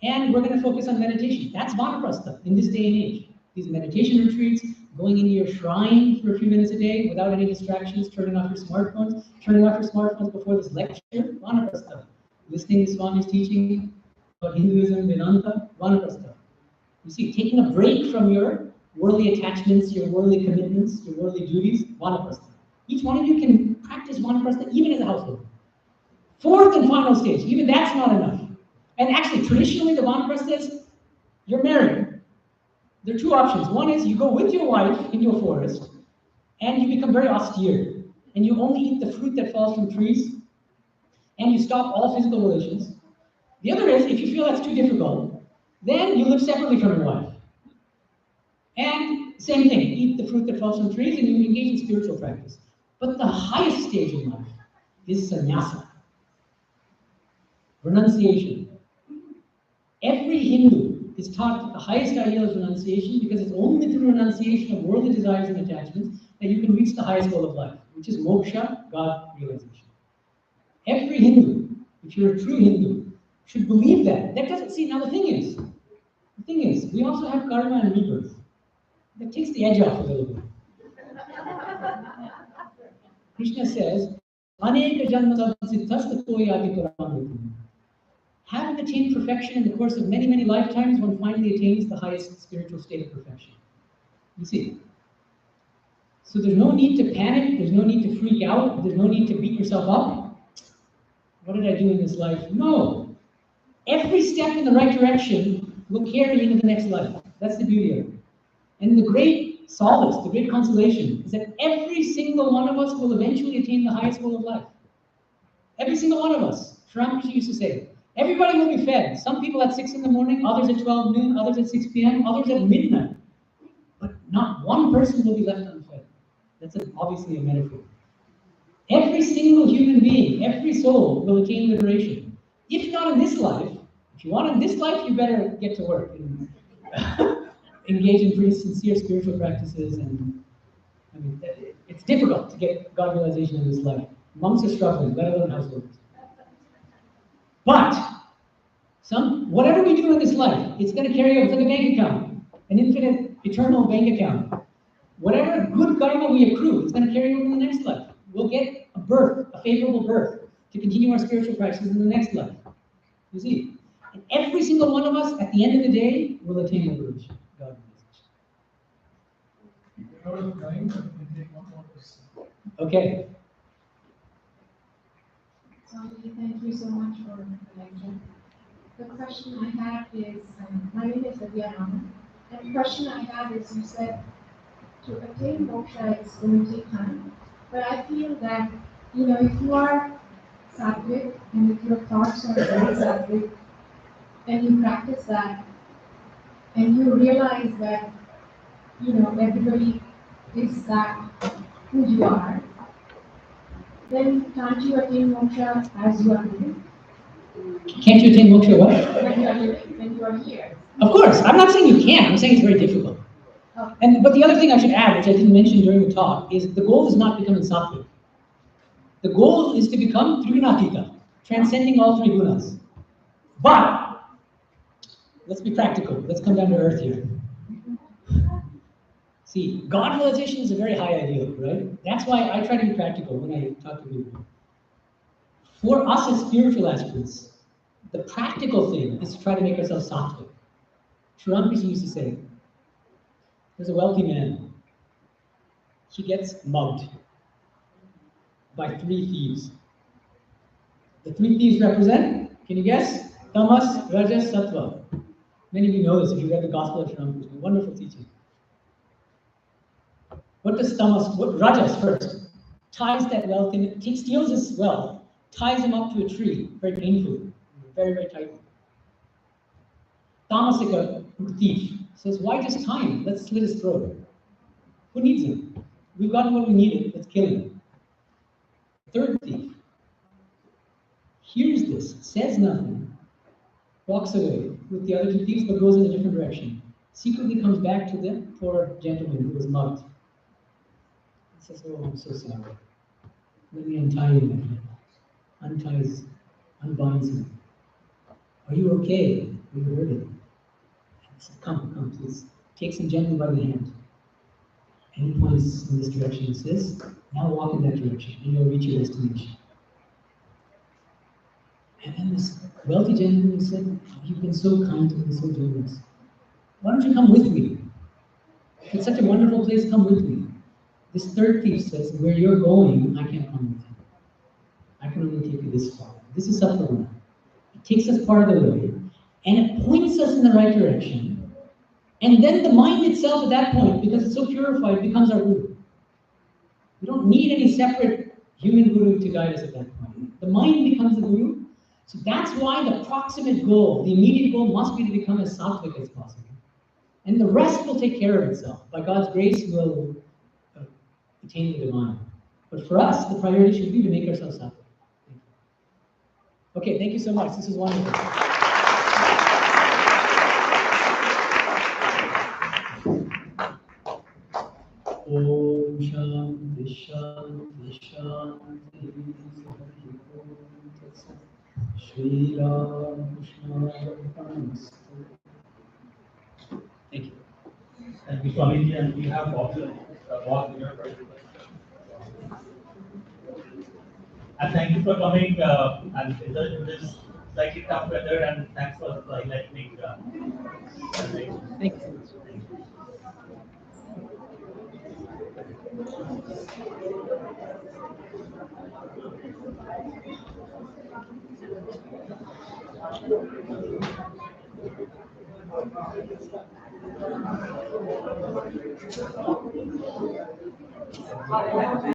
and we're going to focus on meditation. That's vanaprastha in this day and age. These meditation retreats, going into your shrine for a few minutes a day without any distractions, turning off your smartphones before this lecture, vanaprastha. Listening to Swami's teaching about Hinduism, Vedanta, vanaprastha. You see, taking a break from your worldly attachments, your worldly commitments, your worldly duties, vanaprastha. Each one of you can practice vanaprastha even as a household. Fourth and final stage, even that's not enough. And actually, traditionally, the vanaprastha is you're married. There are 2 options. One is you go with your wife into a forest, and you become very austere, and you only eat the fruit that falls from trees, and you stop all physical relations. The other is, if you feel that's too difficult, then you live separately from your wife. And same thing, eat the fruit that falls from trees, and you engage in spiritual practice. But the highest stage in life is sannyasa, renunciation. Every Hindu is taught that the highest ideal is renunciation because it's only through renunciation of worldly desires and attachments that you can reach the highest goal of life, which is moksha, God realization. Every Hindu, if you're a true Hindu, should believe that. That doesn't see, now the thing is, we also have karma and rebirth. That takes the edge off a little bit. Krishna says, Aneka janma siddhas tato yati param. Having attained perfection in the course of many, many lifetimes, one finally attains the highest spiritual state of perfection. You see? So there's no need to panic, there's no need to freak out, there's no need to beat yourself up. What did I do in this life? No. Every step in the right direction will carry you into the next life. That's the beauty of it. And the great solace, the great consolation, is that every single one of us will eventually attain the highest goal of life. Every single one of us. Ramakrishna used to say, everybody will be fed. Some people at 6 in the morning, others at 12 noon, others at 6 p.m., others at midnight. But not one person will be left unfed. That's obviously a metaphor. Every single human being, every soul will attain liberation. If not in this life, if you want in this life, you better get to work and engage in pretty sincere spiritual practices. And I mean, it's difficult to get God realization in this life. Monks are struggling, let alone households. But whatever we do in this life, it's going to carry over. It's like a bank account, an infinite, eternal bank account. Whatever good karma we accrue, it's going to carry over in the next life. We'll get a birth, a favorable birth, to continue our spiritual practices in the next life. You see? And every single one of us, at the end of the day, will attain liberation. God We're out of time, but we can take one more question. Okay. Swami, thank you so much for the lecture. The question I have is, my name is Vedānta, and the question I have is, you said to attain moksha is going to take time, but I feel that, if you are sattvic and if your thoughts are very sattvic, and you practice that, and you realize that, everybody is that who you are, then can't you attain moksha as you are living? Can't you attain moksha what? When you are living, when you are here. Of course. I'm not saying you can't. I'm saying it's very difficult. Oh. But the other thing I should add, which I didn't mention during the talk, is the goal is not becoming sattvic. The goal is to become trigunatita, transcending all three gunas. But let's be practical. Let's come down to earth here. See, God realization is a very high ideal, right? That's why I try to be practical when I talk to people. For us as spiritual aspirants, the practical thing is to try to make ourselves sattvic. Sri Ramakrishna used to say, there's a wealthy man. He gets mugged by 3 thieves. The 3 thieves represent, can you guess? Tamas, Rajas, Sattva. Many of you know this if you read the Gospel of Sri Ramakrishna. Wonderful teaching. What does Tamas, Rajas first, ties that wealth in, he steals his wealth, ties him up to a tree, very painfully, very, very tightly. Tamasika, thief, says, why just tie him? Let's slit his throat. Who needs him? We've gotten what we needed, let's kill him. Third thief hears this, says nothing, walks away with the other 2 thieves, but goes in a different direction. Secretly comes back to the poor gentleman who was mugged. He says, oh, I'm so sorry. Let me untie him. Unties, unbinds him. Are you okay? Are you hurting? He says, come, please. Takes him gently by the hand. And he points in this direction and says, now walk in that direction and you'll reach your destination. And then this wealthy gentleman said, you've been so kind to me, so generous. Why don't you come with me? It's such a wonderful place, come with me. This third thief says, where you're going, I can't come with you. I can only take you this far. This is Sattva. It takes us part of the way, and it points us in the right direction. And then the mind itself at that point, because it's so purified, becomes our guru. We don't need any separate human guru to guide us at that point. The mind becomes the guru. So that's why the proximate goal, the immediate goal, must be to become as sattvic as possible. And the rest will take care of itself. By God's grace, we'll attain the divine. But for us, the priority should be to make ourselves sattvic. Okay, thank you so much. This is wonderful. Om Shanti Shanti Shanti Shri Ramakrishna. Thank you. Thank you, Swamiji, and we have Bob here. And thank you for coming and in this slightly tough weather, and thanks for enlightening. Thank you.